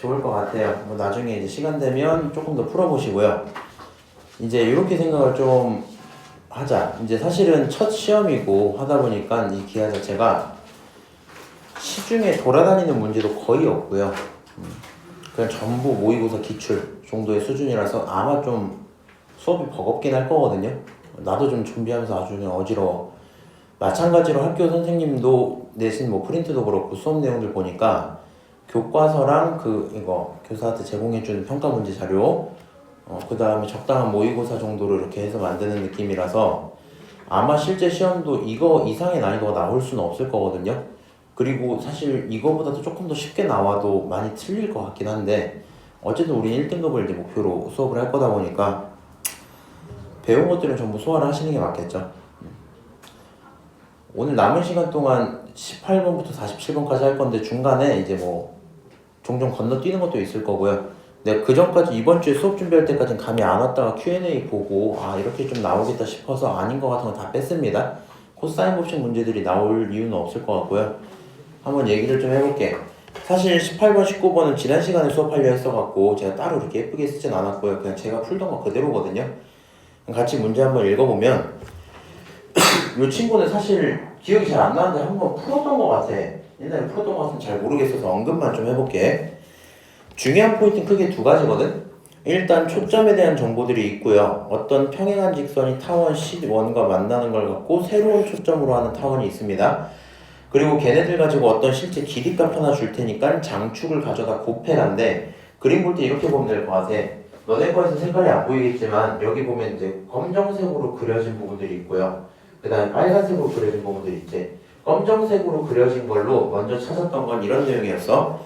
좋을 것 같아요. 뭐 나중에 이제 시간 되면 조금 더 풀어보시고요. 이제 이렇게 생각을 좀 하자. 이제 사실은 첫 시험이고 하다 보니까 이 기하 자체가 시중에 돌아다니는 문제도 거의 없고요. 그냥 전부 모의고사 기출 정도의 수준이라서 아마 좀 수업이 버겁긴 할 거거든요. 나도 좀 준비하면서 아주 그냥 어지러워. 마찬가지로 학교 선생님도 내신 뭐 프린트도 그렇고 수업 내용들 보니까 교과서랑 이거 교사한테 제공해주는 평가 문제 자료, 그 다음에 적당한 모의고사 정도로 이렇게 해서 만드는 느낌이라서 아마 실제 시험도 이거 이상의 난이도가 나올 수는 없을 거거든요. 그리고 사실 이거보다도 조금 더 쉽게 나와도 많이 틀릴 것 같긴 한데 어쨌든 우리 1등급을 이제 목표로 수업을 할 거다 보니까 배운 것들은 전부 소화를 하시는 게 맞겠죠. 오늘 남은 시간 동안 18번부터 47번까지 할 건데 중간에 이제 뭐 종종 건너뛰는 것도 있을 거고요. 내가 그 전까지 이번 주에 수업 준비할 때까지는 감이 안 왔다가 Q&A 보고 이렇게 좀 나오겠다 싶어서 아닌 것 같은 거 다 뺐습니다. 코사인 법칙 문제들이 나올 이유는 없을 것 같고요. 한번 얘기를 좀 해볼게. 사실 18번, 19번은 지난 시간에 수업하려 했어갖고 제가 따로 이렇게 예쁘게 쓰진 않았고요. 그냥 제가 풀던 거 그대로거든요. 같이 문제 한번 읽어보면 이 친구는 사실 기억이 잘 안 나는데 한번 풀었던 것 같아. 옛날에 풀었던 것 같으면 잘 모르겠어서 언급만 좀 해볼게. 중요한 포인트는 크게 두 가지거든. 일단 초점에 대한 정보들이 있고요. 어떤 평행한 직선이 타원 C1과 만나는 걸 갖고 새로운 초점으로 하는 타원이 있습니다. 그리고 걔네들 가지고 어떤 실제 길이값 하나 줄 테니까 장축을 가져다 곱해란데 그림 볼 때 이렇게 보면 될 것 같아. 너네 거에서 색깔이 안 보이겠지만 여기 보면 이제 검정색으로 그려진 부분들이 있고요. 그 다음에 빨간색으로 그려진 부분들이 있지. 검정색으로 그려진 걸로 먼저 찾았던 건 이런 내용이었어.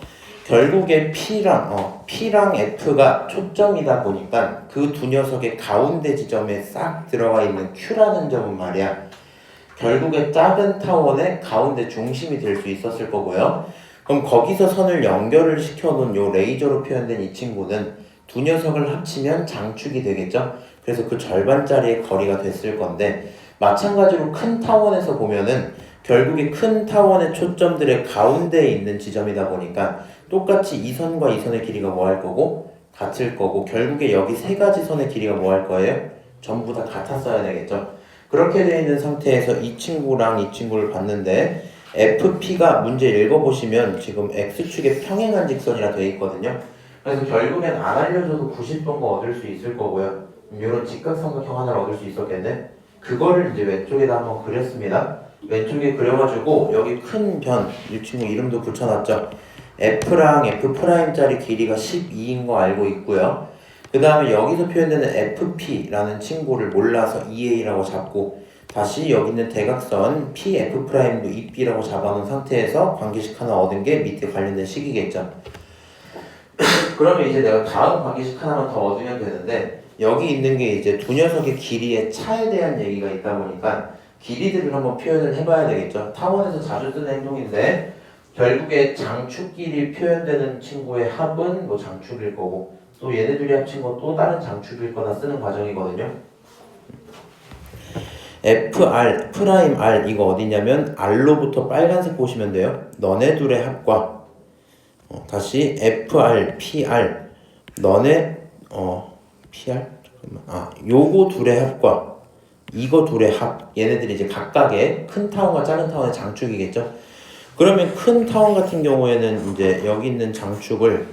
결국에 P랑 F가 초점이다 보니까 그 두 녀석의 가운데 지점에 싹 들어가 있는 Q라는 점은 말이야. 결국에 작은 타원의 가운데 중심이 될 수 있었을 거고요. 그럼 거기서 선을 연결을 시켜놓은 요 레이저로 표현된 이 친구는 두 녀석을 합치면 장축이 되겠죠. 그래서 그 절반짜리의 거리가 됐을 건데 마찬가지로 큰 타원에서 보면은 결국에 큰 타원의 초점들의 가운데에 있는 지점이다 보니까 똑같이 이 선과 이 선의 길이가 뭐 할 거고 같을 거고 결국에 여기 세 가지 선의 길이가 뭐 할 거예요? 전부 다 같았어야 되겠죠. 그렇게 되어 있는 상태에서 이 친구랑 이 친구를 봤는데 FP가 문제 읽어보시면 지금 X축에 평행한 직선이라 되어 있거든요. 그래서 결국엔 안 알려줘도 90도인 거 얻을 수 있을 거고요. 이런 직각삼각형 하나를 얻을 수 있었겠네. 그거를 이제 왼쪽에다 한번 그렸습니다. 왼쪽에 그려가지고 여기 큰 변, 이 친구 이름도 붙여놨죠. F랑 F'짜리 길이가 12인 거 알고 있고요. 그 다음에 여기서 표현되는 FP라는 친구를 몰라서 EA라고 잡고 다시 여기 있는 대각선 PF'도 EB라고 잡아놓은 상태에서 관계식 하나 얻은 게 밑에 관련된 식이겠죠. 그러면 이제 내가 다음 관계식 하나만 더 얻으면 되는데 여기 있는 게 이제 두 녀석의 길이의 차에 대한 얘기가 있다 보니까 길이들을 한번 표현을 해봐야 되겠죠. 타원에서 자주 쓰는 행동인데 결국에 장축끼리 표현되는 친구의 합은 뭐 장축일 거고 또 얘네들이 합친 거 또 다른 장축일 거다 쓰는 과정이거든요. FR, 프라임 R 이거 어디냐면 R로부터 빨간색 보시면 돼요. 너네 둘의 합과 다시 FR, PR 너네 PR? 잠깐만. 요거 둘의 합과 이거 둘의 합 얘네들이 이제 각각의 큰 타원과 작은 타원의 장축이겠죠. 그러면 큰 타원 같은 경우에는 이제 여기 있는 장축을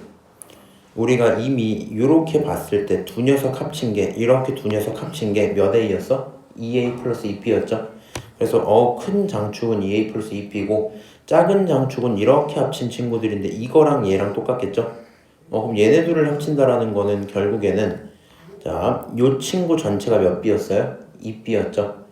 우리가 이미 이렇게 봤을 때 두 녀석 합친 게 이렇게 두 녀석 합친 게 몇 A였어? 2A 플러스 2B였죠. 그래서 큰 장축은 2A 플러스 2B고 작은 장축은 이렇게 합친 친구들인데 이거랑 얘랑 똑같겠죠? 그럼 얘네 둘을 합친다라는 거는 결국에는 자, 요 친구 전체가 몇 B였어요? 2B였죠.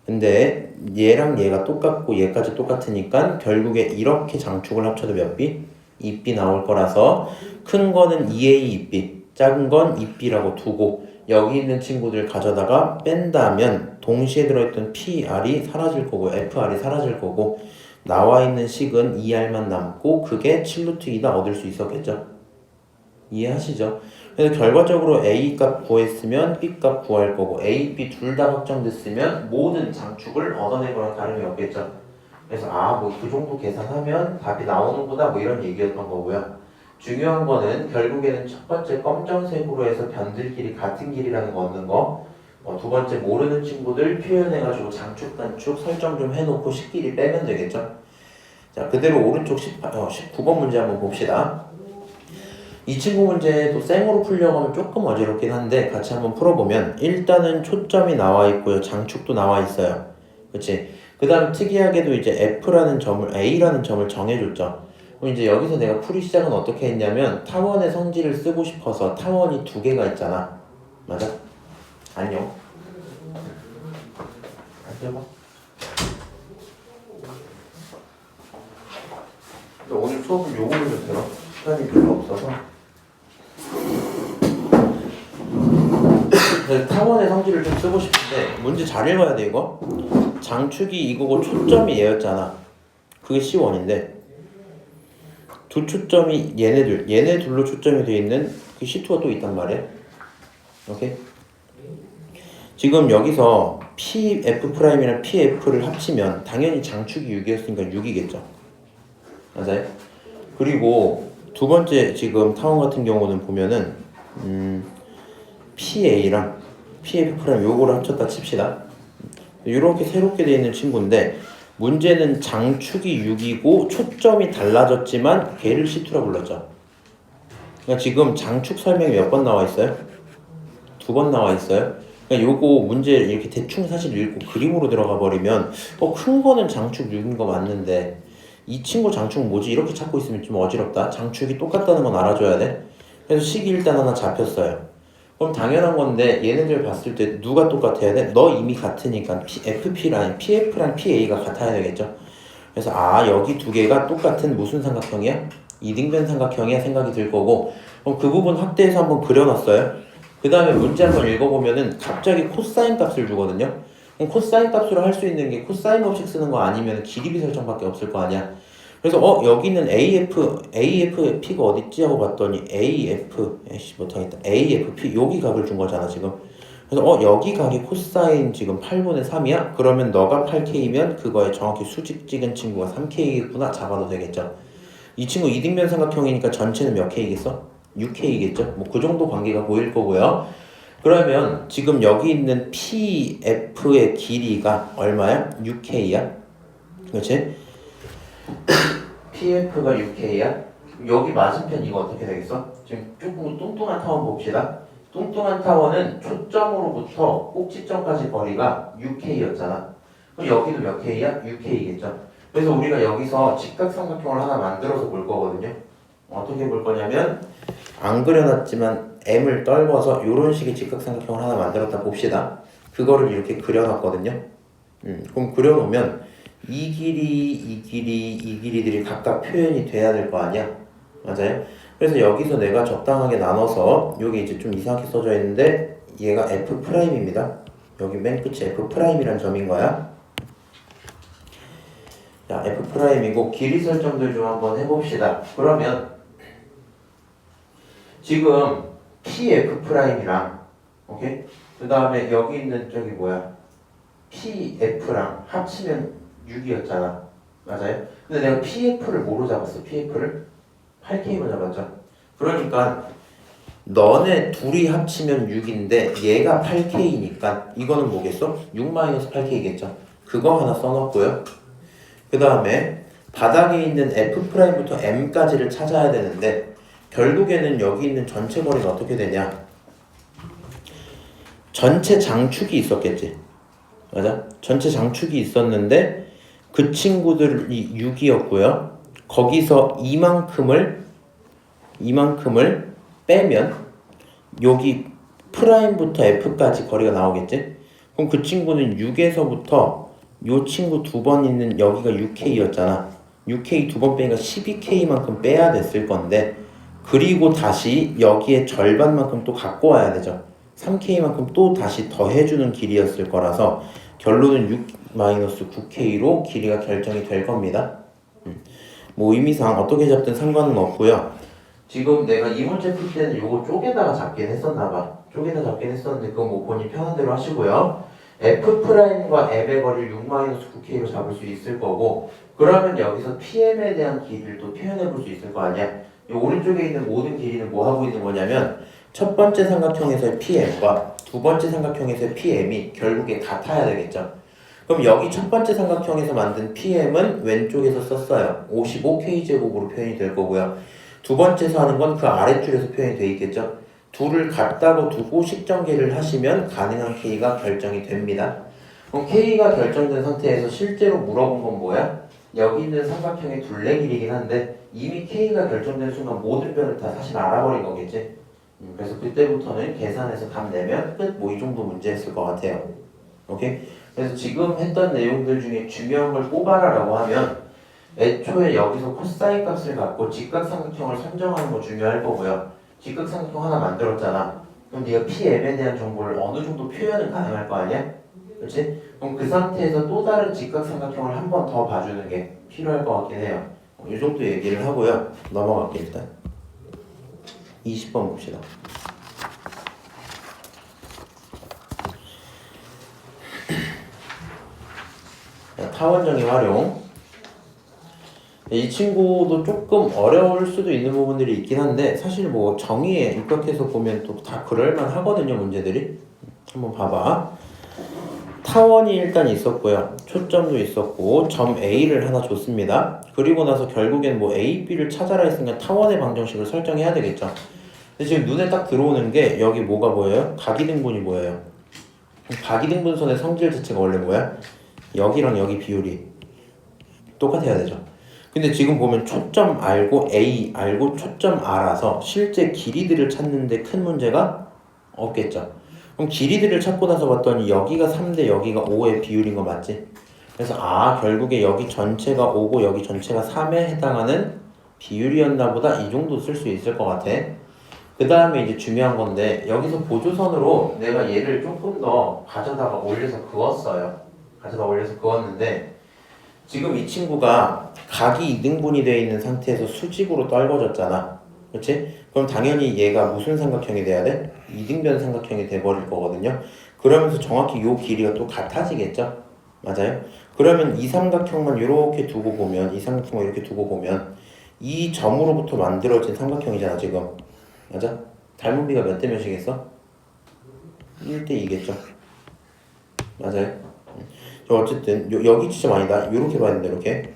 근데 얘랑 얘가 똑같고 얘까지 똑같으니까 결국에 이렇게 장축을 합쳐도 몇 B? 2B 나올 거라서 큰 거는 2A, 2B, 작은 건 2B라고 두고 여기 있는 친구들 가져다가 뺀다면 동시에 들어있던 PR이 사라질 거고 FR이 사라질 거고 나와 있는 식은 2R만 남고 그게 7루트 2다 얻을 수 있었겠죠. 이해하시죠? 그래서 결과적으로 A 값 구했으면 B 값 구할 거고 A, B 둘 다 확정됐으면 모든 장축을 얻어낸 거랑 다름이 없겠죠. 그래서 뭐 그 정도 계산하면 답이 나오는구나 뭐 이런 얘기였던 거고요. 중요한 거는 결국에는 첫 번째 검정색으로 해서 변들끼리 같은 길이라는 거 얻는 거. 두 번째 모르는 친구들 표현해가지고 장축, 단축 설정 좀 해놓고 식끼리 빼면 되겠죠. 자, 그대로 오른쪽 19번 문제 한번 봅시다. 이 친구 문제도 생으로 풀려고 하면 조금 어지럽긴 한데 같이 한번 풀어보면 일단은 초점이 나와 있고요. 장축도 나와 있어요. 그치? 그 다음 특이하게도 이제 F라는 점을, A라는 점을 정해줬죠. 그럼 이제 여기서 내가 풀이 시작은 어떻게 했냐면 타원의 성질을 쓰고 싶어서 타원이 두 개가 있잖아. 맞아? 안녕. 앉아봐. 오늘 수업은 요거를 좀 들어. 시간이 별로 없어서. 타원의 성질을 좀 쓰고 싶은데 문제 잘 읽어야 돼 이거. 장축이 이거고 초점이 얘였잖아. 그게 C1인데 두 초점이 얘네 둘로 초점이 되어 있는 그 C2가 또 있단 말이야. 오케이? 지금 여기서 PF'이랑 PF를 합치면 당연히 장축이 6이었으니까 6이겠죠. 맞아요? 그리고 두 번째 지금 타원 같은 경우는 보면은 PA랑 PF' 요거를 합쳤다 칩시다. 이렇게 새롭게 되어 있는 친구인데 문제는 장축이 6이고 초점이 달라졌지만 걔를 C2라 불렀죠. 그러니까 지금 장축 설명이 몇 번 나와 있어요? 2번 나와 있어요. 그러니까 요거 문제 이렇게 대충 사실 읽고 그림으로 들어가 버리면 큰 거는 장축 6인 거 맞는데 이 친구 장축 뭐지? 이렇게 찾고 있으면 좀 어지럽다. 장축이 똑같다는 건 알아줘야 돼. 그래서 식이 일단 하나 잡혔어요. 그럼 당연한 건데 얘네들 봤을 때 누가 똑같아야 돼? 너 이미 같으니까 FP랑 PF랑 PA가 같아야 되겠죠. 그래서 여기 두 개가 똑같은 무슨 삼각형이야? 이등변 삼각형이야 생각이 들 거고 그럼 그 부분 확대해서 한번 그려놨어요. 그 다음에 문제 한번 읽어보면은 갑자기 코사인 값을 주거든요. 그럼 코사인 값으로 할 수 있는 게 코사인 법칙 쓰는 거 아니면 기리비 설정밖에 없을 거 아니야. 그래서 여기는 AFP가 어딨지 하고 봤더니 못하겠다. AFP 여기 각을 준 거잖아 지금. 그래서 여기 각이 코사인 지금 8분의 3이야? 그러면 너가 8K면 그거에 정확히 수직 찍은 친구가 3K겠구나 잡아도 되겠죠. 이 친구 이등변 삼각형이니까 전체는 몇 K겠어? 6K겠죠? 뭐 그 정도 관계가 보일 거고요. 그러면 지금 여기 있는 PF의 길이가 얼마야? 6K야? 그렇지? PF가 6K야? 여기 맞은편 이거 어떻게 되겠어? 지금 조금 뚱뚱한 타원 봅시다. 뚱뚱한 타원은 초점으로부터 꼭지점까지 거리가 6K였잖아. 그럼 여기도 몇 K야? 6K겠죠? 그래서 우리가 여기서 직각삼각형을 하나 만들어서 볼 거거든요. 어떻게 볼 거냐면 안 그려놨지만 M을 떨궈서 이런 식의 직각삼각형을 하나 만들었다 봅시다. 그거를 이렇게 그려놨거든요. 그럼 그려놓으면 이 길이들이 각각 표현이 돼야 될 거 아니야? 맞아요? 그래서 여기서 내가 적당하게 나눠서 여기 이제 좀 이상하게 써져 있는데 얘가 F'입니다. 여기 맨 끝에 F'이란 점인 거야. 자, F'이고 길이 설정들 좀 한번 해봅시다. 그러면 지금 PF'이랑 오케이? 그 다음에 여기 있는 저기 뭐야? PF랑 합치면 6이었잖아. 맞아요? 근데 내가 PF를 뭐로 잡았어? PF를 8K로 잡았죠. 그러니까 너네 둘이 합치면 6인데 얘가 8K니까 이거는 뭐겠어? 6-8K겠죠. 그거 하나 써놨고요. 그 다음에 바닥에 있는 F'부터 M까지를 찾아야 되는데 결국에는 여기 있는 전체 거리가 어떻게 되냐? 전체 장축이 있었겠지. 맞아? 전체 장축이 있었는데 그 친구들이 6이었고요. 거기서 이만큼을 빼면 여기 프라임부터 F까지 거리가 나오겠지? 그럼 그 친구는 6에서부터 요 친구 두 번 있는 여기가 6K였잖아. 6K 두 번 빼니까 12K만큼 빼야 됐을 건데 그리고 다시 여기에 절반만큼 또 갖고 와야 되죠. 3K만큼 또 다시 더해주는 길이었을 거라서 결론은 6-9K로 길이가 결정이 될 겁니다. 뭐 의미상 어떻게 잡든 상관은 없고요. 지금 내가 이 문제 풀 때는 요거 쪼개다가 잡긴 했었나봐. 쪼개다 잡긴 했었는데 그건 뭐 본인 편한 대로 하시고요. F'과 M의 거리를 6-9K로 잡을 수 있을 거고 그러면 여기서 PM에 대한 길이를 또 표현해 볼 수 있을 거 아니야. 이 오른쪽에 있는 모든 길이는 뭐 하고 있는 거냐면 첫 번째 삼각형에서의 PM과 두 번째 삼각형에서의 PM이 결국에 같아야 되겠죠. 그럼 여기 첫 번째 삼각형에서 만든 PM은 왼쪽에서 썼어요. 55K제곱으로 표현이 될 거고요. 두 번째에서 하는 건 그 아랫줄에서 표현이 돼 있겠죠. 둘을 같다고 두고 식정계를 하시면 가능한 K가 결정이 됩니다. 그럼 K가 결정된 상태에서 실제로 물어본 건 뭐야? 여기 있는 삼각형의 둘레 길이긴 한데 이미 K가 결정된 순간 모든 변을 다 사실 알아버린 거겠지. 그래서 그때부터는 계산해서 답 내면 끝. 뭐 이 정도 문제였을 것 같아요. 오케이? 그래서 지금 했던 내용들 중에 중요한 걸 뽑아라라고 하면 애초에 여기서 코사인 값을 갖고 직각삼각형을 선정하는 거 중요할 거고요. 직각삼각형 하나 만들었잖아. 그럼 네가 PM에 대한 정보를 어느 정도 표현은 가능할 거 아니야? 그렇지? 그럼 그 상태에서 또 다른 직각삼각형을 한 번 더 봐주는 게 필요할 것 같긴 해요. 이 정도 얘기를 하고요. 넘어갈게 일단. 20번 봅시다. 타원정의 활용. 이 친구도 조금 어려울 수도 있는 부분들이 있긴 한데 사실 뭐 정의에 입각해서 보면 또 다 그럴만 하거든요. 문제들이. 한번 봐봐. 타원이 일단 있었고요. 초점도 있었고 점 A를 하나 줬습니다. 그리고 나서 결국엔 뭐 A, B를 찾아라 했으니까 타원의 방정식을 설정해야 되겠죠. 근데 지금 눈에 딱 들어오는 게 여기 뭐가 보여요? 각이등분이 보여요. 각이등분선의 성질 자체가 원래 뭐야? 여기랑 여기 비율이 똑같아야 되죠. 근데 지금 보면 초점 알고 A 알고 초점 알아서 실제 길이들을 찾는데 큰 문제가 없겠죠. 그럼 길이들을 찾고 나서 봤더니 여기가 3대 여기가 5의 비율인 거 맞지? 그래서 결국에 여기 전체가 5고 여기 전체가 3에 해당하는 비율이었나 보다. 이 정도 쓸 수 있을 것 같아. 그 다음에 이제 중요한 건데 여기서 보조선으로 내가 얘를 조금 더 가져다가 올려서 그었어요. 가져다 올려서 그었는데 지금 이 친구가 각이 2등분이 되어 있는 상태에서 수직으로 떨궈졌잖아. 그렇지? 그럼 당연히 얘가 무슨 삼각형이 돼야 돼? 이등변 삼각형이 돼버릴 거거든요. 그러면서 정확히 요 길이가 또 같아지겠죠? 맞아요? 그러면 이 삼각형만 이렇게 두고 보면 이 삼각형을 이렇게 두고 보면 이 점으로부터 만들어진 삼각형이잖아 지금. 맞아? 닮은 비가 몇 대 몇이겠어? 1대 2겠죠? 맞아요? 어쨌든 여기 지점 아니다. 이렇게 봐야 된다. 이렇게.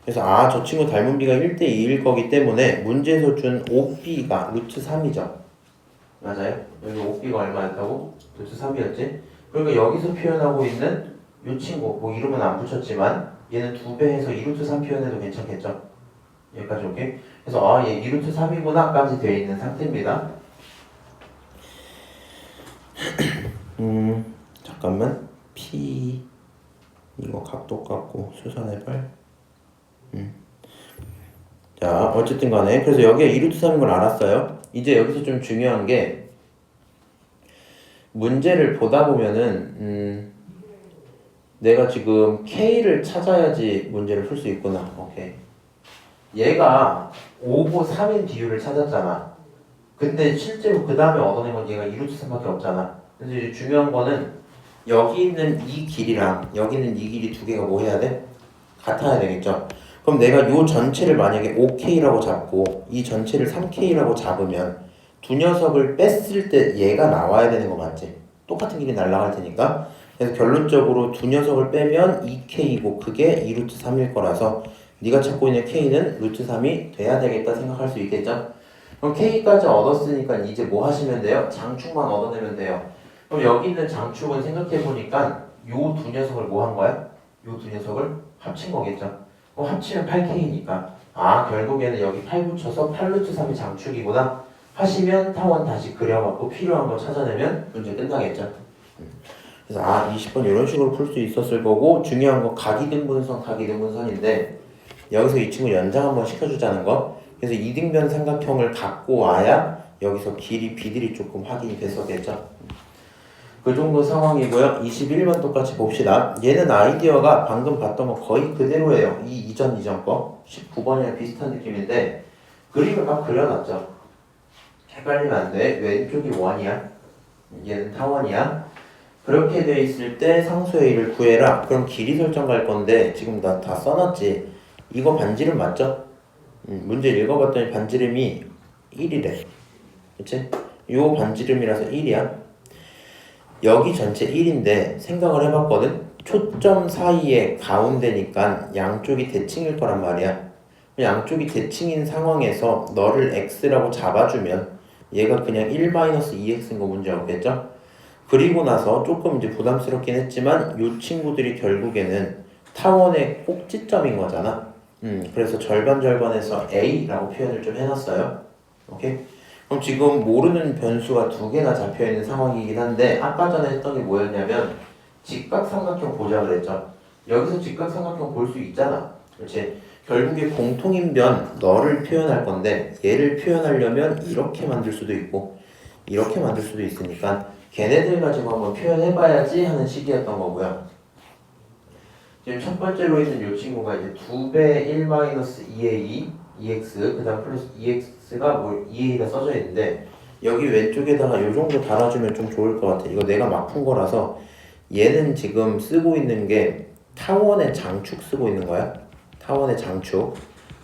그래서 저 친구 닮은 비가 1대 2일 거기 때문에 문제에서 준 5b가 루트 3이죠. 맞아요? 여기 5b가 얼마였다고? 루트 3이었지? 그러니까 여기서 표현하고 있는 이 친구 뭐 이름은 안 붙였지만 얘는 2배 해서 2루트 3 표현해도 괜찮겠죠? 여기까지 오케이? 그래서 얘 2루트 3이구나 까지 되어 있는 상태입니다. 잠깐만. P 이거 각도 같고 수선해발. 자 어쨌든 간에 그래서 여기에 2루트 3인 걸 알았어요. 이제 여기서 좀 중요한 게 문제를 보다 보면은 내가 지금 K를 찾아야지 문제를 풀 수 있구나. 오케이. 얘가 5고 3인 비율을 찾았잖아. 근데 실제로 그 다음에 얻어낸 건 얘가 2루트 3밖에 없잖아. 그래서 이제 중요한 거는 여기 있는 이 길이랑 여기 있는 이 길이 두 개가 뭐 해야 돼? 같아야 되겠죠. 그럼 내가 요 전체를 만약에 5K라고 잡고 이 전체를 3K라고 잡으면 두 녀석을 뺐을 때 얘가 나와야 되는 거 맞지? 똑같은 길이 날아갈 테니까. 그래서 결론적으로 두 녀석을 빼면 2K고 그게 2루트 3일 거라서 네가 찾고 있는 K는 루트 3이 돼야 되겠다 생각할 수 있겠죠? 그럼 K까지 얻었으니까 이제 뭐 하시면 돼요? 장축만 얻어내면 돼요. 그럼 여기 있는 장축은 생각해보니까 요 두 녀석을 뭐 한 거야? 요 두 녀석을 합친 거겠죠? 그럼 합치면 8K니까 결국에는 여기 8 붙여서 8루트 3이 장축이구나 하시면 타원 다시 그려갖고 필요한 거 찾아내면 문제 끝나겠죠? 그래서 20번 이런 식으로 풀 수 있었을 거고 중요한 거 각이등분선인데 여기서 이 친구 연장 한번 시켜주자는 거. 그래서 이등변 삼각형을 갖고 와야 여기서 길이 비들이 조금 확인이 됐었겠죠? 그 정도 상황이고요. 21번 똑같이 봅시다. 얘는 아이디어가 방금 봤던 거 거의 그대로예요. 이전 거. 19번이랑 비슷한 느낌인데 그림을 막 그려놨죠. 헷갈리면 안 돼. 왼쪽이 원이야. 얘는 타원이야. 그렇게 돼 있을 때 상수의 A를 구해라. 그럼 길이 설정 갈 건데 지금 나 다 써놨지. 이거 반지름 맞죠? 문제 읽어봤더니 반지름이 1이래. 그치? 요 반지름이라서 1이야. 여기 전체 1인데 생각을 해봤거든? 초점 사이에 가운데니까 양쪽이 대칭일 거란 말이야. 양쪽이 대칭인 상황에서 너를 x라고 잡아주면 얘가 그냥 1-2x인 거 문제 없겠죠? 그리고 나서 조금 이제 부담스럽긴 했지만 요 친구들이 결국에는 타원의 꼭지점인 거잖아. 그래서 절반절반에서 a라고 표현을 좀 해놨어요. 오케이? 그럼 지금 모르는 변수가 두 개나 잡혀있는 상황이긴 한데 아까 전에 했던 게 뭐였냐면 직각삼각형 보자 그랬죠. 여기서 직각삼각형 볼 수 있잖아. 그렇지? 결국에 공통인 변 너를 표현할 건데 얘를 표현하려면 이렇게 만들 수도 있고 이렇게 만들 수도 있으니까 걔네들 가지고 한번 표현해봐야지 하는 식이었던 거고요. 지금 첫 번째로 있는 이 친구가 이제 2배 1-2a 2x 그 다음 플러스 2x가 뭐 2a가 써져 있는데 여기 왼쪽에다가 요 정도 달아주면 좀 좋을 것 같아. 이거 내가 막 푼 거라서 얘는 지금 쓰고 있는 게 타원의 장축 쓰고 있는 거야. 타원의 장축.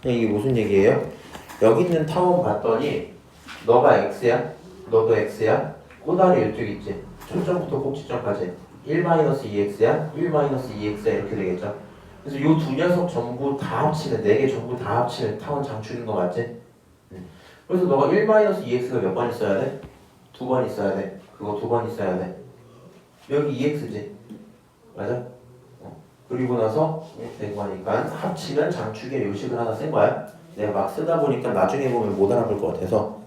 이게 무슨 얘기예요? 여기 있는 타원 봤더니 너가 x야, 너도 x야, 꼬다리 이쪽 있지. 초점부터 꼭지점까지 1-2x야, 1-2x야 이렇게 되겠죠. 그래서 요 두 녀석 전부 다 합치면 4개 전부 다 합치면 타원 장축인 거 맞지? 그래서 너가 1-2x가 몇 번 있어야 돼? 2번 있어야 돼. 그거 2번 있어야 돼. 여기 2x지. 맞아? 그리고 나서 이렇게 되고 하니까 합치면 장축의 요식을 하나 쓴 거야. 내가 막 쓰다 보니까 나중에 보면 못 알아볼 것 같아서.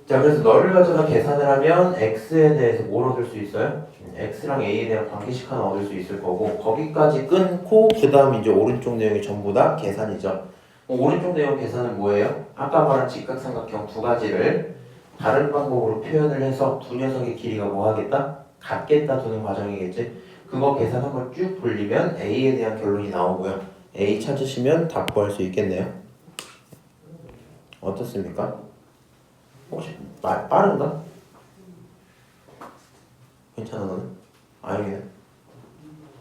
자, 그래서 너를 가져다 계산을 하면 x에 대해서 뭘 얻을 수 있어요? x랑 a에 대한 관계식 하나 얻을 수 있을 거고 거기까지 끊고 그 다음 이제 오른쪽 내용이 전부 다 계산이죠. 오른쪽 내용 계산은 뭐예요? 아까 말한 직각삼각형 두 가지를 다른 방법으로 표현을 해서 두 녀석의 길이가 뭐 하겠다? 같겠다 두는 과정이겠지. 그거 계산 한번 쭉 돌리면 a에 대한 결론이 나오고요. a 찾으시면 답 구할 수 있겠네요. 어떻습니까? 혹시 빠른가? 괜찮아 너는? 아니네.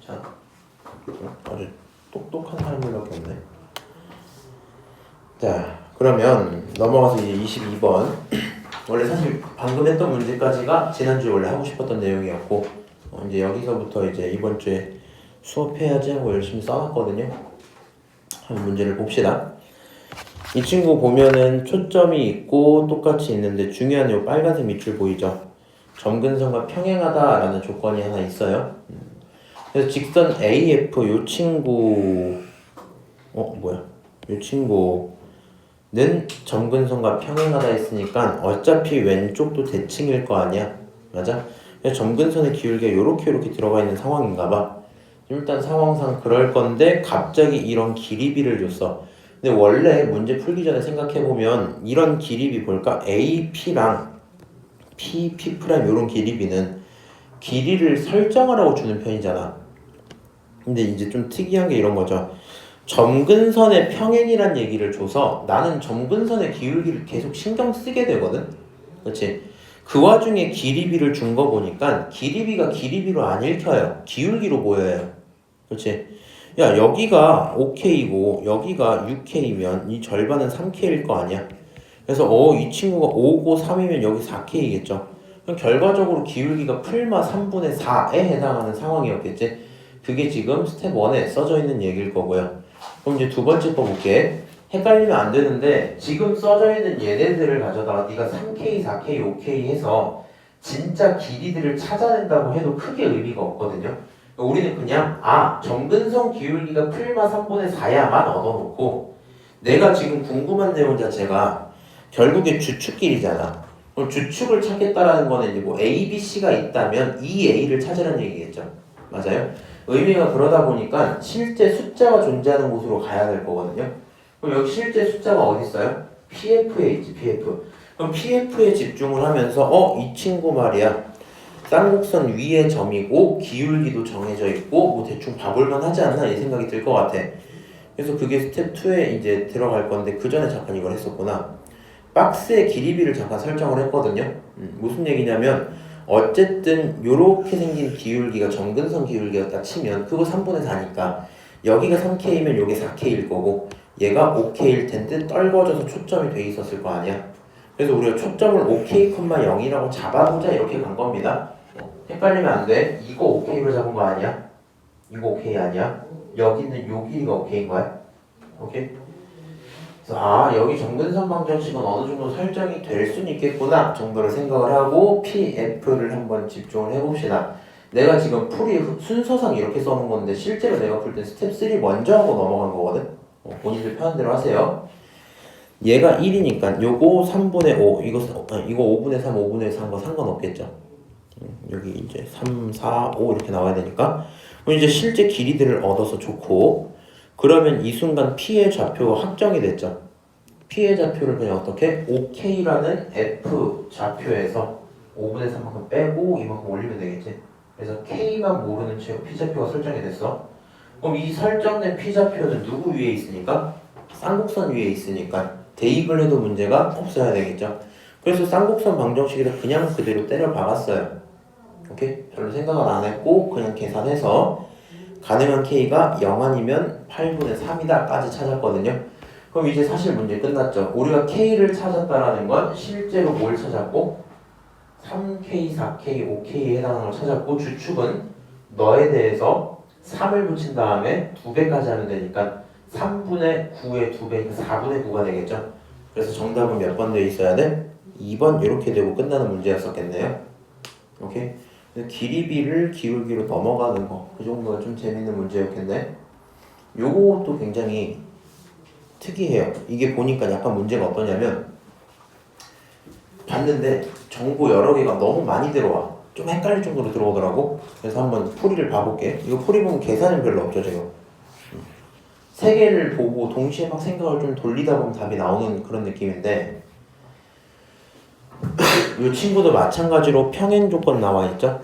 자, 아주 똑똑한 사람들밖에 없네. 자, 그러면 넘어가서 이제 22번. 원래 사실 방금 했던 문제까지가 지난주에 원래 하고 싶었던 내용이었고 이제 여기서부터 이제 이번 주에 수업해야지 하고 열심히 써놨거든요. 한번 문제를 봅시다. 이 친구 보면은 초점이 있고 똑같이 있는데 중요한 이 빨간색 밑줄 보이죠? 점근선과 평행하다라는 조건이 하나 있어요. 그래서 직선 AF 요 친구 요 친구는 점근선과 평행하다 했으니까 어차피 왼쪽도 대칭일 거 아니야. 맞아? 그래서 점근선의 기울기가 요렇게 들어가 있는 상황인가 봐. 일단 상황상 그럴 건데 갑자기 이런 길이비를 줬어. 근데 원래 문제 풀기 전에 생각해보면 이런 길이비 볼까? AP랑 P 프라임 이런 길이비는 길이를 설정하라고 주는 편이잖아. 근데 이제 좀 특이한 게 이런 거죠. 점근선의 평행이란 얘기를 줘서 나는 점근선의 기울기를 계속 신경 쓰게 되거든. 그렇지? 그 와중에 길이비를 준 거 보니까 길이비가 길이비로 안 읽혀요. 기울기로 보여요. 그렇지? 야, 여기가 5K고 여기가 6K면 이 절반은 3K일 거 아니야. 그래서 이 친구가 5고 3이면 여기 4K겠죠. 그럼 결과적으로 기울기가 풀마 3분의 4에 해당하는 상황이었겠지. 그게 지금 스텝 1에 써져 있는 얘기일 거고요. 그럼 이제 두 번째 거 볼게. 헷갈리면 안 되는데 지금 써져 있는 얘네들을 가져다가 네가 3K, 4K, 5K 해서 진짜 길이들을 찾아낸다고 해도 크게 의미가 없거든요. 우리는 그냥 점근선 기울기가 풀마 3분의 4야만 얻어놓고 내가 지금 궁금한 내용 자체가 결국에 주축끼리잖아. 그럼 주축을 찾겠다라는 거는 이제 뭐 A, B, C가 있다면 이 A를 찾으라는 얘기겠죠. 맞아요? 의미가 그러다 보니까 실제 숫자가 존재하는 곳으로 가야 될 거거든요. 그럼 여기 실제 숫자가 어디 있어요? PF에 있지, PF. 그럼 PF에 집중을 하면서 이 친구 말이야. 쌍곡선 위의 점이고 기울기도 정해져 있고 뭐 대충 봐볼만 하지 않나 이 생각이 들 것 같아. 그래서 그게 스텝 2에 이제 들어갈 건데 그 전에 잠깐 이걸 했었구나. 박스의 길이비를 잠깐 설정을 했거든요. 무슨 얘기냐면 어쨌든 요렇게 생긴 기울기가 점근선 기울기였다 치면 그거 3분의 4니까 여기가 3K면 요게 4K일 거고 얘가 OK일 텐데 떨궈져서 초점이 돼 있었을 거 아니야. 그래서 우리가 초점을 OK, 0이라고 잡아보자 이렇게 간 겁니다. 헷갈리면 안 돼. 이거 OK로 잡은 거 아니야? 이거 OK 아니야? 여기는 요 길이가 OK인 거야. 오케이? 그래서 여기 정근선 방정식은 어느 정도 설정이 될 수는 있겠구나 정도로 생각을 하고 PF를 한번 집중을 해봅시다. 내가 지금 풀이 순서상 이렇게 써놓은 건데 실제로 내가 풀 때 스텝 3 먼저 하고 넘어간 거거든. 본인들 편한 대로 하세요. 얘가 1이니까 요거 3분의 5 이거 5분의 3 5분의 3 거 상관없겠죠. 여기 이제 3, 4, 5 이렇게 나와야 되니까 그럼 이제 실제 길이들을 얻어서 좋고 그러면 이 순간 P의 좌표가 확정이 됐죠. P의 좌표를 그냥 어떻게? OK라는 F 좌표에서 5분의 3만큼 빼고 이만큼 올리면 되겠지. 그래서 K만 모르는 채로 P 좌표가 설정이 됐어. 그럼 이 설정된 P 좌표는 누구 위에 있으니까? 쌍곡선 위에 있으니까 대입을 해도 문제가 없어야 되겠죠. 그래서 쌍곡선 방정식에다 그냥 그대로 때려 박았어요. 오케이? 별로 생각은 안 했고 그냥 계산해서 가능한 K가 0 아니면 8분의 3이다 까지 찾았거든요. 그럼 이제 사실 문제 끝났죠. 우리가 K를 찾았다라는 건 실제로 뭘 찾았고 3K, 4K, 5K에 해당하는 걸 찾았고 주축은 너에 대해서 3을 붙인 다음에 2배까지 하면 되니까 3분의 9의 2배니까 4분의 9가 되겠죠. 그래서 정답은 몇 번 되어 있어야 돼? 2번 이렇게 되고 끝나는 문제였었겠네요. 오케이? 길이비를 기울기로 넘어가는 거 그 정도가 좀 재밌는 문제였겠네. 요것도 굉장히 특이해요. 이게 보니까 약간 문제가 어떠냐면 봤는데 정보 여러 개가 너무 많이 들어와. 좀 헷갈릴 정도로 들어오더라고. 그래서 한번 풀이를 봐볼게. 이거 풀이 보면 계산은 별로 없죠 지금. 세 개를 보고 동시에 막 생각을 좀 돌리다 보면 답이 나오는 그런 느낌인데 이 친구도 마찬가지로 평행 조건 나와 있죠.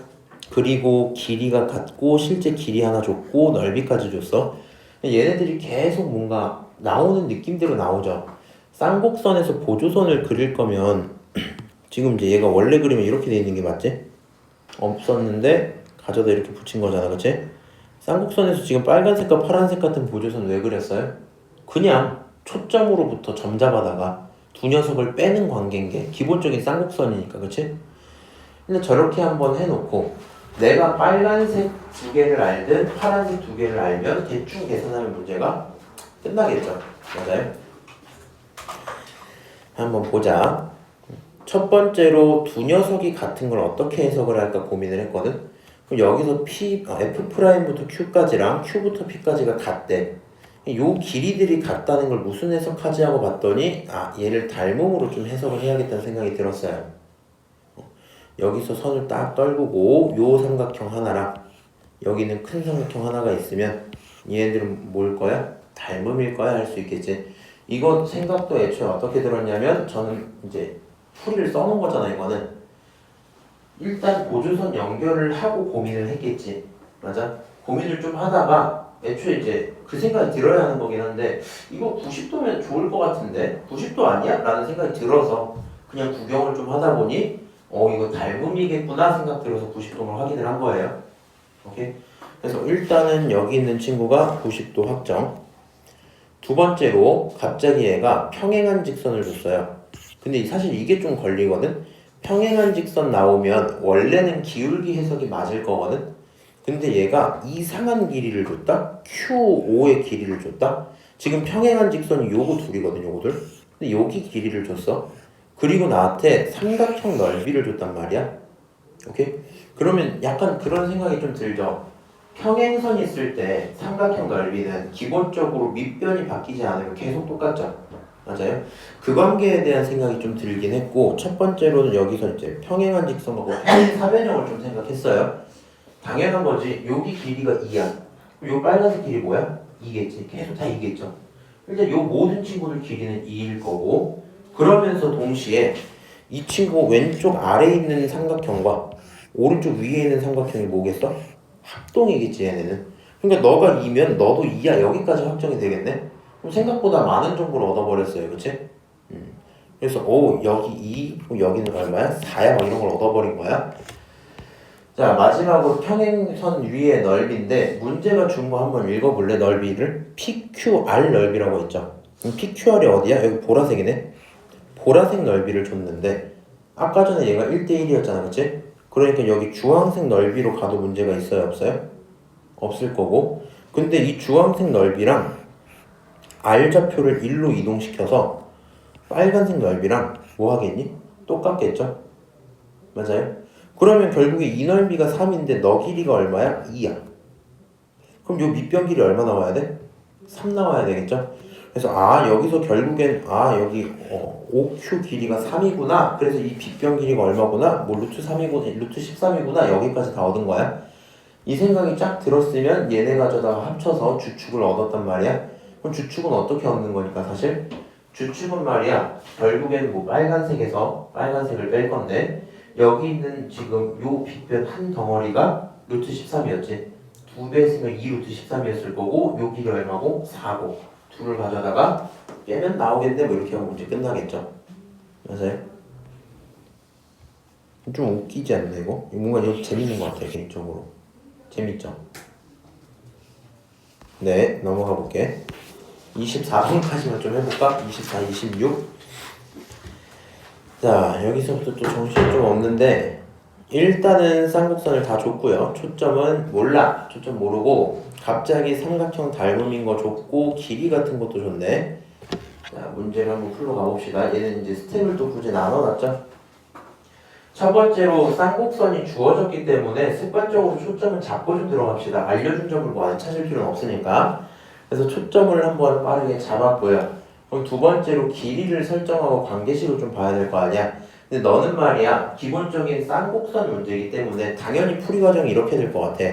그리고 길이가 같고 실제 길이 하나 줬고 넓이까지 줬어. 얘네들이 계속 뭔가 나오는 느낌대로 나오죠. 쌍곡선에서 보조선을 그릴 거면 지금 이제 얘가 원래 그리면 이렇게 돼 있는 게 맞지? 없었는데 가져다 이렇게 붙인 거잖아, 그치? 쌍곡선에서 지금 빨간색과 파란색 같은 보조선 왜 그렸어요? 그냥 초점으로부터 점 잡아다가 두 녀석을 빼는 관계인 게 기본적인 쌍곡선이니까, 그치? 근데 저렇게 한번 해놓고 내가 빨간색 2개를 알든 파란색 2개를 알면 대충 계산하면 문제가 끝나겠죠. 맞아요? 한번 보자. 첫 번째로 두 녀석이 같은 걸 어떻게 해석을 할까 고민을 했거든. 그럼 여기서 F'부터 Q까지랑 Q부터 P까지가 같대. 요 길이들이 같다는 걸 무슨 해석하지 하고 봤더니 얘를 닮음으로 좀 해석을 해야겠다는 생각이 들었어요. 여기서 선을 딱 떨구고 요 삼각형 하나랑 여기는 큰 삼각형 하나가 있으면 얘네들은 뭘 거야? 닮음일 거야 할 수 있겠지. 이거 생각도 애초에 어떻게 들었냐면 저는 이제 풀이를 써놓은 거잖아. 이거는 일단 보조선 연결을 하고 고민을 했겠지. 맞아? 고민을 좀 하다가 애초에 이제 그 생각이 들어야 하는 거긴 한데 이거 90도면 좋을 것 같은데 90도 아니야? 라는 생각이 들어서 그냥 구경을 좀 하다 보니 이거 닮음이겠구나 생각 들어서 90도를 확인을 한 거예요. 오케이? 그래서 일단은 여기 있는 친구가 90도 확정. 두 번째로 갑자기 얘가 평행한 직선을 줬어요. 근데 사실 이게 좀 걸리거든? 평행한 직선 나오면 원래는 기울기 해석이 맞을 거거든? 근데 얘가 이상한 길이를 줬다? Q5의 길이를 줬다? 지금 평행한 직선이 요거 둘이거든, 요거들? 근데 여기 길이를 줬어. 그리고 나한테 삼각형 넓이를 줬단 말이야. 오케이? 그러면 약간 그런 생각이 좀 들죠. 평행선 있을 때 삼각형 넓이는 기본적으로 밑변이 바뀌지 않으면 계속 똑같죠. 맞아요? 그 관계에 대한 생각이 좀 들긴 했고 첫 번째로는 여기서 이제 평행한 직선하고 평행 사변형을 좀 생각했어요. 당연한 거지. 여기 길이가 2야. 요 빨간색 길이 뭐야? 2겠지. 계속 다 2겠죠. 일단 요 모든 친구들 길이는 2일 거고 그러면서 동시에 이 친구 왼쪽 아래에 있는 삼각형과 오른쪽 위에 있는 삼각형이 뭐겠어? 합동이겠지 얘네는. 그러니까 너가 2면 너도 2야 여기까지 확정이 되겠네? 그럼 생각보다 많은 정보를 얻어버렸어요. 그치? 그래서 여기 2, 여기는 얼마야? 4야 막 이런 걸 얻어버린 거야. 자 마지막으로 평행선 위의 넓이인데 문제가 준 거 한번 읽어볼래? 넓이를 PQR 넓이라고 했죠. PQR이 어디야? 여기 보라색이네. 보라색 넓이를 줬는데 아까 전에 얘가 1대1이었잖아, 그치? 그러니까 여기 주황색 넓이로 가도 문제가 있어요, 없어요? 없을 거고. 근데 이 주황색 넓이랑 R좌표를 1로 이동시켜서 빨간색 넓이랑 뭐 하겠니? 똑같겠죠? 맞아요? 그러면 결국에 이 넓이가 3인데 너 길이가 얼마야? 2야. 그럼 요 밑변 길이 얼마 나와야 돼? 3 나와야 되겠죠? 그래서 여기서 결국엔 여기 OQ 길이가 3이구나. 그래서 이 빗변 길이가 얼마구나? 뭐 루트 3이고 루트 13이구나. 여기까지 다 얻은 거야. 이 생각이 쫙 들었으면 얘네 가져다가 합쳐서 주축을 얻었단 말이야. 그럼 주축은 어떻게 얻는 거니까 사실? 주축은 말이야. 결국엔 뭐 빨간색에서 빨간색을 뺄 건데 여기 있는 지금 요 빗변 한 덩어리가 루트 13이었지. 2배 했으면 2 루트 13이었을 거고 요 길이 얼마고? 4고 둘을 가져다가 빼면 나오겠네. 뭐 이렇게 하면 문제 끝나겠죠. 맞아요? 좀 웃기지 않나 이거? 뭔가 이거 재밌는 것 같아요 개인적으로. 재밌죠? 네, 넘어가 볼게. 24분까지만 좀 해볼까? 24, 26. 자, 여기서부터 또 정신이 좀 없는데 일단은 쌍곡선을 다 줬고요. 초점은 몰라. 초점 모르고 갑자기 삼각형 닮음인 거 줬고 길이 같은 것도 줬네. 자, 문제를 한번 풀러 가봅시다. 얘는 이제 스텝을 또 굳이 나눠놨죠. 첫 번째로 쌍곡선이 주어졌기 때문에 습관적으로 초점을 잡고 좀 들어갑시다. 알려준 점을 뭐 안 찾을 필요는 없으니까. 그래서 초점을 한번 빠르게 잡았고요. 그럼 두 번째로 길이를 설정하고 관계식을 좀 봐야 될 거 아니야. 근데 너는 말이야 기본적인 쌍곡선 문제이기 때문에 당연히 풀이 과정이 이렇게 될 것 같아.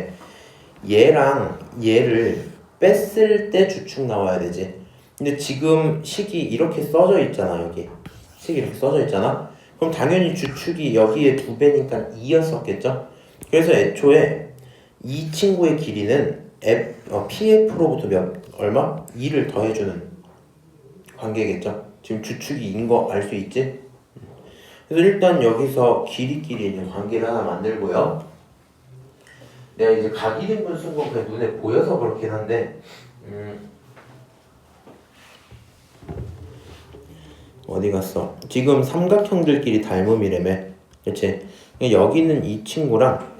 얘랑 얘를 뺐을 때 주축 나와야 되지. 근데 지금 식이 이렇게 써져 있잖아. 여기 식이 이렇게 써져 있잖아. 그럼 당연히 주축이 여기에 2배니까 2였었겠죠. 그래서 애초에 이 친구의 길이는 PF로부터 얼마? 2를 더해주는 관계겠죠. 지금 주축이 인 거 알 수 있지? 그래서 일단 여기서 길이끼리 이제 관계를 하나 만들고요. 내가 이제 각이등분 쓴 건 그냥 눈에 보여서 그렇긴 한데 어디 갔어? 지금 삼각형들끼리 닮음이라며. 그치? 여기 있는 이 친구랑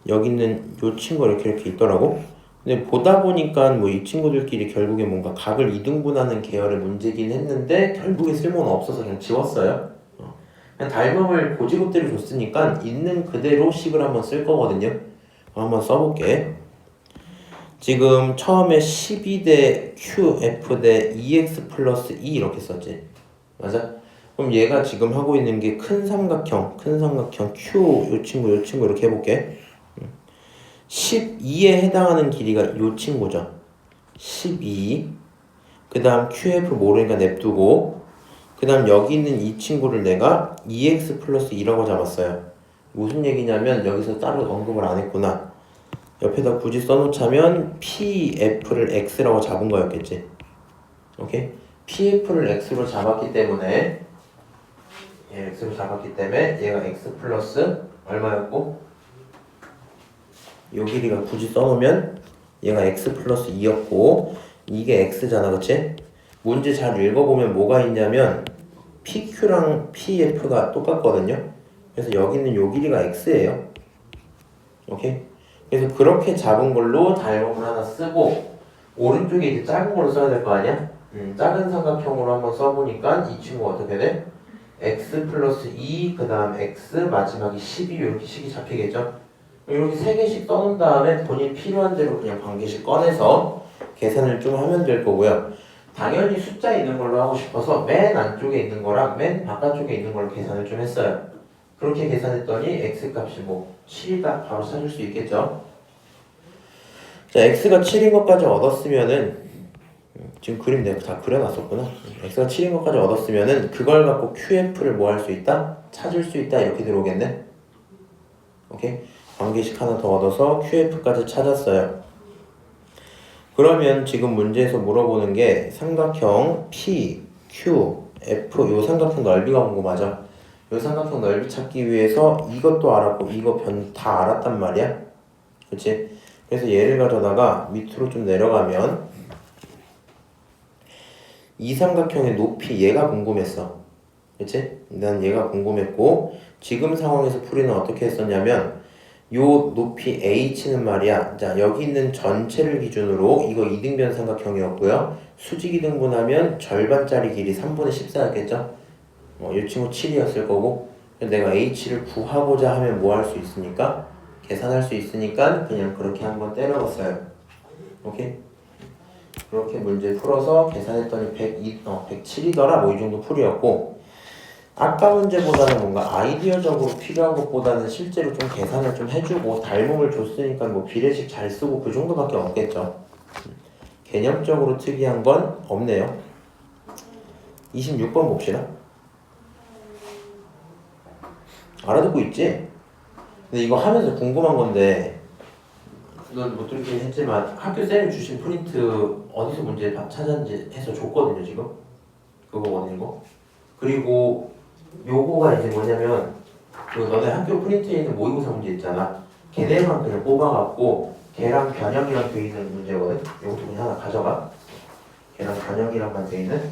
여기 있는 요 친구가 이렇게 있더라고. 근데 보다 보니까 뭐 이 친구들끼리 결국에 뭔가 각을 이등분하는 계열의 문제긴 했는데 결국에 쓸모는 없어서 그냥 지웠어요. 그냥 닮음을 고지급대로 줬으니까 있는 그대로 식을 한번 쓸 거거든요. 한번 써볼게. 지금 처음에 12대 QF 대 EX 플러스 2 이렇게 썼지. 맞아? 그럼 얘가 지금 하고 있는 게 큰 삼각형 Q 요 친구 이렇게 해볼게. 12에 해당하는 길이가 요 친구죠. 12. 그 다음 QF 모르니까 냅두고 그 다음 여기 있는 이 친구를 내가 EX 플러스 2라고 잡았어요. 무슨 얘기냐면 여기서 따로 언급을 안 했구나. 옆에다 굳이 써놓자면 PF를 X라고 잡은 거였겠지. 오케이? PF를 X로 잡았기 때문에 얘가 X 플러스 얼마였고 요 길이가 굳이 써놓으면 얘가 X 플러스 2였고 이게 X잖아, 그치? 문제 잘 읽어보면 뭐가 있냐면 PQ랑 PF가 똑같거든요. 그래서 여기 있는 요 길이가 X예요. 오케이? 그래서 그렇게 잡은 걸로 닮음을 하나 쓰고 오른쪽에 이제 작은 걸로 써야 될 거 아니야? 작은 삼각형으로 한번 써보니까 이 친구가 어떻게 돼? X 플러스 2, 그 다음 X, 마지막이 12 이렇게 식이 잡히겠죠? 이렇게 3개씩 써놓은 다음에 본인 필요한 대로 그냥 관계식 꺼내서 계산을 좀 하면 될 거고요. 당연히 숫자 있는 걸로 하고 싶어서 맨 안쪽에 있는 거랑 맨 바깥쪽에 있는 걸로 계산을 좀 했어요. 그렇게 계산했더니 X값이 뭐 7이다 바로 찾을 수 있겠죠. 자, X가 7인 것까지 얻었으면은 지금 그림 내가 다 그려놨었구나. X가 7인 것까지 얻었으면은 그걸 갖고 QF를 뭐 할 수 있다? 찾을 수 있다 이렇게 들어오겠네. 오케이? 관계식 하나 더 얻어서 QF까지 찾았어요. 그러면 지금 문제에서 물어보는 게 삼각형 P, Q, F 요 삼각형 넓이가 궁금하죠. 요 삼각형 넓이 찾기 위해서 이것도 알았고 이거 다 알았단 말이야. 그치? 그래서 얘를 가져다가 밑으로 좀 내려가면 이 삼각형의 높이 얘가 궁금했어. 그치? 난 얘가 궁금했고 지금 상황에서 풀이는 어떻게 했었냐면 요 높이 h는 말이야. 자, 여기 있는 전체를 기준으로 이거 이등변 삼각형이었고요. 수직이 등분하면 절반짜리 길이 3분의 14였겠죠? 이 친구 7이었을 거고 내가 h를 구하고자 하면 뭐 할 수 있으니까? 계산할 수 있으니까 그냥 그렇게 한번 때려봤어요. 오케이? 그렇게 문제 풀어서 계산했더니 107이더라. 뭐 이 정도 풀이였고 아까 문제보다는 뭔가 아이디어적으로 필요한 것보다는 실제로 좀 계산을 좀 해주고 닮음을 줬으니까 뭐 비례식 잘 쓰고 그 정도밖에 없겠죠. 개념적으로 특이한 건 없네요. 26번 봅시다. 알아듣고 있지? 근데 이거 하면서 궁금한 건데 넌 못 들긴 했지만 학교 쌤이 주신 프린트 어디서 문제 찾았는지 해서 줬거든요 지금. 그거 원하는 거. 그리고 요거가 이제 뭐냐면 그 너네 학교 프린트에 있는 모의고사 문제 있잖아. 걔네만 그냥 뽑아갖고 걔랑 변형이랑 돼 있는 문제거든. 요것도 그냥 하나 가져가. 걔랑 변형이랑만 돼 있는.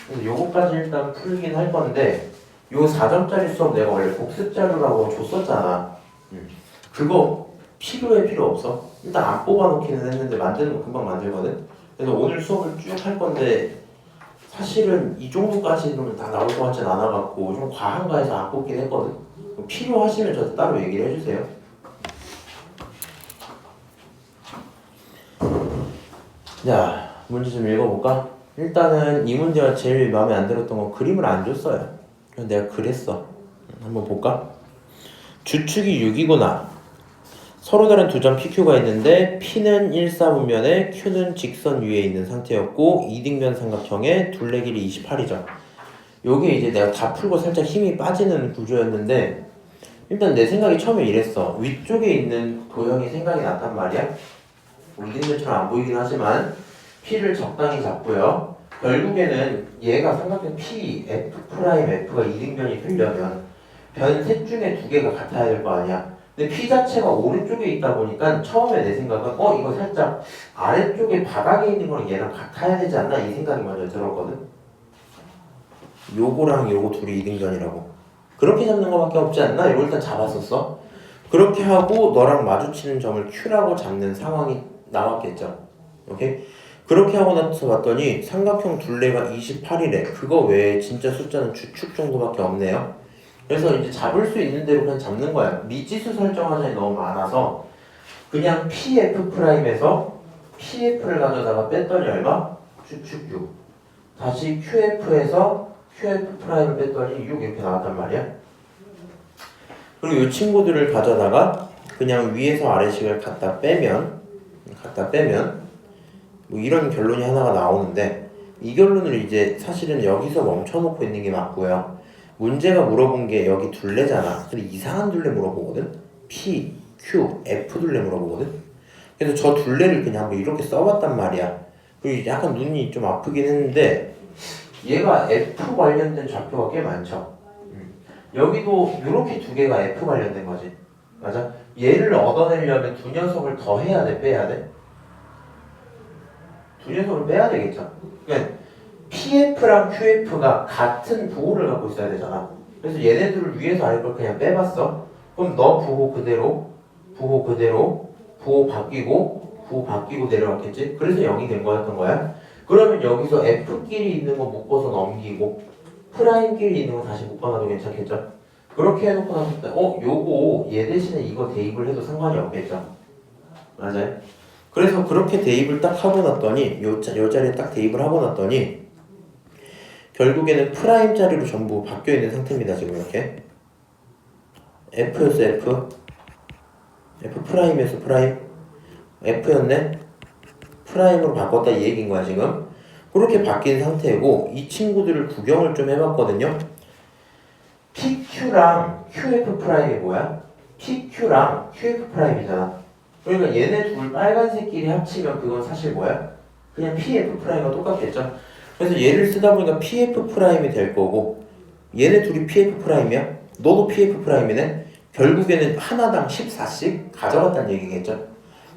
그래서 요거까지 일단 풀긴 할 건데 요 4점짜리 수업 내가 원래 복습 자료라고 줬었잖아. 그거 필요해 필요 없어? 일단 안 뽑아놓기는 했는데 만드는 거 금방 만들거든. 그래서 오늘 수업을 쭉 할 건데 사실은 이 정도까지는 다 나올 것 같진 않아갖고 좀 과한가 해서 안 뽑긴 했거든. 필요하시면 저한테 따로 얘기를 해주세요. 자, 문제 좀 읽어볼까? 일단은 이 문제가 제일 마음에 안 들었던 건 그림을 안 줬어요. 그래서 내가 그랬어. 한번 볼까? 주축이 6이구나. 서로 다른 두 점 PQ가 있는데 P는 1사분면에 Q는 직선 위에 있는 상태였고 이등변 삼각형의 둘레 길이 28이죠. 요게 이제 내가 다 풀고 살짝 힘이 빠지는 구조였는데 일단 내 생각이 처음에 이랬어. 위쪽에 있는 도형이 생각이 났단 말이야. 이등변처럼 안 보이긴 하지만 P를 적당히 잡고요. 결국에는 얘가 삼각형 P, F'F가 이등변이 되려면 변 셋 중에 두 개가 같아야 될 거 아니야. 근데 P 자체가 오른쪽에 있다 보니까 처음에 내 생각은 이거 살짝 아래쪽에 바닥에 있는 거랑 얘랑 같아야 되지 않나 이 생각이 먼저 들었거든. 요거랑 요거 둘이 이등변이라고. 그렇게 잡는 거밖에 없지 않나? 이걸 일단 잡았었어. 그렇게 하고 너랑 마주치는 점을 Q라고 잡는 상황이 나왔겠죠. 오케이? 그렇게 하고 나서 봤더니 삼각형 둘레가 28이래. 그거 외에 진짜 숫자는 주축 정도밖에 없네요. 그래서 이제 잡을 수 있는 대로 그냥 잡는 거야. 미지수 설정하자니 너무 많아서 그냥 PF'에서 PF를 가져다가 뺐더니 얼마? 주축 6. 다시 QF에서 QF'을 뺐더니 6 이렇게 나왔단 말이야. 그리고 이 친구들을 가져다가 그냥 위에서 아래식을 갖다 빼면 뭐 이런 결론이 하나가 나오는데 이 결론을 이제 사실은 여기서 멈춰놓고 있는 게 맞고요. 문제가 물어본 게 여기 둘레잖아. 근데 이상한 둘레 물어보거든. P, Q, F 둘레 물어보거든. 그래서 저 둘레를 그냥 한번 이렇게 써봤단 말이야. 그리고 약간 눈이 좀 아프긴 했는데 얘가 F 관련된 좌표가 꽤 많죠. 여기도 이렇게 두 개가 F 관련된 거지. 맞아? 얘를 얻어내려면 두 녀석을 더 해야 돼, 빼야 돼? 두 녀석을 빼야 되겠죠. 그러니까 PF랑 QF가 같은 부호를 갖고 있어야 되잖아. 그래서 얘네들을 위에서 아래 걸 그냥 빼봤어. 그럼 너 부호 그대로, 부호 바뀌고 내려왔겠지? 그래서 0이 된 거였던 거야. 그러면 여기서 F끼리 있는 거 묶어서 넘기고 프라임끼리 있는 거 다시 묶어놔도 괜찮겠죠? 그렇게 해놓고 나서 요거 얘 대신에 이거 대입을 해도 상관이 없겠죠? 맞아요? 그래서 그렇게 대입을 딱 하고 났더니 요 자리에 딱 대입을 하고 났더니 결국에는 프라임 자리로 전부 바뀌어 있는 상태입니다. 지금 이렇게 F였어 F 프라임에서 프라임 F였네 프라임으로 바꿨다 이 얘기인 거야 지금. 그렇게 바뀐 상태고 이 친구들을 구경을 좀 해봤거든요. PQ랑 QF 프라임이 뭐야? PQ랑 QF 프라임이잖아. 그러니까 얘네 둘 빨간색끼리 합치면 그건 사실 뭐야? 그냥 PF 프라임과 똑같겠죠. 그래서 얘를 쓰다 보니까 PF 프라임이 될 거고 얘네 둘이 PF 프라임이야? 너도 PF 프라임이네? 결국에는 하나당 14씩 가져갔다는 얘기겠죠.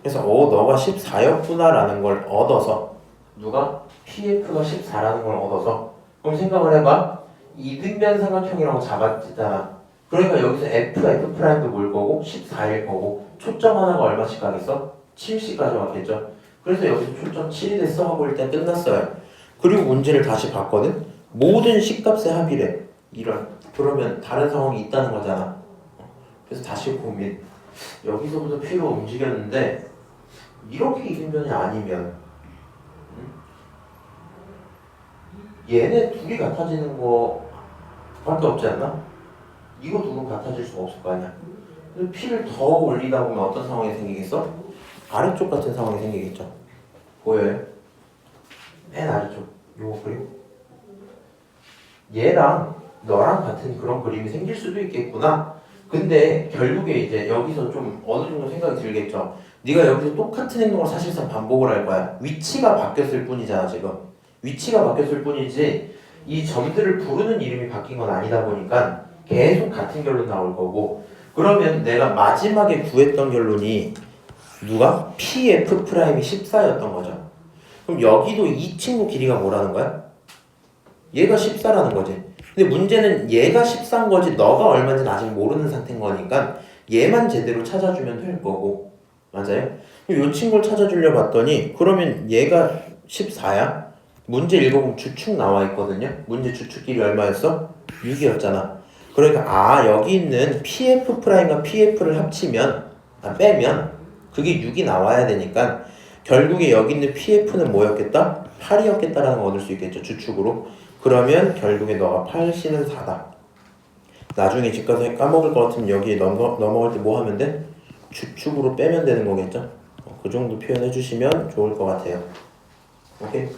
그래서 너가 14였구나 라는 걸 얻어서 누가? PF가 14라는 걸 얻어서 그럼 생각을 해봐. 이등변 삼각형이라고 잡았잖아. 그러니까 여기서 F'도 뭘 거고 14일 거고 초점 하나가 얼마씩 가겠어? 7씩 가져갔겠죠. 그래서 여기서 초점 7이 됐어 하고 일단 끝났어요. 그리고 문제를 다시 봤거든. 모든 식값의 합이래. 이런. 그러면 다른 상황이 있다는 거잖아. 그래서 다시 고민. 여기서부터 P로 움직였는데 이렇게 이등변이 아니면 얘네 둘이 같아지는 거밖에 없지 않나? 이거 둘은 같아질 수가 없을 거 아니야. 그래서 P를 더 올리다 보면 어떤 상황이 생기겠어? 아래쪽 같은 상황이 생기겠죠. 보여요? 맨 아래쪽. 요거 그리고 얘랑 너랑 같은 그런 그림이 생길 수도 있겠구나. 근데 결국에 이제 여기서 좀 어느 정도 생각이 들겠죠. 네가 여기서 똑같은 행동을 사실상 반복을 할 거야. 위치가 바뀌었을 뿐이잖아 지금. 위치가 바뀌었을 뿐이지 이 점들을 부르는 이름이 바뀐 건 아니다 보니까 계속 같은 결론 나올 거고. 그러면 내가 마지막에 구했던 결론이 누가? PF 프라임이 14였던 거죠. 그럼 여기도 이 친구 길이가 뭐라는 거야? 얘가 14라는 거지. 근데 문제는 얘가 14인 거지 너가 얼마인지 아직 모르는 상태인 거니까 얘만 제대로 찾아주면 될 거고. 맞아요? 이 친구를 찾아주려 봤더니 그러면 얘가 14야? 문제 읽어보면 주축 나와 있거든요. 문제 주축 길이 얼마였어? 6이었잖아. 그러니까 여기 있는 PF 프라임과 PF를 합치면 빼면 그게 6이 나와야 되니까 결국에 여기 있는 PF는 뭐였겠다? 8이었겠다라는 걸 얻을 수 있겠죠. 주축으로. 그러면 결국에 너가 8C는 4다. 나중에 집 가서 까먹을 것 같으면 여기 넘어갈 때 뭐 하면 돼? 주축으로 빼면 되는 거겠죠. 그 정도 표현해 주시면 좋을 것 같아요. 오케이?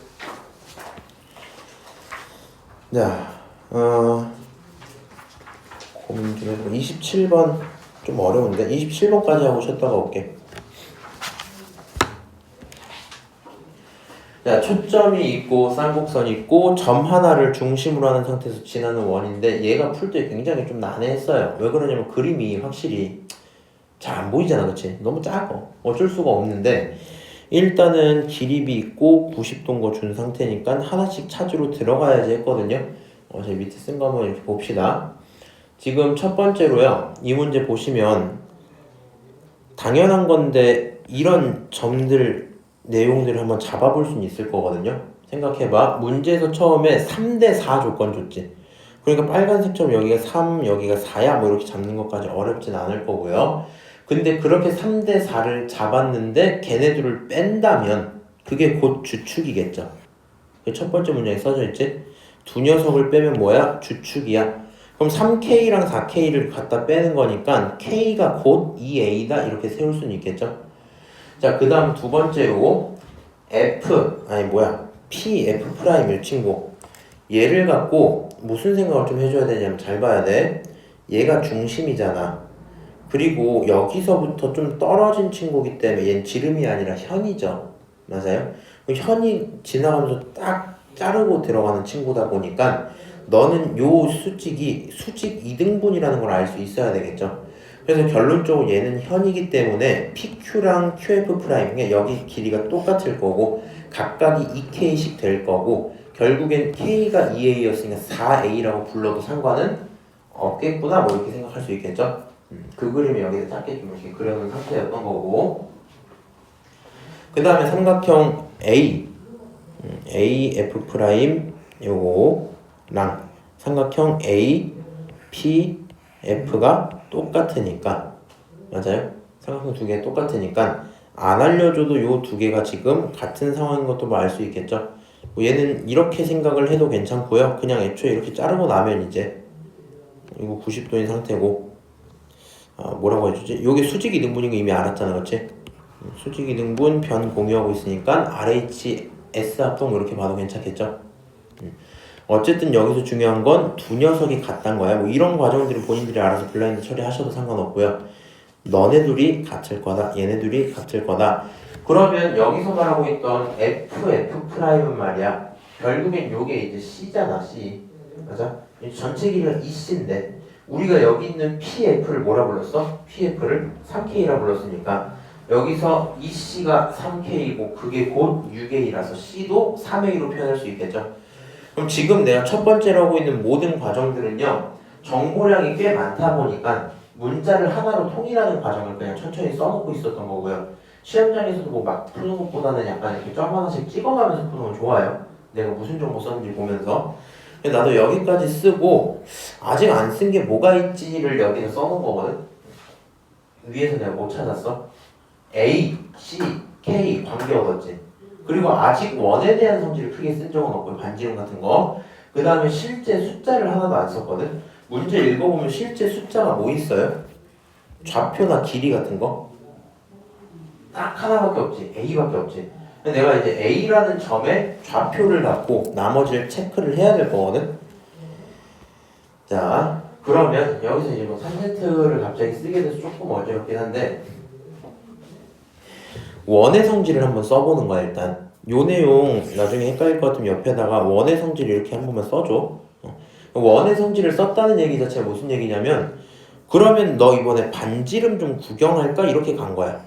자, 고민 좀 해보고 27번 좀 어려운데 27번까지 하고 쉬었다가 올게. 자, 초점이 있고 쌍곡선이 있고 점 하나를 중심으로 하는 상태에서 지나는 원인데 얘가 풀 때 굉장히 좀 난해했어요. 왜 그러냐면 그림이 확실히 잘 안 보이잖아. 그치? 너무 작아. 어쩔 수가 없는데 일단은 기립이 있고 90도인 거 준 상태니까 하나씩 찾으러 들어가야지 했거든요. 제 밑에 쓴 거 한번 이렇게 봅시다. 지금 첫 번째로요. 이 문제 보시면 당연한 건데 이런 점들 내용들을 한번 잡아볼 수는 있을 거거든요. 생각해봐. 문제에서 처음에 3대4 조건 줬지. 그러니까 빨간색처럼 여기가 3, 여기가 4야 뭐 이렇게 잡는 것까지 어렵진 않을 거고요. 근데 그렇게 3대4를 잡았는데 걔네들을 뺀다면 그게 곧 주축이겠죠. 첫 번째 문장에 써져 있지. 두 녀석을 빼면 뭐야? 주축이야. 그럼 3K랑 4K를 갖다 빼는 거니까 K가 곧 2A다 이렇게 세울 수는 있겠죠. 자, 그 다음 두 번째로 PF 프라임 이 친구. 얘를 갖고 무슨 생각을 좀 해줘야 되냐면 잘 봐야 돼. 얘가 중심이잖아. 그리고 여기서부터 좀 떨어진 친구기 때문에 얘는 지름이 아니라 현이죠. 맞아요? 현이 지나가면서 딱 자르고 들어가는 친구다 보니까 너는 요 수직이 수직 2등분이라는 걸 알 수 있어야 되겠죠. 그래서 결론적으로 얘는 현이기 때문에 PQ랑 QF 프라임 여기 길이가 똑같을 거고 각각이 2K씩 될 거고 결국엔 K가 2A였으니까 4A라고 불러도 상관은 없겠구나 뭐 이렇게 생각할 수 있겠죠. 그 그림이 여기서 짧게 좀 이렇게 그려놓은 상태였던 거고 그 다음에 삼각형 AF 프라임 요거랑 삼각형 APF가 똑같으니까 맞아요? 삼각형 두 개 똑같으니까 안 알려줘도 요 두 개가 지금 같은 상황인 것도 뭐 알 수 있겠죠? 얘는 이렇게 생각을 해도 괜찮고요. 그냥 애초에 이렇게 자르고 나면 이제 이거 90도인 상태고 뭐라고 해주지? 요게 수직 이등분인 거 이미 알았잖아, 그렇지? 수직 이등분 변 공유하고 있으니까 RHS 합동 이렇게 봐도 괜찮겠죠? 어쨌든 여기서 중요한 건 두 녀석이 같단 거야. 뭐 이런 과정들은 본인들이 알아서 블라인드 처리하셔도 상관없고요. 너네 둘이 같을 거다. 얘네 둘이 같을 거다. 그러면 여기서 말하고 있던 F 프라임은 말이야. 결국엔 요게 이제 C잖아, C. 맞아? 전체 길이가 2C인데 우리가 여기 있는 PF를 뭐라 불렀어? PF를 3K라 불렀으니까 여기서 이 C가 3K이고 그게 곧 6A라서 C도 3A로 표현할 수 있겠죠. 그럼 지금 내가 첫 번째로 하고 있는 모든 과정들은요, 정보량이 꽤 많다 보니까 문자를 하나로 통일하는 과정을 그냥 천천히 써놓고 있었던 거고요. 시험장에서도 뭐 막 푸는 것보다는 약간 이렇게 점 하나씩 찍어가면서 푸는 건 좋아요. 내가 무슨 정보 썼는지 보면서. 나도 여기까지 쓰고 아직 안 쓴 게 뭐가 있지를 여기서 써놓은 거거든. 위에서 내가 뭐 찾았어? A, C, K 관계 얻었지. 그리고 아직 원에 대한 성질을 크게 쓴 적은 없고 반지름 같은 거. 그 다음에 실제 숫자를 하나도 안 썼거든. 문제 읽어보면 실제 숫자가 뭐 있어요? 좌표나 길이 같은 거? 딱 하나밖에 없지. A밖에 없지. 근데 내가 이제 A라는 점에 좌표를 갖고 나머지를 체크를 해야 될 거거든. 자, 그러면 여기서 이제 뭐 탄젠트를 갑자기 쓰게 돼서 조금 어지럽긴 한데 원의 성질을 한번 써보는 거야. 일단 요 내용 나중에 헷갈릴 것 같으면 옆에다가 원의 성질 이렇게 한 번만 써줘. 원의 성질을 썼다는 얘기 자체가 무슨 얘기냐면, 그러면 너 이번에 반지름 좀 구경할까? 이렇게 간 거야.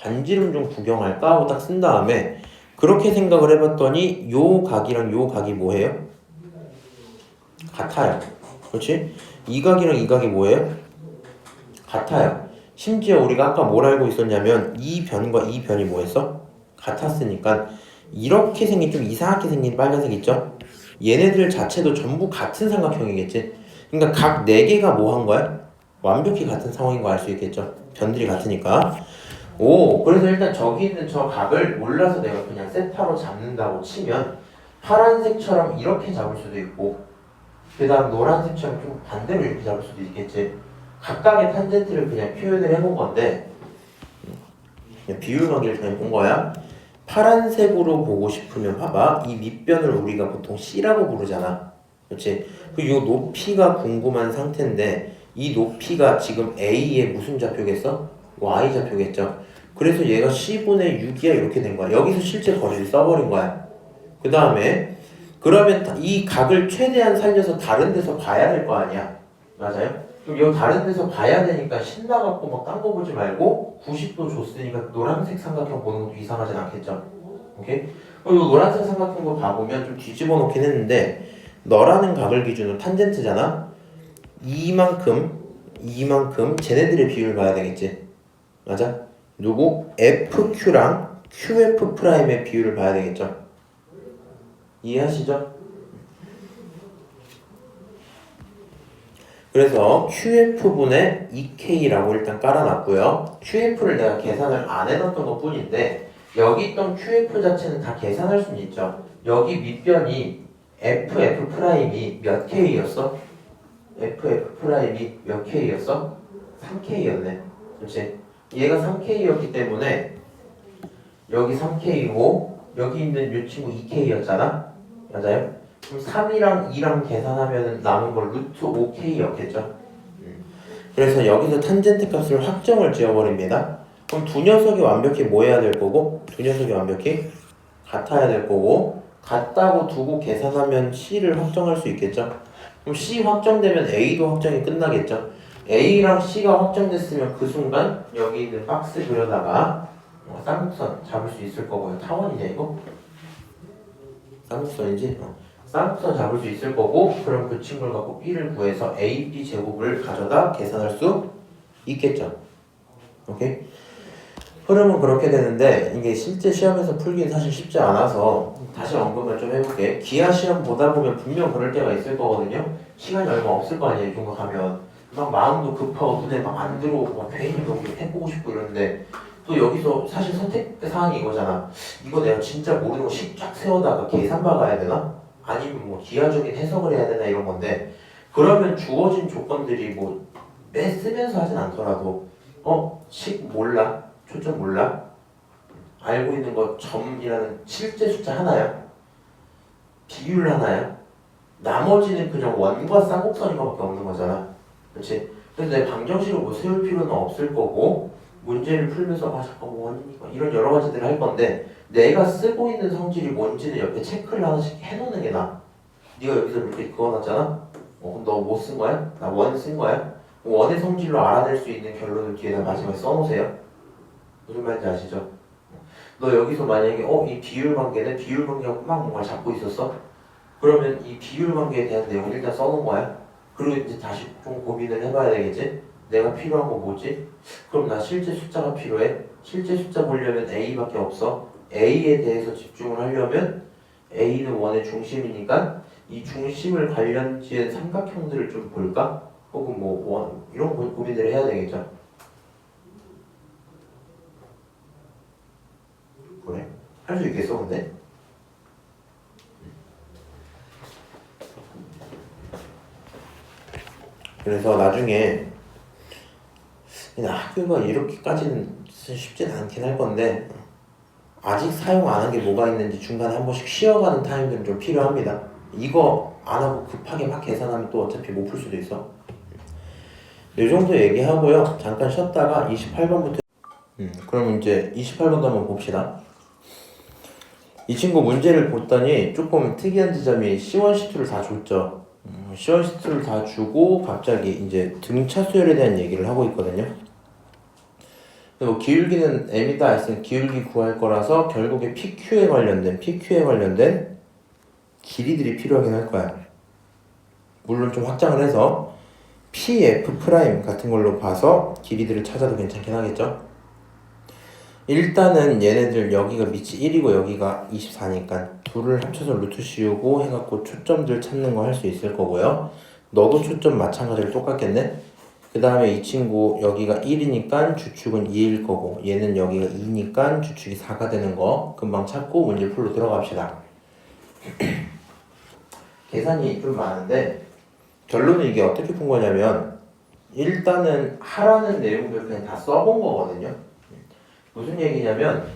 반지름 좀 구경할까? 하고 딱 쓴 다음에 그렇게 생각을 해봤더니 요 각이랑 요 각이 뭐예요? 같아요. 그렇지? 이 각이랑 이 각이 뭐예요? 같아요. 심지어 우리가 아까 뭘 알고 있었냐면 이 변과 이 변이 뭐였어? 같았으니까 이렇게 생긴, 좀 이상하게 생긴 빨간색 있죠? 얘네들 자체도 전부 같은 삼각형이겠지? 그러니까 각 4개가 뭐 한 거야? 완벽히 같은 상황인 거 알 수 있겠죠? 변들이 같으니까. 오, 그래서 일단 저기 있는 저 각을 몰라서 내가 그냥 세타로 잡는다고 치면 파란색처럼 이렇게 잡을 수도 있고 그 다음 노란색처럼 좀 반대로 이렇게 잡을 수도 있겠지. 각각의 탄젠트를 그냥 표현을 해본 건데 그냥 비율 관계를 그냥 본 거야. 파란색으로 보고 싶으면 봐봐. 이 밑변을 우리가 보통 C라고 부르잖아. 그렇지? 그 요 높이가 궁금한 상태인데 이 높이가 지금 A의 무슨 좌표겠어? Y 좌표겠죠. 그래서 얘가 C분의 6이야 이렇게 된 거야. 여기서 실제 거리를 써버린 거야. 그 다음에 그러면 이 각을 최대한 살려서 다른 데서 봐야 될 거 아니야. 맞아요? 그럼 이 다른 데서 봐야 되니까 신나갖고 막 딴 거 보지 말고 90도 줬으니까 노란색 삼각형 보는 것도 이상하진 않겠죠. 오케이? 그리고 노란색 삼각형도 봐보면 좀 뒤집어 놓긴 했는데 너라는 각을 기준으로 탄젠트잖아. 이만큼 쟤네들의 비율을 봐야 되겠지. 맞아? 누구? FQ랑 QF'의 비율을 봐야 되겠죠. 이해하시죠? 그래서 QF분의 2K라고 일단 깔아놨고요. QF를 내가 계산을 안 해놨던 것 뿐인데 여기 있던 QF 자체는 다 계산할 수는 있죠. 여기 밑변이 FF'이 몇 K였어? FF'이 몇 K였어? 3K였네. 그렇지? 얘가 3K였기 때문에 여기 3K고 여기 있는 이 친구 2K였잖아? 맞아요? 그럼 3이랑 2랑 계산하면 남은 걸 루트 5K였겠죠? 그래서 여기서 탄젠트 값을 확정을 지어버립니다. 그럼 두 녀석이 완벽히 뭐 해야 될 거고 두 녀석이 완벽히 같아야 될 거고 같다고 두고 계산하면 C를 확정할 수 있겠죠? 그럼 C 확정되면 A도 확정이 끝나겠죠? A랑 C가 확정됐으면 그 순간 여기 있는 박스 그려다가 쌍곡선 잡을 수 있을 거고요. 타원이냐 이거? 쌍곡선이지? 쌍곡선 잡을 수 있을 거고 그럼 그 친구를 갖고 B를 구해서 A, B 제곱을 가져다 계산할 수 있겠죠. 오케이? 흐름은 그렇게 되는데 이게 실제 시험에서 풀기는 사실 쉽지 않아서 다시 언급을 좀 해볼게. 기하 시험 보다 보면 분명 그럴 때가 있을 거거든요. 시간이 얼마 없을 거 아니에요. 이 정도 가면 막 마음도 급하고 눈에 막 안 들어오고 막 괜히 뭐 해보고 싶고 이러는데 또 여기서 사실 선택 사항이 이거잖아. 이거 내가 진짜 모르는 거 식 쫙 세워다가 계산 박아야 되나? 아니면 뭐 기하적인 해석을 해야 되나 이런 건데 그러면 주어진 조건들이 뭐 쓰면서 하진 않더라도 식 몰라? 초점 몰라? 알고 있는 거 점이라는 실제 숫자 하나야? 비율 하나야? 나머지는 그냥 원과 쌍곡선인 것밖에 없는 거잖아. 그렇지? 근데 내 방정식을 뭐 세울 필요는 없을 거고 문제를 풀면서 잠깐 원이니까 이런 여러 가지들을 할 건데 내가 쓰고 있는 성질이 뭔지는 옆에 체크를 하나씩 해놓는 게 나아. 네가 여기서 이렇게 그어놨잖아? 그럼 너 뭐 쓴 거야? 나 원 쓴 거야? 원의 성질로 알아낼 수 있는 결론을 뒤에다 마지막에 써놓으세요. 무슨 말인지 아시죠? 너 여기서 만약에 이 비율 관계는 비율 관계하고 막 뭔가 잡고 있었어? 그러면 이 비율 관계에 대한 내용을 일단 써놓은 거야. 그리고 이제 다시 좀 고민을 해봐야 되겠지? 내가 필요한 거 뭐지? 그럼 나 실제 숫자가 필요해? 실제 숫자 보려면 A밖에 없어. A에 대해서 집중을 하려면 A는 원의 중심이니까 이 중심을 관련지은 삼각형들을 좀 볼까? 혹은 뭐 원 이런 고민들을 해야 되겠죠. 그래? 할 수 있겠어 근데? 그래서 나중에 그냥 학교가 이렇게까지는 쉽진 않긴 할 건데 아직 사용 안 한 게 뭐가 있는지 중간에 한 번씩 쉬어가는 타임들은 좀 필요합니다. 이거 안 하고 급하게 막 계산하면 또 어차피 못 풀 수도 있어. 이 정도 얘기하고요. 잠깐 쉬었다가 28번부터 그럼 이제 28번도 한번 봅시다. 이 친구 문제를 봤더니 조금 특이한 지점이 C1, C2를 다 줬죠. C1, C2를 다 주고 갑자기 이제 등차 수열에 대한 얘기를 하고 있거든요. 그리고 기울기는 M이다 했으니 기울기 구할 거라서 결국에 PQ에 관련된 길이들이 필요하긴 할 거야. 물론 좀 확장을 해서 PF 프라임 같은 걸로 봐서 길이들을 찾아도 괜찮긴 하겠죠. 일단은 얘네들 여기가 밑이 1이고 여기가 24니까 둘을 합쳐서 루트 씌우고 해갖고 초점들 찾는 거 할 수 있을 거고요. 너도 초점 마찬가지로 똑같겠네. 그 다음에 이 친구 여기가 1이니까 주축은 2일 거고 얘는 여기가 2니까 주축이 4가 되는 거 금방 찾고 문제 풀로 들어갑시다. 계산이 좀 많은데 결론은 이게 어떻게 푼 거냐면 일단은 하라는 내용들 그냥 다 써본 거거든요. 무슨 얘기냐면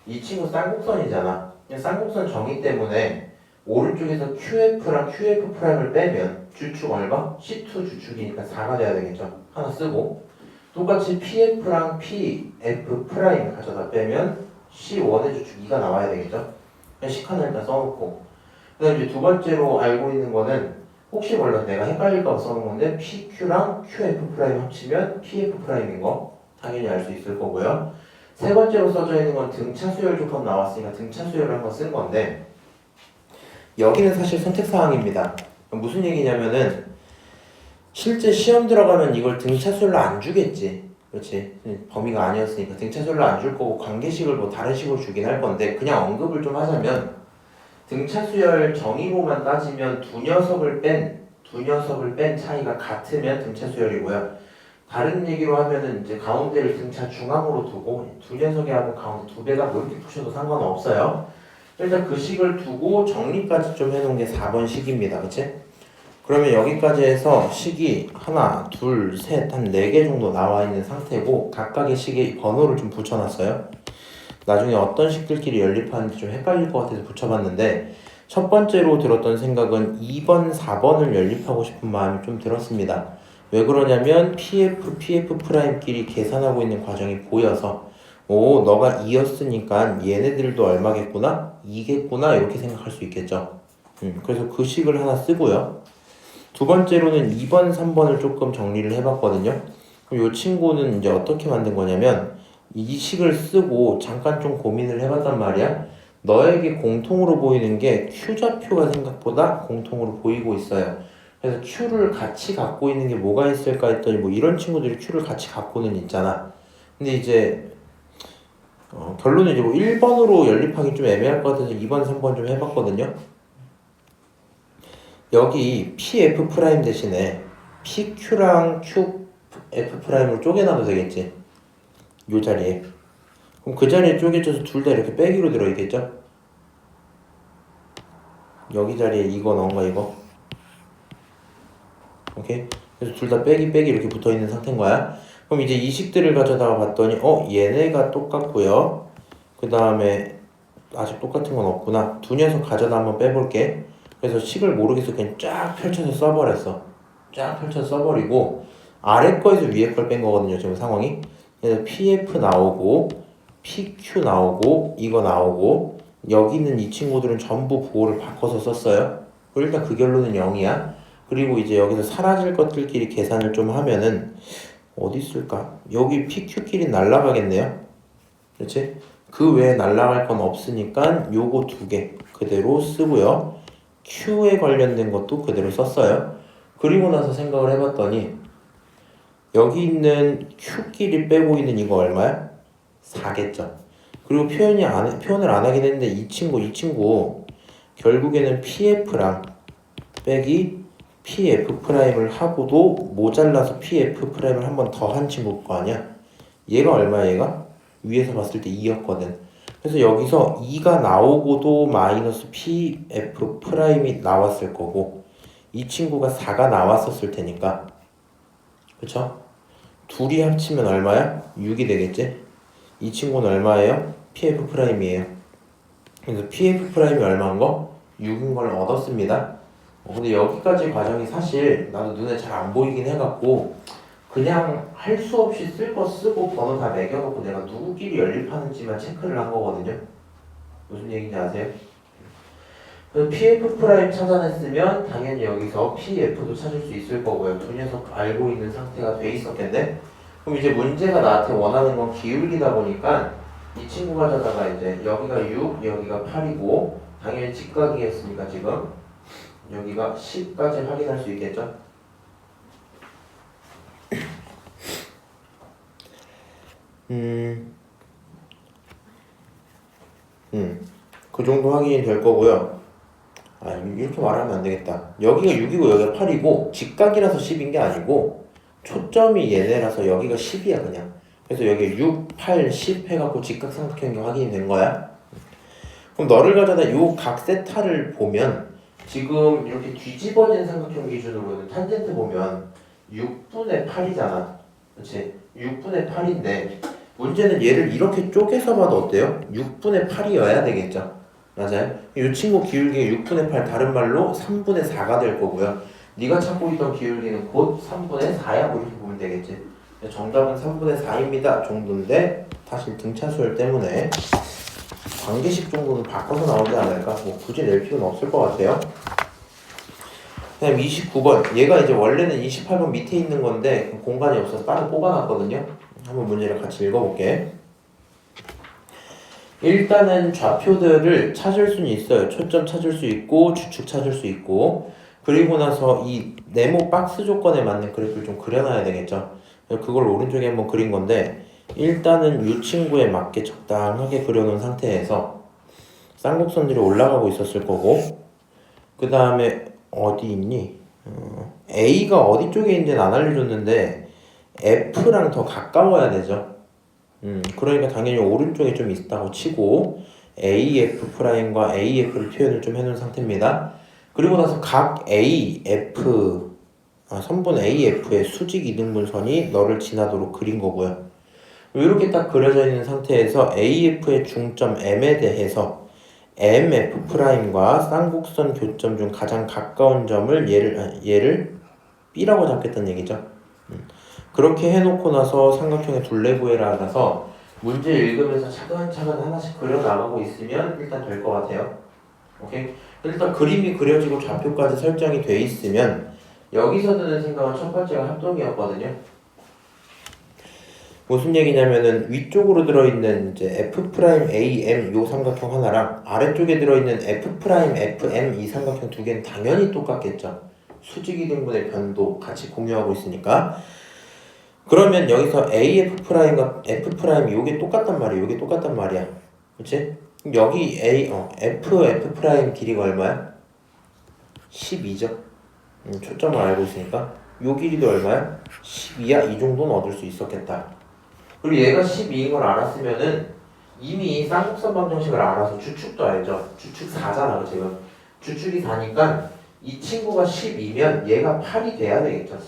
이 친구 쌍곡선이잖아. 쌍곡선 정의 때문에 오른쪽에서 QF랑 QF 프라임을 빼면 주축 얼마? C2 주축이니까 4가 돼야 되겠죠. 하나 쓰고 똑같이 PF랑 PF 프라임 가져다 빼면 C1의 주축 2가 나와야 되겠죠. 식 하나 일단 써놓고 그 다음에 이제 두 번째로 알고 있는 거는 혹시 몰라 내가 헷갈릴까 봐 써놓은 건데 PQ랑 QF 프라임 합치면 PF 프라임인 거 당연히 알 수 있을 거고요. 세 번째로 써져 있는 건 등차 수열 조건 나왔으니까 등차 수열을 한번 쓴 건데 여기는 사실 선택사항입니다. 무슨 얘기냐면은 실제 시험 들어가면 이걸 등차 수열로 안 주겠지. 그렇지. 범위가 아니었으니까 등차 수열로 안 줄 거고 관계식을 뭐 다른 식으로 주긴 할 건데 그냥 언급을 좀 하자면 등차 수열 정의로만 따지면 두 녀석을 뺀 차이가 같으면 등차 수열이고요. 다른 얘기로 하면은 이제 가운데를 등차 중앙으로 두고 두 녀석의 합은 가운데 두 배가 뭐 이렇게 푸셔도 상관없어요. 일단 그 식을 두고 정리까지 좀 해놓은 게 4번 식입니다. 그치? 그러면 여기까지 해서 식이 하나, 둘, 셋, 한 4개 정도 나와 있는 상태고 각각의 식에 번호를 좀 붙여놨어요. 나중에 어떤 식들끼리 연립하는지 좀 헷갈릴 것 같아서 붙여봤는데 첫 번째로 들었던 생각은 2번, 4번을 연립하고 싶은 마음이 좀 들었습니다. 왜 그러냐면 PF 프라임끼리 계산하고 있는 과정이 보여서 오 너가 2였으니까 얘네들도 얼마겠구나? 2겠구나 이렇게 생각할 수 있겠죠. 그래서 그 식을 하나 쓰고요. 두 번째로는 2번, 3번을 조금 정리를 해봤거든요. 그럼 이 친구는 이제 어떻게 만든 거냐면 이 식을 쓰고 잠깐 좀 고민을 해봤단 말이야. 너에게 공통으로 보이는 게 Q좌표가 생각보다 공통으로 보이고 있어요. 그래서 Q를 같이 갖고 있는 게 뭐가 있을까 했더니 뭐 이런 친구들이 Q를 같이 갖고는 있잖아. 근데 이제 결론은 이제 뭐 1번으로 연립하기 좀 애매할 것 같아서 2번, 3번 좀 해봤거든요. 여기 PF 프라임 대신에 PQ랑 QF 프라임으로 쪼개놔도 되겠지. 요 자리에. 그럼 그 자리에 쪼개져서 둘 다 이렇게 빼기로 들어있겠죠? 여기 자리에 이거 넣은 거 이거. 오케이? 그래서 둘 다 빼기 이렇게 붙어있는 상태인 거야. 그럼 이제 이 식들을 가져다가 봤더니 얘네가 똑같고요. 그 다음에 아직 똑같은 건 없구나. 두 녀석 가져다 한번 빼볼게. 그래서 식을 모르겠어 그냥 쫙 펼쳐서 써버렸어. 쫙 펼쳐서 써버리고 아래 거에서 위에 걸 뺀 거거든요 지금 상황이. 그래서 PF 나오고 PQ 나오고 이거 나오고 여기 있는 이 친구들은 전부 부호를 바꿔서 썼어요. 일단 그 결론은 0이야. 그리고 이제 여기서 사라질 것들끼리 계산을 좀 하면은 어디 있을까? 여기 PQ끼리 날라가겠네요. 그렇지? 그 외에 날라갈 건 없으니까 요거 두 개 그대로 쓰고요. Q에 관련된 것도 그대로 썼어요. 그리고 나서 생각을 해봤더니 여기 있는 Q끼리 빼고 있는 이거 얼마야? 4겠죠. 그리고 표현을 안 하긴 했는데 이 친구 결국에는 PF랑 빼기 PF'을 하고도 모자라서 PF'을 한 번 더 한 친구일 거 아니야? 얘가 얼마야 얘가? 위에서 봤을 때 2였거든. 그래서 여기서 2가 나오고도 마이너스 PF'이 나왔을 거고 이 친구가 4가 나왔었을 테니까 그쵸? 둘이 합치면 얼마야? 6이 되겠지? 이 친구는 얼마예요? PF'이에요. 그래서 PF'이 얼마인 거? 6인 걸 얻었습니다. 근데 여기까지 과정이 사실 나도 눈에 잘 안 보이긴 해갖고 그냥 할 수 없이 쓸 거 쓰고 번호 다 매겨놓고 내가 누구끼리 연립하는지만 체크를 한 거거든요. 무슨 얘기인지 아세요? 그래서 PF' 찾아냈으면 당연히 여기서 PF도 찾을 수 있을 거고요. 두 녀석 알고 있는 상태가 돼 있었겠네? 그럼 이제 문제가 나한테 원하는 건 기울기다 보니까 이 친구 가져다가 이제 여기가 6, 여기가 8이고 당연히 직각이었으니까 지금 여기가 10까지 확인할 수 있겠죠? 그 정도 확인이 될 거고요. 이렇게 말하면 안 되겠다. 여기가 6이고 여기가 8이고 직각이라서 10인 게 아니고 초점이 얘네라서 여기가 10이야 그냥. 그래서 여기 6, 8, 10 해갖고 직각삼각형이 확인이 된 거야. 그럼 너를 가져다 요 각 세타를 보면 지금 이렇게 뒤집어진 삼각형 기준으로는 탄젠트 보면 6분의 8이잖아. 그렇지? 6분의 8인데 문제는 얘를 이렇게 쪼개서 봐도 어때요? 6분의 8이어야 되겠죠? 맞아요? 이 친구 기울기 6분의 8 다른 말로 3분의 4가 될 거고요. 네가 찾고 있던 기울기는 곧 3분의 4야 이렇게 보면 되겠지. 정답은 3분의 4입니다 정도인데 사실 등차수열 때문에 관계식 정도는 바꿔서 나오지 않을까? 뭐 굳이 낼 필요는 없을 것 같아요. 그다음 29번 얘가 이제 원래는 28번 밑에 있는 건데 공간이 없어서 따로 뽑아놨거든요. 한번 문제를 같이 읽어볼게. 일단은 좌표들을 찾을 수는 있어요. 초점 찾을 수 있고 주축 찾을 수 있고 그리고 나서 이 네모 박스 조건에 맞는 그래프를 좀 그려놔야 되겠죠. 그걸 오른쪽에 한번 그린 건데 일단은 이 친구에 맞게 적당하게 그려놓은 상태에서 쌍곡선들이 올라가고 있었을 거고 그 다음에 어디 있니? A가 어디 쪽에 있는지는 안 알려줬는데 F랑 더 가까워야 되죠. 그러니까 당연히 오른쪽에 좀 있다고 치고 AF'과 AF를 표현을 좀 해놓은 상태입니다. 그리고 나서 각 선분 AF의 수직 이등분선이 너를 지나도록 그린 거고요. 이렇게 딱 그려져 있는 상태에서 AF의 중점 M에 대해서 MF'과 쌍곡선 교점 중 가장 가까운 점을 얘를 B라고 잡겠다는 얘기죠. 그렇게 해놓고 나서 삼각형의 둘레 구해라 라서 문제 읽으면서 차근차근 하나씩 그려나가고 있으면 일단 될 것 같아요. 오케이? 일단 그림이 그려지고 좌표까지 설정이 돼 있으면 여기서 드는 생각은 첫 번째가 합동이었거든요. 무슨 얘기냐면은 위쪽으로 들어있는 이제 F'AM 요 삼각형 하나랑 아래쪽에 들어있는 F'FM 이 삼각형 두 개는 당연히 똑같겠죠. 수직이 등분의 변도 같이 공유하고 있으니까. 그러면 여기서 AF'과 F' 요게 똑같단 말이야. 요게 똑같단 말이야. 그치? 여기 F 길이가 얼마야? 12죠. 초점을 알고 있으니까 요 길이도 얼마야? 12야? 이 정도는 얻을 수 있었겠다. 그리고 얘가 12인 걸 알았으면은 이미 쌍곡선 방정식을 알아서 주축도 알죠. 주축 4잖아 지금. 주축이 4니까 이 친구가 10이면 얘가 8이 돼야 되겠죠.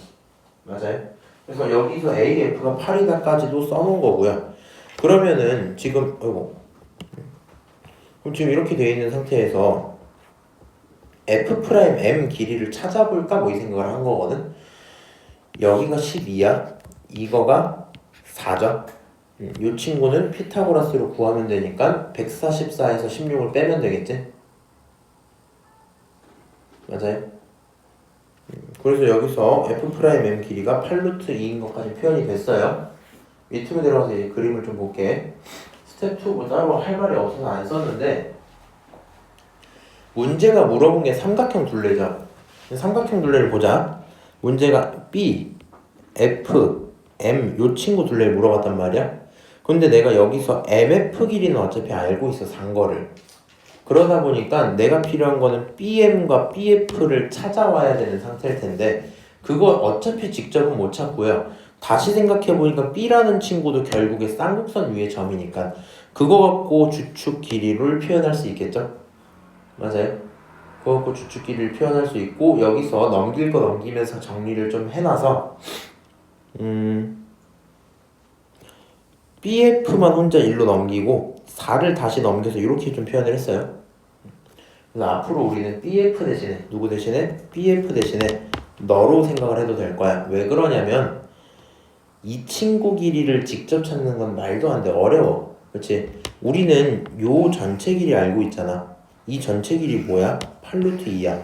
맞아요? 그래서 여기서 AF가 8이다까지도 써놓은 거고요. 그러면은 지금 그럼 지금 이렇게 되어 있는 상태에서 F'M 길이를 찾아볼까 뭐 이 생각을 한 거거든. 여기가 12야. 이거가 4죠. 이 친구는 피타고라스로 구하면 되니까 144에서 16을 빼면 되겠지. 맞아요? 그래서 여기서 F'M 길이가 8루트 2인 것까지 표현이 됐어요. 밑으로 내려가서 이제 그림을 좀 볼게. 스텝 2 뭐 따로 할 말이 없어서 안 썼는데 문제가 물어본 게 삼각형 둘레죠. 삼각형 둘레를 보자. 문제가 B, F, M 요 친구 둘레를 물어봤단 말이야. 근데 내가 여기서 MF 길이는 어차피 알고 있어, 산 거를. 그러다 보니까 내가 필요한 거는 BM과 BF를 찾아와야 되는 상태일 텐데 그거 어차피 직접은 못 찾고요. 다시 생각해보니까 B라는 친구도 결국에 쌍곡선 위의 점이니까 그거 갖고 주축 길이를 표현할 수 있겠죠? 맞아요? 그거 갖고 주축 길이를 표현할 수 있고 여기서 넘길 거 넘기면서 정리를 좀 해놔서 BF만 혼자 1로 넘기고 4를 다시 넘겨서 이렇게 좀 표현을 했어요. 그래서 앞으로 우리는 BF 대신에 누구 대신에? BF 대신에 너로 생각을 해도 될 거야. 왜 그러냐면 이 친구 길이를 직접 찾는 건 말도 안 돼. 어려워. 그렇지? 우리는 요 전체 길이 알고 있잖아. 이 전체 길이 뭐야? 8루트 2야.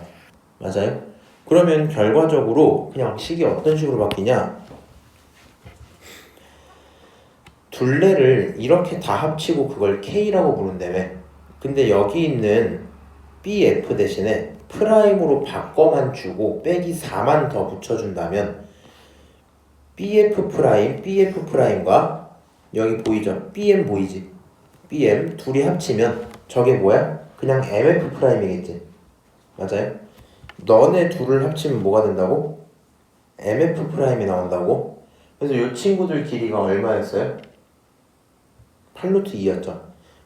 맞아요? 그러면 결과적으로 그냥 식이 어떤 식으로 바뀌냐? 둘레를 이렇게 다 합치고 그걸 K라고 부른다며. 근데 여기 있는 BF 대신에 프라임으로 바꿔만 주고 빼기 4만 더 붙여준다면 BF 프라임, BF 프라임과 여기 보이죠? BM 보이지? BM 둘이 합치면 저게 뭐야? 그냥 MF 프라임이겠지. 맞아요? 너네 둘을 합치면 뭐가 된다고? MF 프라임이 나온다고? 그래서 이 친구들 길이가 얼마였어요? 8루트 2였죠.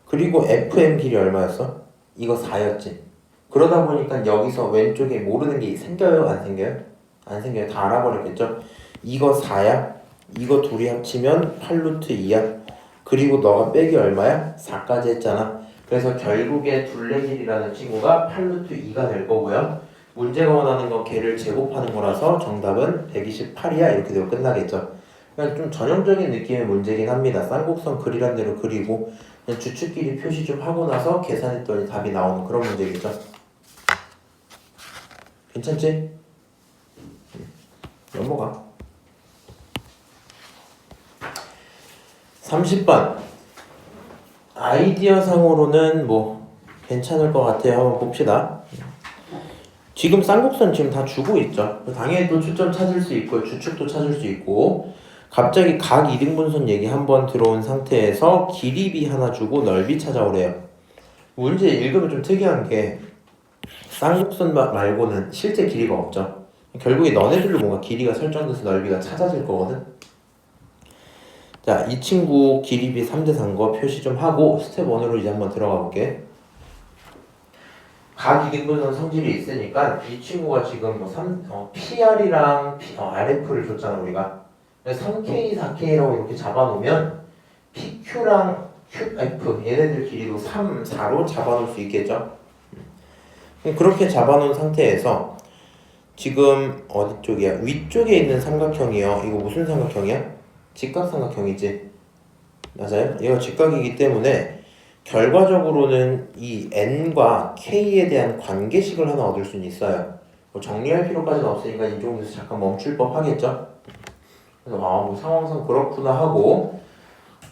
그리고 FM 길이 얼마였어? 이거 4였지. 그러다 보니까 여기서 왼쪽에 모르는 게 생겨요? 안 생겨요? 안 생겨요. 다 알아버렸겠죠? 이거 4야? 이거 둘이 합치면 8루트 2야. 그리고 너가 빼기 얼마야? 4까지 했잖아. 그래서 결국에 둘레 길이라는 친구가 8루트 2가 될 거고요. 문제가 원하는 건 걔를 제곱하는 거라서 정답은 128이야. 이렇게 되고 끝나겠죠. 그냥 좀 전형적인 느낌의 문제긴 합니다. 쌍곡선 그리란 대로 그리고 그냥 주축끼리 표시 좀 하고 나서 계산했더니 답이 나오는 그런 문제겠죠. 괜찮지? 넘어가. 30번 아이디어 상으로는 뭐 괜찮을 것 같아요. 한번 봅시다. 지금 쌍곡선 지금 다 주고 있죠. 당연히 또 초점 찾을 수 있고 주축도 찾을 수 있고 갑자기 각 이등분선 얘기 한번 들어온 상태에서 길이비 하나 주고 넓이 찾아오래요. 문제 읽으면 좀 특이한 게 쌍곡선 말고는 실제 길이가 없죠. 결국에 너네들로 뭔가 길이가 설정돼서 넓이가 찾아질 거거든. 자, 이 친구 길이비 3대 3 거 표시 좀 하고 스텝 1으로 이제 한번 들어가 볼게. 각 이등분선 성질이 있으니까 이 친구가 지금 뭐 PR이랑 RF를 줬잖아 우리가. 3K, 4K라고 이렇게 잡아놓으면 PQ랑 QF 얘네들 길이도 3, 4로 잡아놓을 수 있겠죠. 그렇게 잡아놓은 상태에서 지금 어디 쪽이야? 위쪽에 있는 삼각형이요. 이거 무슨 삼각형이야? 직각삼각형이지. 맞아요? 얘가 직각이기 때문에 결과적으로는 이 N과 K에 대한 관계식을 하나 얻을 수는 있어요. 뭐 정리할 필요까지는 없으니까 이 정도에서 잠깐 멈출 법 하겠죠? 그래서 뭐 상황상 그렇구나 하고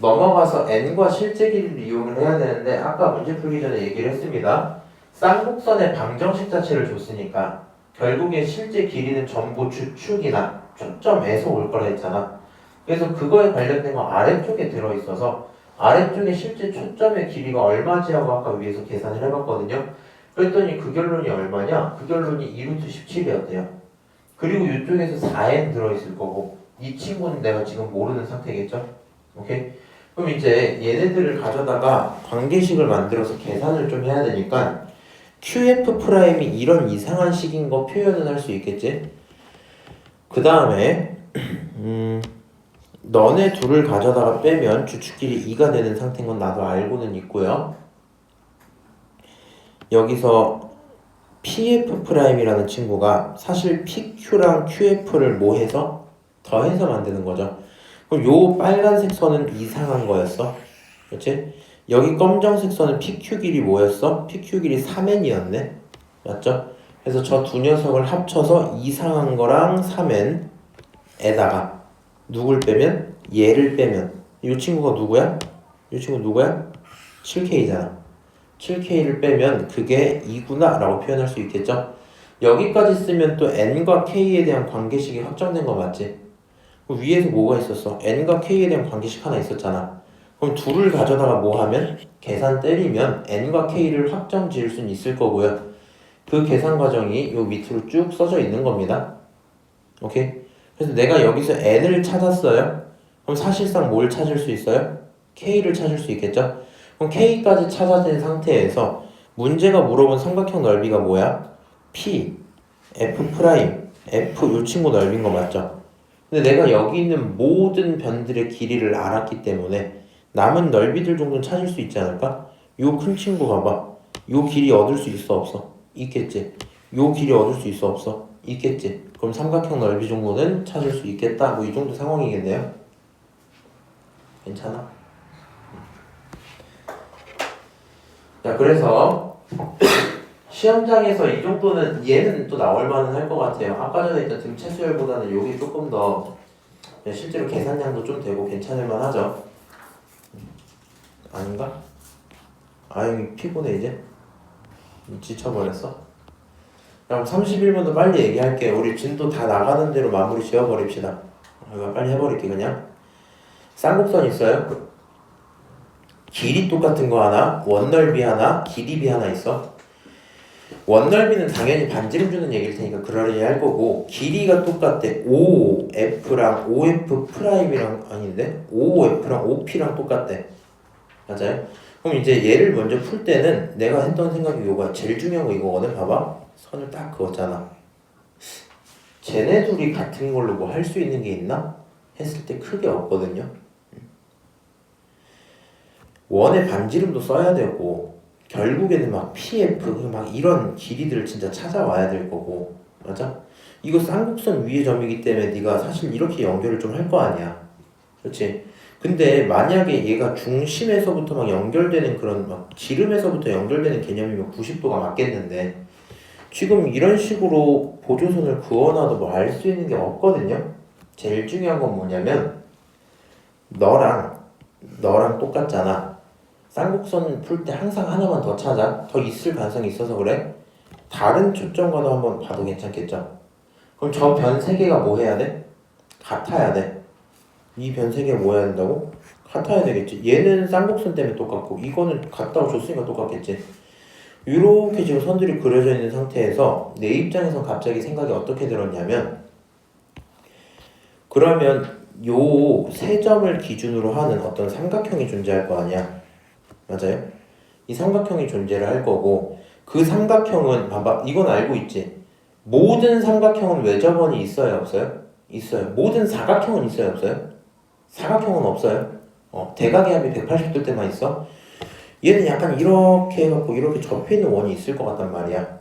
넘어가서 N과 실제 길이를 이용을 해야 되는데 아까 문제 풀기 전에 얘기를 했습니다. 쌍곡선의 방정식 자체를 줬으니까 결국에 실제 길이는 전부 주축이나 초점에서 올 거라 했잖아. 그래서 그거에 관련된 거 아래쪽에 들어있어서 아래쪽에 실제 초점의 길이가 얼마지 하고 아까 위에서 계산을 해봤거든요. 그랬더니 그 결론이 얼마냐? 그 결론이 2루트 17이었대요. 그리고 이쪽에서 4n 들어있을 거고 이 친구는 내가 지금 모르는 상태겠죠? 오케이? 그럼 이제 얘네들을 가져다가 관계식을 만들어서 계산을 좀 해야 되니까 QF 프라임이 이런 이상한 식인 거 표현은 할 수 있겠지? 그 다음에 너네 둘을 가져다가 빼면 주축끼리 2가 되는 상태인 건 나도 알고는 있고요. 여기서 PF 프라임이라는 친구가 사실 PQ랑 QF를 뭐 해서? 더해서 만드는 거죠. 그럼 요 빨간색 선은 이상한 거였어. 그렇지? 여기 검정색 선은 PQ 길이 뭐였어? PQ 길이 3n이었네. 맞죠? 그래서 저 두 녀석을 합쳐서 이상한 거랑 3n에다가 누굴 빼면? 얘를 빼면 이 친구가 누구야? 이 친구 누구야? 7K잖아. 7K를 빼면 그게 2구나 라고 표현할 수 있겠죠? 여기까지 쓰면 또 N과 K에 대한 관계식이 확정된 거 맞지? 그 위에서 뭐가 있었어? N과 K에 대한 관계식 하나 있었잖아. 그럼 둘을 가져다가 뭐 하면? 계산 때리면 N과 K를 확정 지을 수는 있을 거고요. 그 계산 과정이 요 밑으로 쭉 써져 있는 겁니다. 오케이? 그래서 내가 여기서 N을 찾았어요. 그럼 사실상 뭘 찾을 수 있어요? K를 찾을 수 있겠죠? 그럼 K까지 찾아진 상태에서 문제가 물어본 삼각형 넓이가 뭐야? P, F 프라임, F 요 친구 넓인 거 맞죠? 근데 내가 여기 있는 모든 변들의 길이를 알았기 때문에 남은 넓이들 정도는 찾을 수 있지 않을까? 요 큰 친구 봐봐. 요 길이 얻을 수 있어 없어? 있겠지. 요 길이 얻을 수 있어 없어? 있겠지. 그럼 삼각형 넓이 정도는 찾을 수 있겠다. 뭐 이 정도 상황이겠네요. 괜찮아? 자, 그래서 시험장에서 이 정도는 얘는 또 나올 만은 할 것 같아요. 아까 전에 있던 등차 수열보다는 요게 조금 더 실제로 계산량도 좀 되고 괜찮을 만하죠. 아닌가? 아유 피곤해 이제. 지쳐버렸어. 그럼 31번도 빨리 얘기할게요. 우리 진도 다 나가는 대로 마무리 지어버립시다. 이거 빨리 해버릴게 그냥. 쌍곡선 있어요? 길이 똑같은 거 하나, 원넓이 하나, 길이비 하나 있어. 원넓이는 당연히 반지름 주는 얘기일 테니까 그러려니 할 거고, 길이가 똑같대. OF랑 OF 프라임이랑 아닌데? OF랑 OP랑 똑같대. 맞아요? 그럼 이제 얘를 먼저 풀 때는 내가 했던 생각이 이거야. 제일 중요한 거 이거거든. 봐봐. 선을 딱 그었잖아. 쟤네 둘이 같은 걸로 뭐 할 수 있는 게 있나? 했을 때 크게 없거든요. 원의 반지름도 써야 되고 결국에는 막 PF 막 이런 길이들을 진짜 찾아와야 될 거고. 맞아? 이거 쌍곡선 위의 점이기 때문에 네가 사실 이렇게 연결을 좀 할 거 아니야. 그렇지? 근데 만약에 얘가 중심에서부터 막 연결되는 그런 막 지름에서부터 연결되는 개념이면 90도가 맞겠는데 지금 이런 식으로 보조선을 그어놔도 뭐 알 수 있는 게 없거든요. 제일 중요한 건 뭐냐면 너랑 똑같잖아. 쌍곡선 풀 때 항상 하나만 더 찾아. 더 있을 가능성이 있어서 그래. 다른 초점과도 한번 봐도 괜찮겠죠. 그럼 저 변 세 개가 뭐 해야 돼? 같아야 돼. 이 변 세 개가 뭐 해야 된다고? 같아야 되겠지. 얘는 쌍곡선 때문에 똑같고 이거는 같다고 줬으니까 똑같겠지. 이렇게 지금 선들이 그려져 있는 상태에서 내 입장에서 갑자기 생각이 어떻게 들었냐면, 그러면 요 세 점을 기준으로 하는 어떤 삼각형이 존재할 거 아니야. 맞아요? 이 삼각형이 존재를 할 거고, 그 삼각형은 봐봐, 이건 알고 있지. 모든 삼각형은 외접원이 있어요 없어요? 있어요. 모든 사각형은 있어요 없어요? 사각형은 없어요. 대각의 합이 180도 때만 있어. 얘는 약간 이렇게 해갖고 이렇게 접혀있는 원이 있을 것 같단 말이야.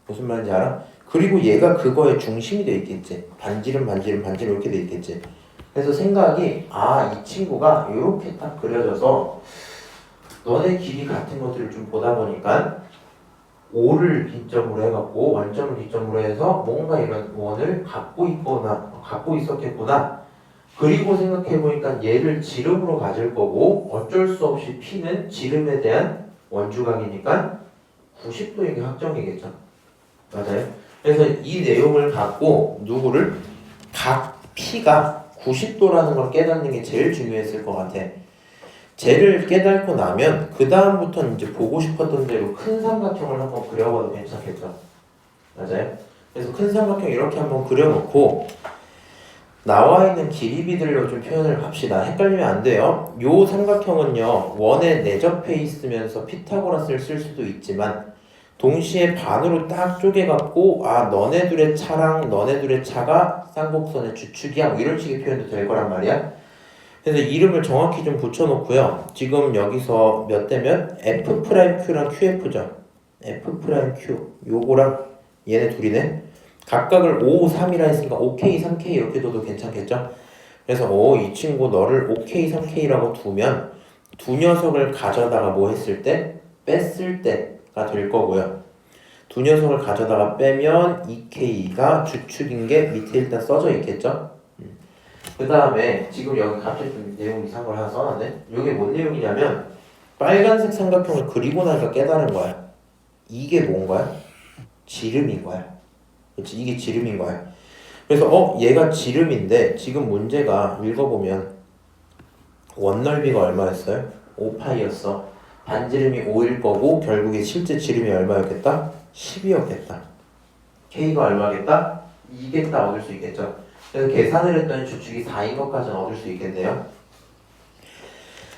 무슨 말인지 알아? 그리고 얘가 그거의 중심이 돼 있겠지. 반지름 이렇게 돼 있겠지. 그래서 생각이 이 친구가 이렇게 딱 그려져서 너네 길이 같은 것들을 좀 보다 보니까 5를 기점으로 해갖고 원점을 기점으로 해서 뭔가 이런 원을 갖고 있었겠구나. 그리고 생각해보니까 얘를 지름으로 가질 거고 어쩔 수 없이 P는 지름에 대한 원주각이니까 90도인 게 확정이겠죠. 맞아요? 그래서 이 내용을 갖고 누구를? 각 P가 90도라는 걸 깨닫는 게 제일 중요했을 것 같아. 쟤를 깨닫고 나면 그 다음부터는 이제 보고 싶었던 대로 큰 삼각형을 한번 그려봐도 괜찮겠죠. 맞아요? 그래서 큰 삼각형 이렇게 한번 그려놓고 나와 있는 길이비들로 좀 표현을 합시다. 헷갈리면 안 돼요. 요 삼각형은요 원에 내접해 있으면서 피타고라스를 쓸 수도 있지만 동시에 반으로 딱 쪼개갖고 너네들의 차랑 너네들의 차가 쌍곡선의 주축이야 뭐 이런 식의 표현도 될 거란 말이야. 그래서 이름을 정확히 좀 붙여놓고요. 지금 여기서 몇 대 몇? F'Q랑 QF죠. F'Q 요거랑 얘네 둘이네. 각각을 5, 3이라 했으니까 OK, 3K 이렇게 둬도 괜찮겠죠? 그래서 이 친구 너를 OK, 3K라고 두면 두 녀석을 가져다가 뭐 했을 때? 뺐을 때가 될 거고요. 두 녀석을 가져다가 빼면 2K가 주축인 게 밑에 일단 써져 있겠죠? 그 다음에 지금 여기 갑자기 좀 내용 이상한 걸 하나 써놨네. 이게 뭔 내용이냐면 빨간색 삼각형을 그리고 나니까 깨달은 거야. 이게 뭔 거야? 지름인 거야. 그렇지? 이게 지름인 거야. 그래서 얘가 지름인데 지금 문제가 읽어보면 원넓이가 얼마였어요? 5파이였어. 반지름이 5일 거고 결국에 실제 지름이 얼마였겠다? 10이었겠다. K가 얼마겠다? 2겠다 얻을 수 있겠죠. 그래서 계산을 했더니 주축이 4인 것까지는 얻을 수 있겠네요.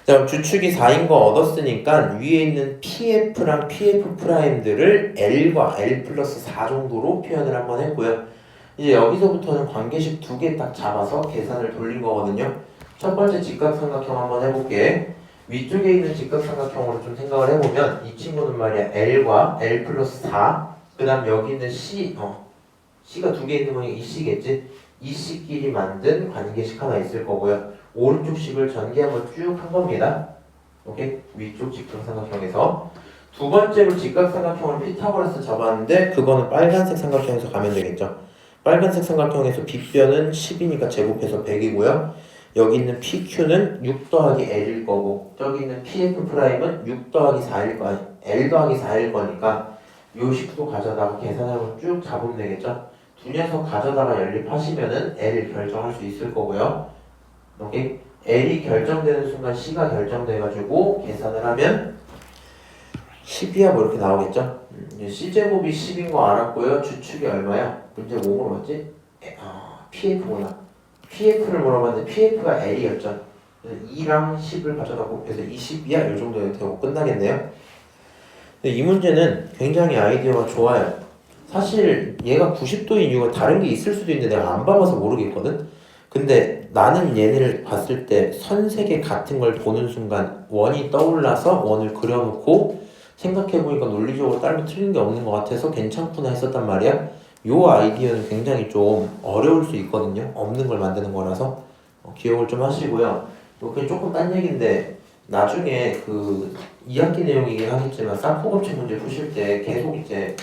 자, 그럼 주축이 4인 거 얻었으니까 위에 있는 PF랑 PF'들을 L과 L 플러스 4 정도로 표현을 한번 했고요. 이제 여기서부터는 관계식 두 개 딱 잡아서 계산을 돌린 거거든요. 첫 번째 직각삼각형 한번 해볼게. 위쪽에 있는 직각삼각형으로 좀 생각을 해보면 이 친구는 말이야 L과 L 플러스 4, 그 다음 여기 있는 C가 두 개 있는 거니까 이 C겠지? 이 C끼리 만든 관계식 하나 있을 거고요. 오른쪽 식을 전개 한번 쭉 한 겁니다. 오케이? 위쪽 직각삼각형에서 두 번째로 직각삼각형을 피타고라스 잡았는데 그거는 빨간색 삼각형에서 가면 되겠죠. 빨간색 삼각형에서 빗변은 10이니까 제곱해서 100이고요. 여기 있는 PQ는 6 더하기 L일 거고 저기 있는 PF'은 6 더하기 4일 거 L 더하기 4일 거니까 요 식도 가져다가 계산하면 쭉 잡으면 되겠죠. 두 녀석 가져다가 연립하시면은 L 결정할 수 있을 거고요. 오케이? L이 결정되는 순간 C가 결정돼가지고 계산을 하면 10이야 뭐 이렇게 나오겠죠. C제곱이 10인 거 알았고요. 주축이 얼마야? 문제 뭐 물어봤지? PF구나. PF를 물어봤는데 PF가 L이었죠. 그래서 2랑 10을 가져다 곱해서 20이야? 이 정도 되고 끝나겠네요. 근데 이 문제는 굉장히 아이디어가 좋아요. 사실 얘가 90도인 이유가 다른 게 있을 수도 있는데 내가 안 봐봐서 모르겠거든. 근데 나는 얘네를 봤을 때 선 세 개 같은 걸 보는 순간 원이 떠올라서 원을 그려놓고 생각해보니까 논리적으로 따로 틀린 게 없는 것 같아서 괜찮구나 했었단 말이야. 요 아이디어는 굉장히 좀 어려울 수 있거든요. 없는 걸 만드는 거라서 기억을 좀 하시고요. 그게 조금 딴 얘기인데 나중에 그 2학기 내용이긴 하겠지만 쌍코법칙 문제 푸실 때 계속 이제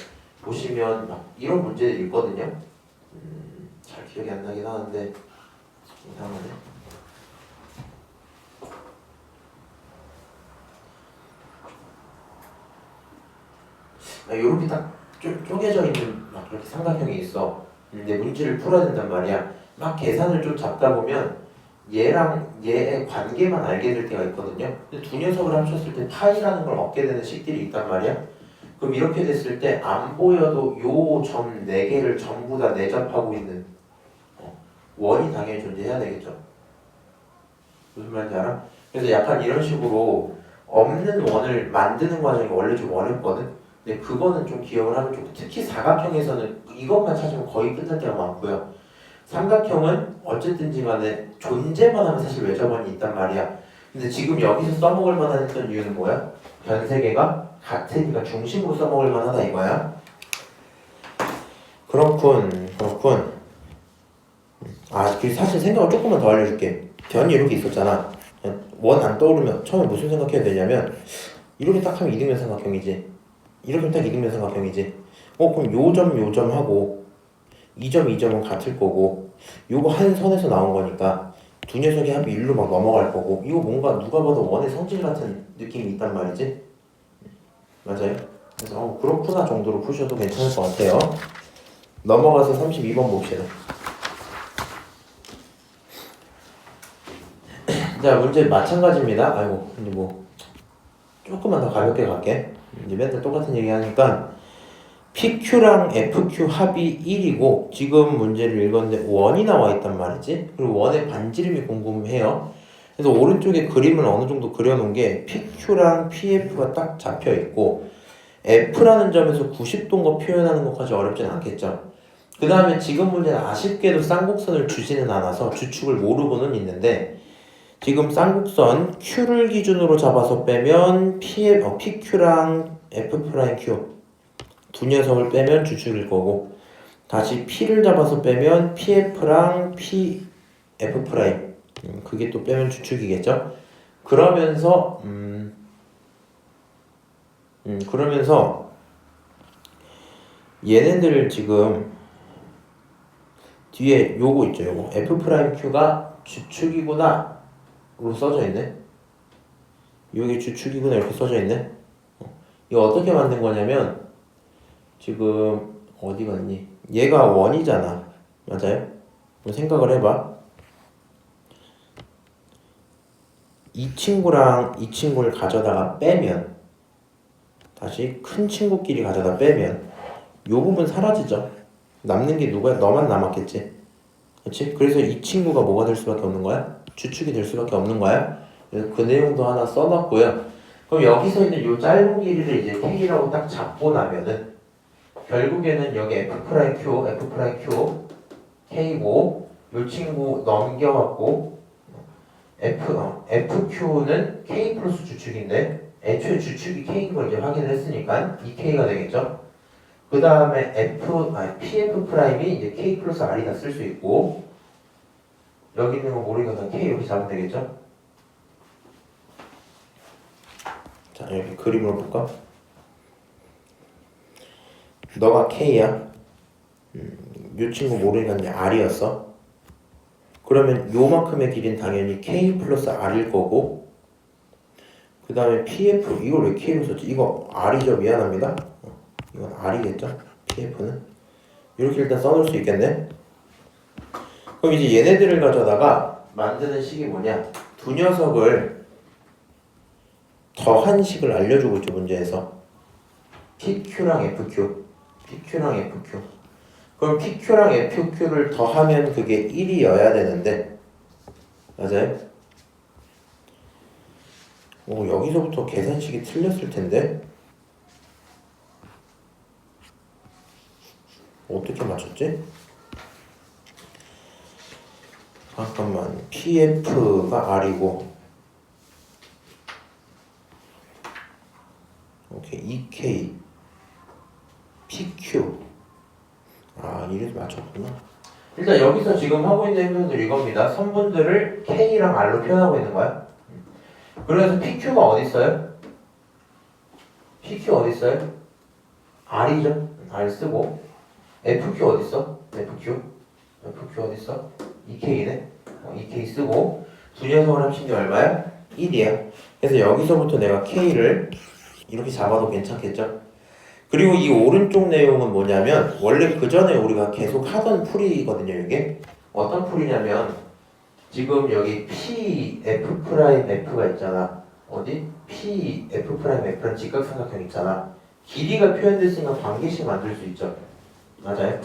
보시면 막 이런 문제들이 있거든요. 잘 기억이 안 나긴 하는데 이상하네. 이렇게 딱 쪼개져 있는 막 그렇게 삼각형이 있어. 근데 문제를 풀어야 된단 말이야. 막 계산을 좀 잡다 보면 얘랑 얘의 관계만 알게 될 때가 있거든요. 근데 두 녀석을 합쳤을 때 파이라는 걸 얻게 되는 식들이 있단 말이야. 그럼 이렇게 됐을 때 안 보여도 요 점 4개를 전부 다 내접하고 있는 원이 당연히 존재해야 되겠죠. 무슨 말인지 알아? 그래서 약간 이런 식으로 없는 원을 만드는 과정이 원래 좀 어렵거든. 근데 그거는 좀 기억을 하면 좋고 특히 사각형에서는 이것만 찾으면 거의 끝날 때가 많고요. 삼각형은 어쨌든지 간에 존재만 하면 사실 외접원이 있단 말이야. 근데 지금 여기서 써먹을 만한 했던 이유는 뭐야? 변 세 개가 같으니까 중심으로 써먹을 만하다 이거야. 그렇군. 그리고 사실 생각을 조금만 더 알려줄게. 변이 이렇게 있었잖아. 원 안 떠오르면 처음에 무슨 생각해야 되냐면 이렇게 딱 하면 이등변 삼각형이지. 이렇게 딱 이등변 삼각형이지. 그럼 요 점 하고 이 점 이 점은 같을 거고 요거 한 선에서 나온 거니까 두 녀석이 합이 일로 막 넘어갈 거고 이거 뭔가 누가 봐도 원의 성질 같은 느낌이 있단 말이지. 맞아요? 그래서 그렇구나 정도로 푸셔도 괜찮을 것 같아요. 넘어가서 32번 봅시다. 자, 문제 마찬가지입니다. 아이고, 근데 뭐 조금만 더 가볍게 갈게. 이제 맨날 똑같은 얘기 하니까 PQ랑 FQ 합이 1이고 지금 문제를 읽었는데 원이 나와 있단 말이지. 그리고 원의 반지름이 궁금해요. 그래서 오른쪽에 그림을 어느 정도 그려놓은 게 PQ랑 PF가 딱 잡혀 있고 F라는 점에서 90도인 거 표현하는 것까지 어렵진 않겠죠. 그 다음에 지금 문제는 아쉽게도 쌍곡선을 주지는 않아서 주축을 모르고는 있는데 지금 쌍곡선 Q를 기준으로 잡아서 빼면 PQ랑 F'Q 두 녀석을 빼면 주축일 거고 다시 P를 잡아서 빼면 PF랑 PF' 그게 또 빼면 주축이겠죠. 그러면서 얘네들 지금 뒤에 요거 있죠. 요거 F'Q가 주축이구나 로 써져 있네. 여기 주축이구나 이렇게 써져 있네. 이거 어떻게 만든 거냐면 지금 어디 갔니? 얘가 원이잖아. 맞아요? 그럼 생각을 해봐. 이 친구랑 이 친구를 가져다가 빼면 다시 큰 친구끼리 가져다 빼면 요 부분 사라지죠. 남는 게 누구야? 너만 남았겠지. 그렇지? 그래서 이 친구가 뭐가 될 수밖에 없는 거야? 주축이 될 수밖에 없는 거야. 그래서 그 내용도 하나 써놨고요. 그럼 여기서 있는 요 짧은 길이를 이제 K라고 딱 잡고 나면은 결국에는 여기 F'Q K고 요 친구 넘겨갖고 FQ는 K 플러스 주축인데 애초에 주축이 K인 걸 이제 확인을 했으니까 이 K가 되겠죠. 그 다음에 PF 프라임이 이제 K 플러스 R이다 쓸 수 있고 여기 있는 거 모르니까 K 이렇게 잡으면 되겠죠. 자, 여기 그림으로 볼까? 너가 K야. 이 친구 모르니까 이제 R이었어. 그러면 요만큼의 길이는 당연히 K 플러스 R일 거고 그 다음에 PF 이걸 왜 K로 썼지? 이거 R이죠. 미안합니다. 이건 R이겠죠? PF는 이렇게 일단 써놓을 수 있겠네. 그럼 이제 얘네들을 가져다가 만드는 식이 뭐냐? 두 녀석을 더한 식을 알려주고 있죠. 문제에서 PQ랑 FQ 그럼 PQ랑 FQ를 더하면 그게 1이어야 되는데 맞아요? 여기서부터 계산식이 틀렸을 텐데 어떻게 맞췄지? 잠깐만. PF가 R이고 오케이. EK PQ 이래서 맞췄구나. 일단 여기서 지금 하고 있는 행동들 이겁니다. 선분들을 K랑 R로 표현하고 있는 거야. 그래서 PQ가 어디 있어요? PQ 어디 있어요? R이죠. R 쓰고 FQ 어디 있어? FQ 어디 있어? EK네. EK 쓰고 두 녀석을 합친 게 얼마야? 1이야. 그래서 여기서부터 내가 K를 이렇게 잡아도 괜찮겠죠? 그리고 이 오른쪽 내용은 뭐냐면 원래 그 전에 우리가 계속 하던 풀이거든요. 이게 어떤 풀이냐면 지금 여기 PF'F가 있잖아. 어디? PF'F라는 직각삼각형 있잖아. 길이가 표현됐으니까 관계식 만들 수 있죠. 맞아요?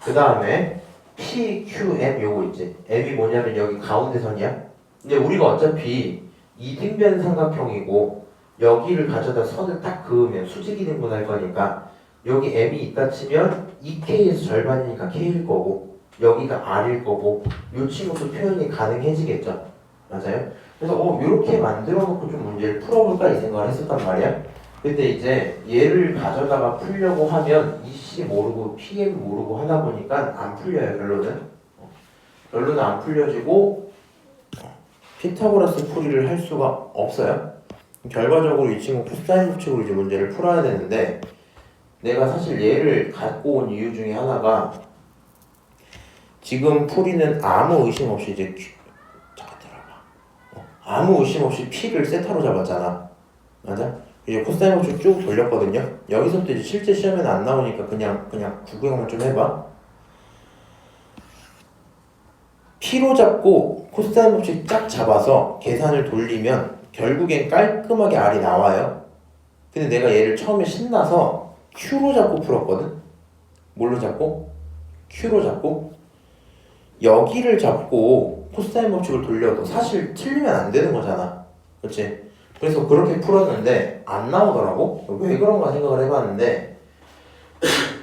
그 다음에 PQM 요거 있지. M이 뭐냐면 여기 가운데 선이야. 근데 우리가 어차피 이등변 삼각형이고 여기를 가져다 선을 딱 그으면 수직이 등분할 거니까 여기 M이 있다 치면 2K에서 절반이니까 K일 거고 여기가 R일 거고 요 친구도 표현이 가능해지겠죠. 맞아요? 그래서 이렇게 만들어 놓고 좀 문제를 풀어볼까 이 생각을 했었단 말이야. 근데 이제 얘를 가져다가 풀려고 하면 EC 모르고 PM 모르고 하다 보니까 안 풀려요. 결론은 안 풀려지고 피타고라스 풀이를 할 수가 없어요. 결과적으로 이 친구 코사인 법칙으로 이제 문제를 풀어야 되는데 내가 사실 얘를 갖고 온 이유 중에 하나가 지금 풀이는 아무 의심 없이 이제 잠깐 들어봐. 아무 의심 없이 P를 세타로 잡았잖아. 맞아? 이제 코사인 법칙 쭉 돌렸거든요. 여기서부터 이제 실제 시험에는 안 나오니까 그냥 구경만 좀 해봐. P로 잡고 코사인 법칙 쫙 잡아서 계산을 돌리면 결국엔 깔끔하게 R이 나와요. 근데 내가 얘를 처음에 신나서 Q로 잡고 풀었거든? 뭘로 잡고? Q로 잡고 여기를 잡고 코사인 법칙을 돌려도 사실 틀리면 안 되는 거잖아. 그렇지? 그래서 그렇게 풀었는데 안 나오더라고? 왜 그런가 생각을 해봤는데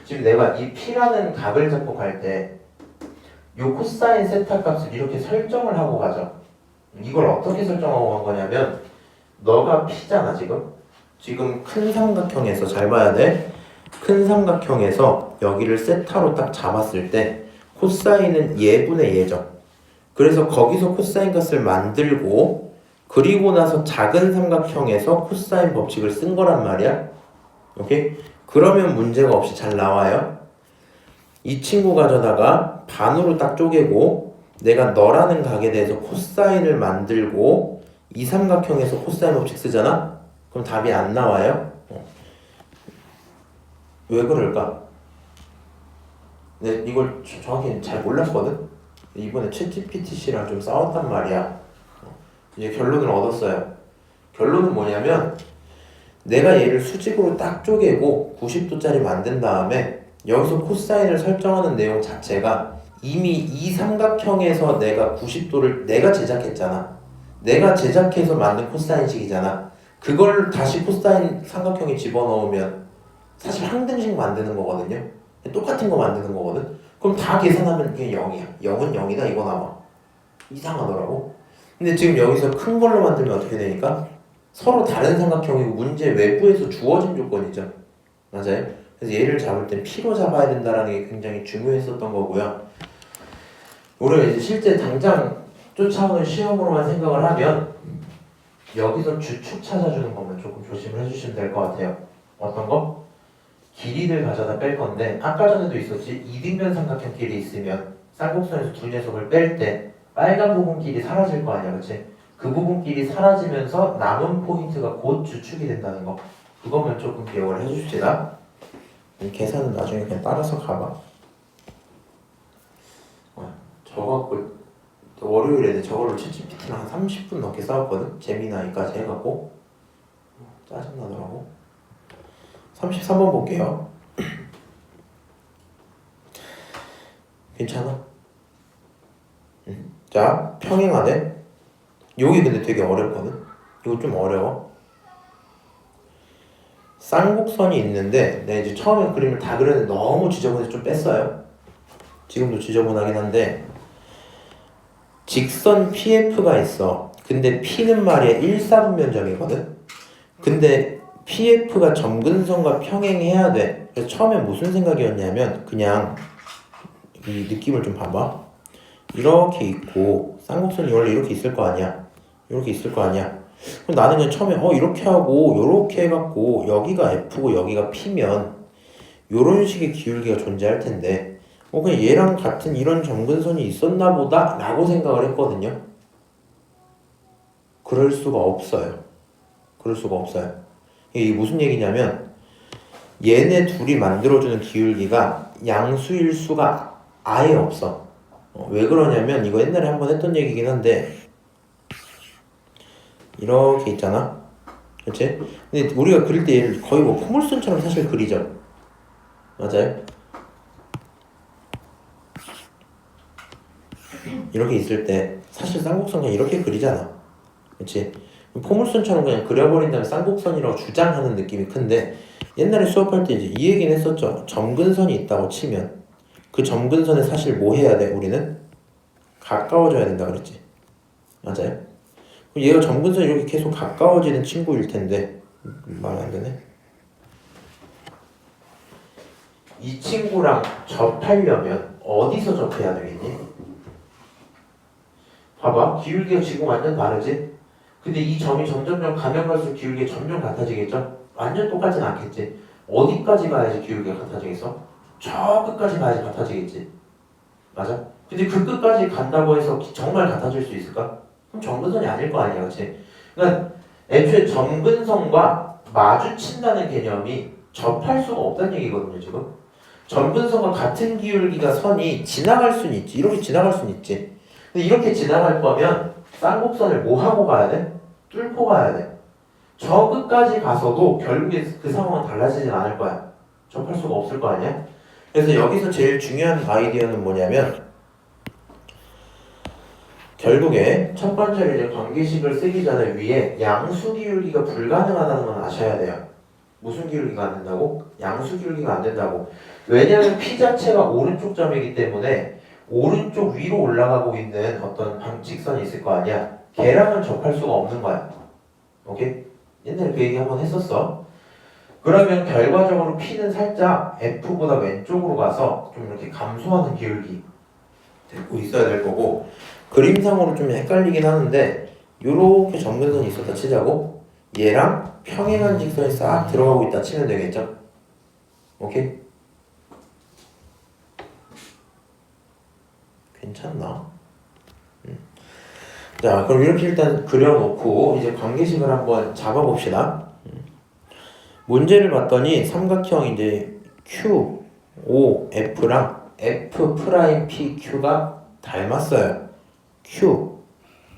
지금 내가 이 P라는 값을 잡고 갈 때 요 코사인 세타 값을 이렇게 설정을 하고 가죠. 이걸 어떻게 설정하고 간 거냐면 너가 P잖아 지금 큰 삼각형에서 잘 봐야 돼. 큰 삼각형에서 여기를 세타로 딱 잡았을 때 코사인은 얘분의 얘죠. 그래서 거기서 코사인 값을 만들고 그리고 나서 작은 삼각형에서 코사인 법칙을 쓴 거란 말이야. 오케이? 그러면 문제가 없이 잘 나와요. 이 친구 가져다가 반으로 딱 쪼개고 내가 너라는 각에 대해서 코사인을 만들고 이 삼각형에서 코사인 법칙 쓰잖아? 그럼 답이 안 나와요? 왜 그럴까? 네, 이걸 정확히 잘 몰랐거든? 이번에 챗GPT-C랑 좀 싸웠단 말이야. 이제 결론을 얻었어요. 결론은 뭐냐면 내가 얘를 수직으로 딱 쪼개고 90도짜리 만든 다음에 여기서 코사인을 설정하는 내용 자체가 이미 이 삼각형에서 내가 90도를 내가 제작했잖아. 내가 제작해서 만든 코사인식이잖아. 그걸 다시 코사인 삼각형에 집어넣으면 사실 항등식 만드는 거거든요. 똑같은 거 만드는 거거든. 그럼 다 계산하면 그게 0이야. 0은 0이다 이거 나와. 이상하더라고. 근데 지금 여기서 큰 걸로 만들면 어떻게 되니까? 서로 다른 삼각형이고 문제 외부에서 주어진 조건이죠. 맞아요? 그래서 얘를 잡을 땐 P로 잡아야 된다는 게 굉장히 중요했었던 거고요. 우리가 이제 실제 당장 쫓아오는 시험으로만 생각을 하면 여기서 주축 찾아주는 것만 조금 조심을 해주시면 될 것 같아요. 어떤 거? 길이를 가져다 뺄 건데 아까 전에도 있었지. 이등변 삼각형 길이 있으면 쌍곡선에서 두 녀석을 뺄 때 빨간 부분 길이 사라질 거 아니야, 그치? 그 부분 길이 사라지면서 남은 포인트가 곧 주축이 된다는 거. 그거만 조금 기억을 해줍시다. 이 계산은 나중에 그냥 따라서 가봐. 저거 갖고 월요일에 저걸로 챗GPT랑 한 30분 넘게 싸웠거든? 재미나이까지 해갖고 짜증나더라고. 33번 볼게요. 괜찮아? 자, 평행하네. 여기 근데 되게 어렵거든? 이거 좀 어려워. 쌍곡선이 있는데 내가 이제 처음에 그림을 다 그렸는데 너무 지저분해서 좀 뺐어요. 지금도 지저분하긴 한데 직선 PF가 있어. 근데 P는 말이야 1사분면점이거든. 근데 PF가 점근선과 평행해야 돼. 그래서 처음에 무슨 생각이었냐면 그냥 이 느낌을 좀 봐봐. 이렇게 있고 쌍곡선이 원래 이렇게 있을 거 아니야. 이렇게 있을 거 아니야. 그럼 나는 그냥 처음에 이렇게 하고 요렇게 해갖고 여기가 F고 여기가 P면 요런 식의 기울기가 존재할 텐데 그냥 얘랑 같은 이런 점근선이 있었나 보다 라고 생각을 했거든요. 그럴 수가 없어요. 그럴 수가 없어요. 이게 무슨 얘기냐면 얘네 둘이 만들어주는 기울기가 양수일 수가 아예 없어. 왜 그러냐면 이거 옛날에 한번 했던 얘기긴 한데 이렇게 있잖아. 그치? 근데 우리가 그릴 때 얘를 거의 뭐 포물선처럼 사실 그리죠. 맞아요? 이렇게 있을 때 사실 쌍곡선 그냥 이렇게 그리잖아. 그치? 포물선처럼 그냥 그려버린 다음에 쌍곡선이라고 주장하는 느낌이 큰데 옛날에 수업할 때 이제 이 얘기는 했었죠. 점근선이 있다고 치면 그 점근선에 사실 뭐 해야 돼? 우리는? 가까워져야 된다 그랬지. 맞아요? 얘가 점근선이 이렇게 계속 가까워지는 친구일 텐데 말이 안 되네. 이 친구랑 접하려면 어디서 접해야 되겠니? 봐봐. 기울기가 지금 완전 다르지? 근데 이 점이 점점점 가면 갈수록 기울기가 점점 같아지겠죠? 완전 똑같진 않겠지? 어디까지 가야지 기울기가 같아지겠어? 저 끝까지 가야지 같아지겠지? 맞아? 근데 그 끝까지 간다고 해서 정말 같아질 수 있을까? 그럼 점근선이 아닐 거 아니야, 그치? 그러니까 애초에 점근선과 마주친다는 개념이 접할 수가 없다는 얘기거든요, 지금. 점근선과 같은 기울기가 선이 지나갈 수는 있지. 이렇게 지나갈 수는 있지. 근데 이렇게 지나갈 거면 쌍곡선을 뭐 하고 가야 돼? 뚫고 가야 돼. 저 끝까지 가서도 결국에 그 상황은 달라지진 않을 거야. 접할 수가 없을 거 아니야? 그래서 여기서 제일 중요한 아이디어는 뭐냐면 결국에 첫 번째로 이제 관계식을 쓰기 전에 위에 양수 기울기가 불가능하다는 건 아셔야 돼요. 무슨 기울기가 안 된다고? 양수 기울기가 안 된다고. 왜냐하면 P 자체가 오른쪽 점이기 때문에 오른쪽 위로 올라가고 있는 어떤 방직선이 있을 거 아니야. 걔랑은 접할 수가 없는 거야. 오케이? 옛날에 그 얘기 한번 했었어. 그러면 결과적으로 P는 살짝 F보다 왼쪽으로 가서 좀 이렇게 감소하는 기울기 되고 있어야 될 거고 그림상으로 좀 헷갈리긴 하는데 요렇게 점근선이 있었다 치자고 얘랑 평행한 직선이 싹 들어가고 있다 치면 되겠죠? 오케이? 괜찮나? 자, 그럼 이렇게 일단 그려놓고 이제 관계식을 한번 잡아봅시다. 문제를 봤더니 삼각형 이제 Q, O, F랑 F 프라임 P, Q가 닮았어요. Q,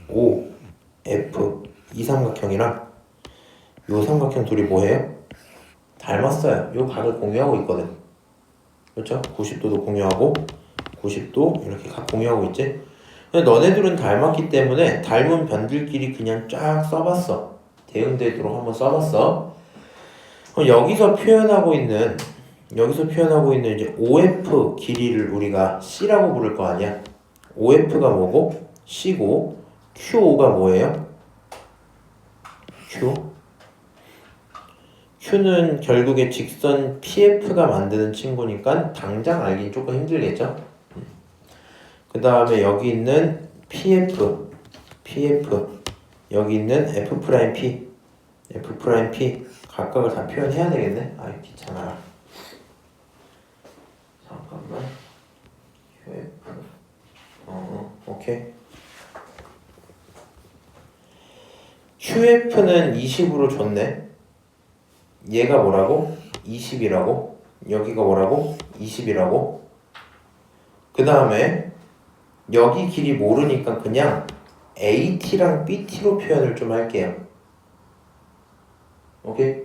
O, F 이 삼각형이랑 요 삼각형 둘이 뭐해요? 닮았어요. 요 각을 공유하고 있거든. 그렇죠? 90도도 공유하고 90도 이렇게 각 공유하고 있지? 근데 너네들은 닮았기 때문에 닮은 변들끼리 그냥 쫙 써봤어. 대응되도록 한번 써봤어. 그럼 여기서 표현하고 있는 이제 OF 길이를 우리가 C라고 부를 거 아니야? OF가 뭐고? C고 QO가 뭐예요? Q는 결국에 직선 PF가 만드는 친구니까 당장 알긴 조금 힘들겠죠? 그 다음에 여기 있는 PF 여기 있는 F'P 각각을 다 표현해야 되겠네? 아이 귀찮아라. 잠깐만. 오케이. QF는 20으로 줬네. 얘가 뭐라고? 20이라고. 여기가 뭐라고? 20이라고. 그 다음에 여기 길이 모르니까 그냥 AT랑 BT로 표현을 좀 할게요. 오케이?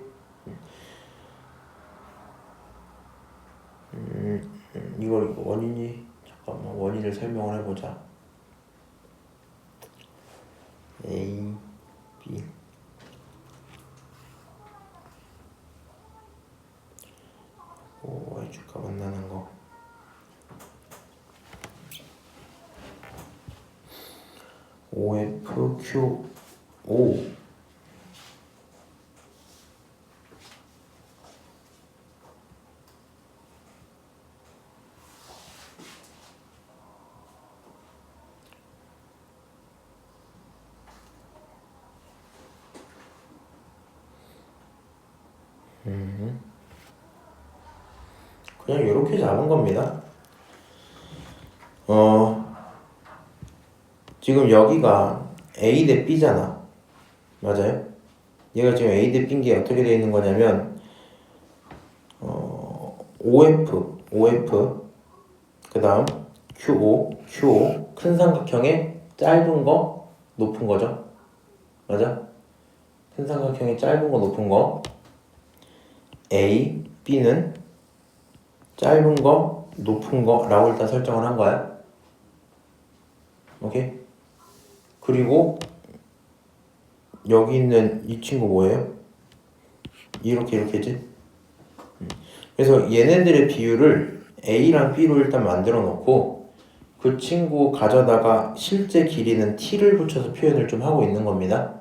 이걸 원인이 잠깐만 원인을 설명을 해보자. A, B Y축과 만나는 거. OF, Q, O 그냥 이렇게 잡은 겁니다. 지금 여기가 A 대 B잖아. 맞아요? 얘가 지금 A 대 B인 게 어떻게 되어 있는 거냐면 OF 그 다음 QO 큰 삼각형의 짧은 거 높은 거죠. 맞아? 큰 삼각형의 짧은 거 높은 거 A, B는 짧은 거 높은 거라고 일단 설정을 한 거야. 오케이? 그리고 여기 있는 이 친구 뭐예요? 이렇게지? 그래서 얘네들의 비율을 A랑 B로 일단 만들어 놓고 그 친구 가져다가 실제 길이는 T를 붙여서 표현을 좀 하고 있는 겁니다.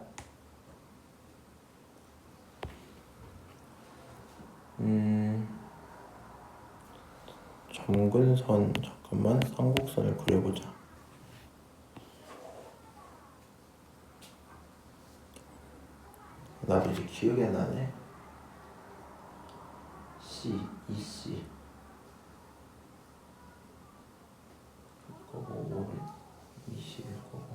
점근선 잠깐만 쌍곡선을 그려보자. 나도 이제 기억이 안 나네. C, EC 거고 21 거고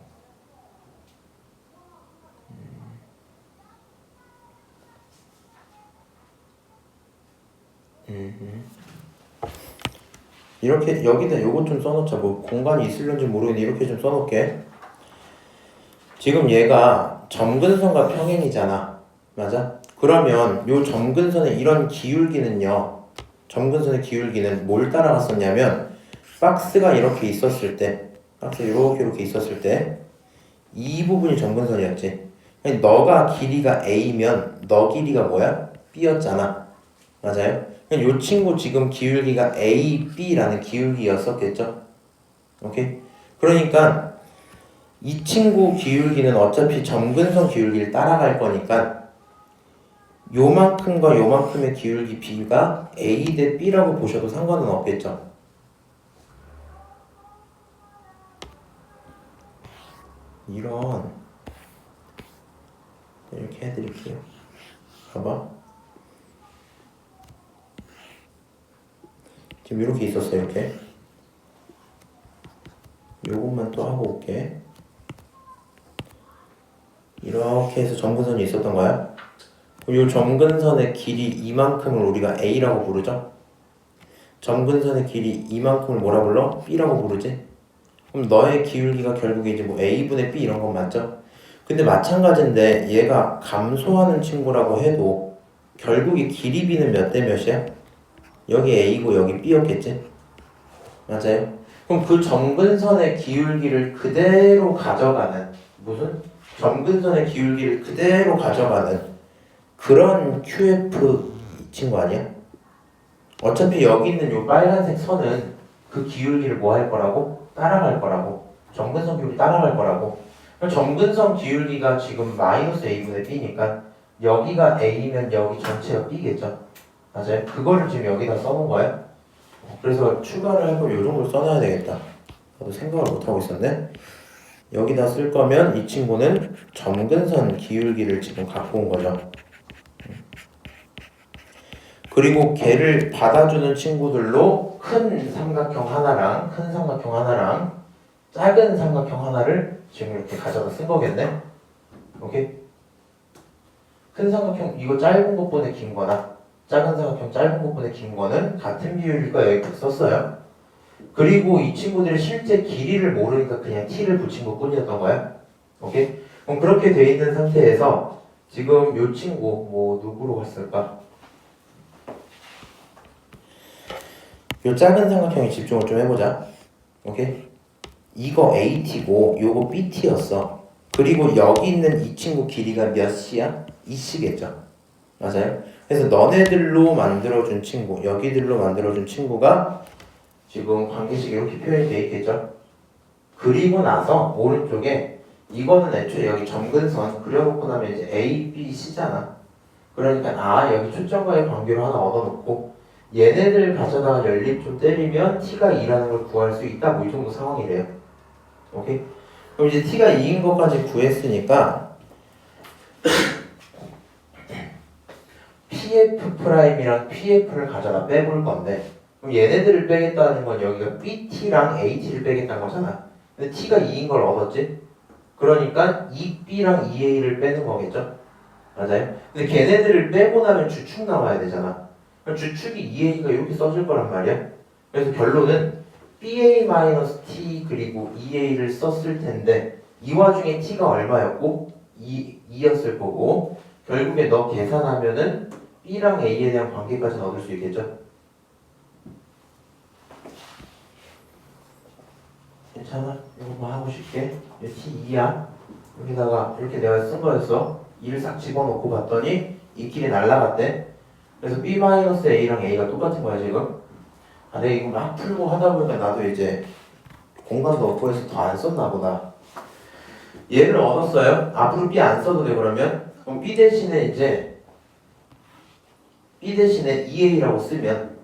이렇게 여기다 요거 좀 써놓자. 뭐 공간이 있을런지 모르겠는데 이렇게 좀 써놓을게. 지금 얘가 점근선과 평행이잖아. 맞아? 그러면 요 점근선의 이런 기울기는요. 점근선의 기울기는 뭘 따라갔었냐면 박스가 이렇게 있었을 때 박스 이렇게 있었을 때 이 부분이 점근선이었지. 너가 길이가 A면 너 길이가 뭐야? B였잖아. 맞아요? 요 친구 지금 기울기가 AB라는 기울기였었겠죠? 오케이? 그러니까 이 친구 기울기는 어차피 점근선 기울기를 따라갈 거니까 요만큼과 요만큼의 기울기 B가 A 대 B라고 보셔도 상관은 없겠죠? 이런 이렇게 해드릴게요. 봐봐. 지금 이렇게 있었어요. 이렇게 요것만 또 하고 올게. 이렇게 해서 점근선이 있었던 거야. 이 점근선의 길이 이만큼을 우리가 A라고 부르죠. 점근선의 길이 이만큼을 뭐라 불러? B라고 부르지. 그럼 너의 기울기가 결국에 이제 뭐 A분의 B 이런 건 맞죠? 근데 마찬가지인데 얘가 감소하는 친구라고 해도 결국에 길이 B는 몇 대 몇이야? 여기 A고 여기 B였겠지? 맞아요? 그럼 그 점근선의 기울기를 그대로 가져가는 무슨? 점근선의 기울기를 그대로 가져가는 그런 QF 친구 아니야? 어차피 여기 있는 요 빨간색 선은 그 기울기를 뭐 할 거라고? 따라갈 거라고. 점근선 기울기 따라갈 거라고. 그럼 점근선 기울기가 지금 마이너스 A분의 B니까 여기가 A면 여기 전체가 B겠죠? 맞아요? 그거를 지금 여기다 써놓은 거야. 그래서 추가를 할 거면 요 정도를 써놔야 되겠다. 나도 생각을 못하고 있었네. 여기다 쓸 거면 이 친구는 점근선 기울기를 지금 갖고 온 거죠. 그리고 걔를 받아주는 친구들로 큰 삼각형 하나랑 작은 삼각형 하나를 지금 이렇게 가져다 쓴 거겠네. 오케이? 큰 삼각형 이거 짧은 것보다 긴 거나 작은 삼각형 짧은 것보다 긴 거는 같은 비율일까 여기 썼어요. 그리고 이 친구들의 실제 길이를 모르니까 그냥 t를 붙인 것 뿐이었던 거야. 오케이? 그럼 그렇게 돼 있는 상태에서 지금 이 친구 뭐 누구로 갔을까? 요 작은 삼각형에 집중을 좀 해보자. 오케이? 이거 AT고 요거 BT였어. 그리고 여기 있는 이 친구 길이가 몇 C야? 2C겠죠. 맞아요? 그래서 너네들로 만들어준 친구, 여기들로 만들어준 친구가 지금 관계식 이렇게 표현이 돼 있겠죠. 그리고 나서 오른쪽에 이거는 애초에 여기 점근선 그려놓고 나면 이제 A, B, C잖아. 그러니까 여기 초점과의 관계로 하나 얻어놓고 얘네들 가져다가 연립 좀 때리면 t가 2라는 걸 구할 수 있다. 뭐 이 정도 상황이래요. 오케이? 그럼 이제 t가 2인 것까지 구했으니까 pf'이랑 pf를 가져다 빼볼 건데 그럼 얘네들을 빼겠다는 건 여기가 bt랑 at를 빼겠다는 거잖아. 근데 t가 2인 걸 얻었지? 그러니까 2b랑 2a를 빼는 거겠죠? 맞아요? 근데 걔네들을 빼고 나면 주축 나와야 되잖아. 주축이 2a가 이렇게 써질 거란 말이야. 그래서 결론은 ba-t 그리고 2a를 썼을 텐데 이 와중에 t가 얼마였고? 2였을 거고 결국에 너 계산하면은 b랑 a에 대한 관계까지 얻을 수 있겠죠? 괜찮아? 이거만 하고 싶게 t2야 여기다가 이렇게 내가 쓴 거였어. 2를 싹 집어넣고 봤더니 이 길이 날라갔대. 그래서 b-a랑 a가 똑같은 거야 지금. 내가 이거 막 풀고 하다 보니까 나도 이제 공간도 없고 해서 더 안 썼나 보다. 얘를 얻었어요. 앞으로 b 안 써도 돼 그러면. 그럼 b 대신에 이제 b 대신에 2a라고 쓰면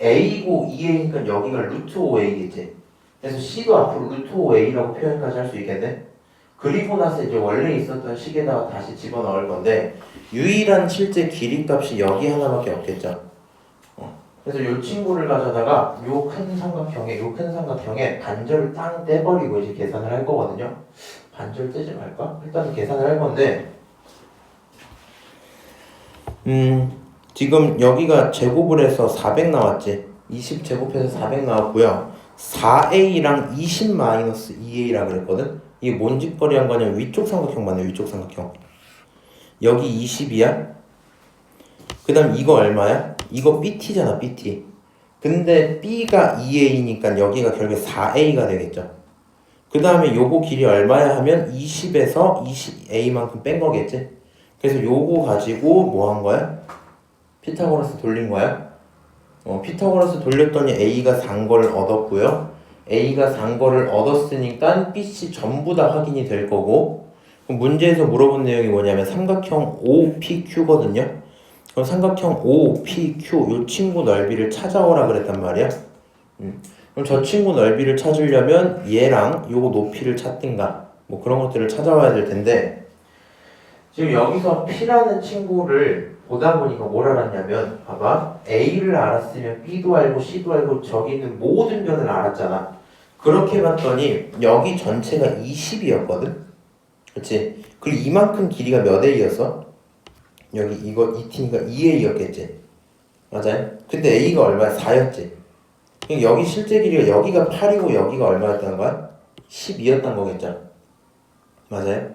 a고 2a니까 여기가 루트 5a겠지. 그래서 c도 앞으로 루트 5a라고 표현까지 할 수 있겠네. 그리고 나서 이제 원래 있었던 식에다가 다시 집어넣을 건데 유일한 실제 길이 값이 여기 하나밖에 없겠죠. 그래서 이 친구를 가져다가 요 큰 삼각형에 반절을 땅 떼버리고 이제 계산을 할 거거든요. 반절 떼지 말까? 일단 계산을 할 건데 지금 여기가 제곱을 해서 400 나왔지. 20 제곱해서 400 나왔고요. 4a랑 20-2a라 그랬거든. 이게 뭔 짓거리 한 거냐면 위쪽 삼각형 맞네. 위쪽 삼각형. 여기 20이야. 그 다음 이거 얼마야? 이거 BT잖아. BT. 근데 B가 2a니까 여기가 결국에 4a가 되겠죠. 그 다음에 요거 길이 얼마야 하면 20에서 20a만큼 뺀 거겠지. 그래서 요거 가지고 뭐 한 거야? 피타고라스 돌린 거야. 피타고라스 돌렸더니 a가 산 걸 얻었고요. a가 산 거를 얻었으니까 BC 전부 다 확인이 될 거고. 그럼 문제에서 물어본 내용이 뭐냐면 삼각형 OPQ거든요. 그럼 삼각형 OPQ 요 친구 넓이를 찾아오라 그랬단 말이야. 그럼 저 친구 넓이를 찾으려면 얘랑 요거 높이를 찾든가 뭐 그런 것들을 찾아와야 될 텐데 지금 여기서 P라는 친구를 보다 보니까 뭘 알았냐면 봐봐 A를 알았으면 B도 알고 C도 알고 저기 있는 모든 변을 알았잖아. 그렇게 봤더니 여기 전체가 20이었거든. 그치? 그리고 이만큼 길이가 몇 A였어? 여기 이거 2t니까 2A였겠지? 맞아요? 근데 A가 얼마야? 4였지? 여기 실제 길이가 여기가 8이고 여기가 얼마였다는 거야? 12였던 거겠죠? 맞아요?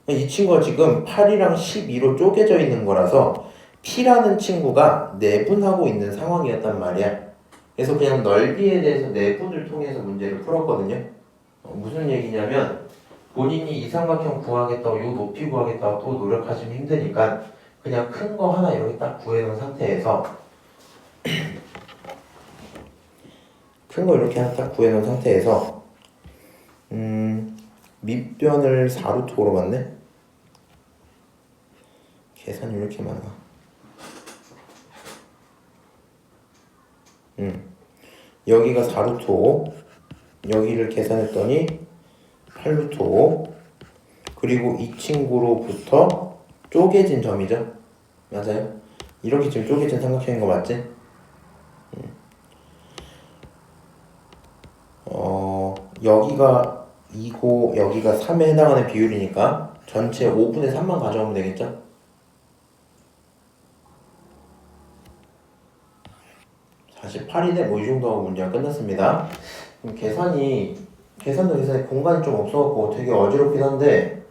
이 친구가 지금 8이랑 12로 쪼개져 있는 거라서 P라는 친구가 내분하고 있는 상황이었단 말이야. 그래서 그냥 넓이에 대해서 내분을 통해서 문제를 풀었거든요. 무슨 얘기냐면 본인이 이 삼각형 구하겠다고 요 높이 구하겠다고 또 노력하시면 힘드니까 그냥 큰 거 하나 이렇게 딱 구해놓은 상태에서 큰 거 이렇게 하나 딱 구해놓은 상태에서 밑변을 4루트로 봤네? 계산이 왜 이렇게 많아? 여기가 4루트 5 여기를 계산했더니 8루트 5 그리고 이 친구로부터 쪼개진 점이죠? 맞아요? 이렇게 지금 쪼개진 삼각형인 거 맞지? 여기가 2고 여기가 3에 해당하는 비율이니까 전체 5분의 3만 가져오면 되겠죠? 사실 8이네 뭐 이 정도 하고 문제가 끝났습니다. 계산이 공간이 좀 없어갖고 되게 어지럽긴 한데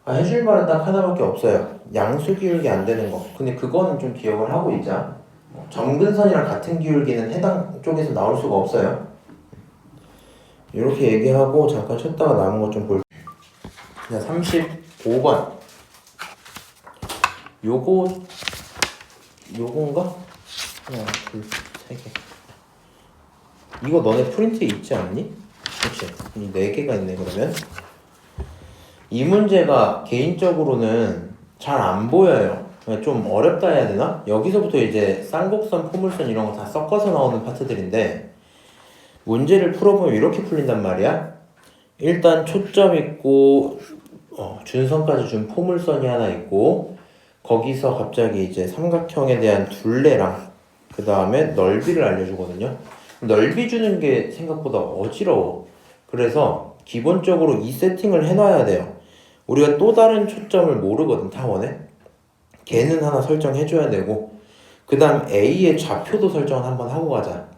해줄 말은 딱 하나밖에 없어요. 양수 기울기 안 되는 거. 근데 그거는 좀 기억을 하고 있자. 점근선이랑 같은 기울기는 해당 쪽에서 나올 수가 없어요. 이렇게 얘기하고 잠깐 쉬었다가 남은 거 좀 볼게요. 35번 요건가? 하나, 둘, 세 개. 이거 너네 프린트에 있지 않니? 그치? 이 4개가 있네 그러면. 이 문제가 개인적으로는 잘 안 보여요. 좀 어렵다 해야 되나? 여기서부터 이제 쌍곡선, 포물선 이런 거 다 섞어서 나오는 파트들인데 문제를 풀어보면 이렇게 풀린단 말이야. 일단 초점 있고 준선까지 준 포물선이 하나 있고 거기서 갑자기 이제 삼각형에 대한 둘레랑 그 다음에 넓이를 알려주거든요. 넓이 주는 게 생각보다 어지러워. 그래서 기본적으로 이 세팅을 해놔야 돼요. 우리가 또 다른 초점을 모르거든, 타원에. 걔는 하나 설정해줘야 되고 그 다음 A의 좌표도 설정을 한번 하고 가자.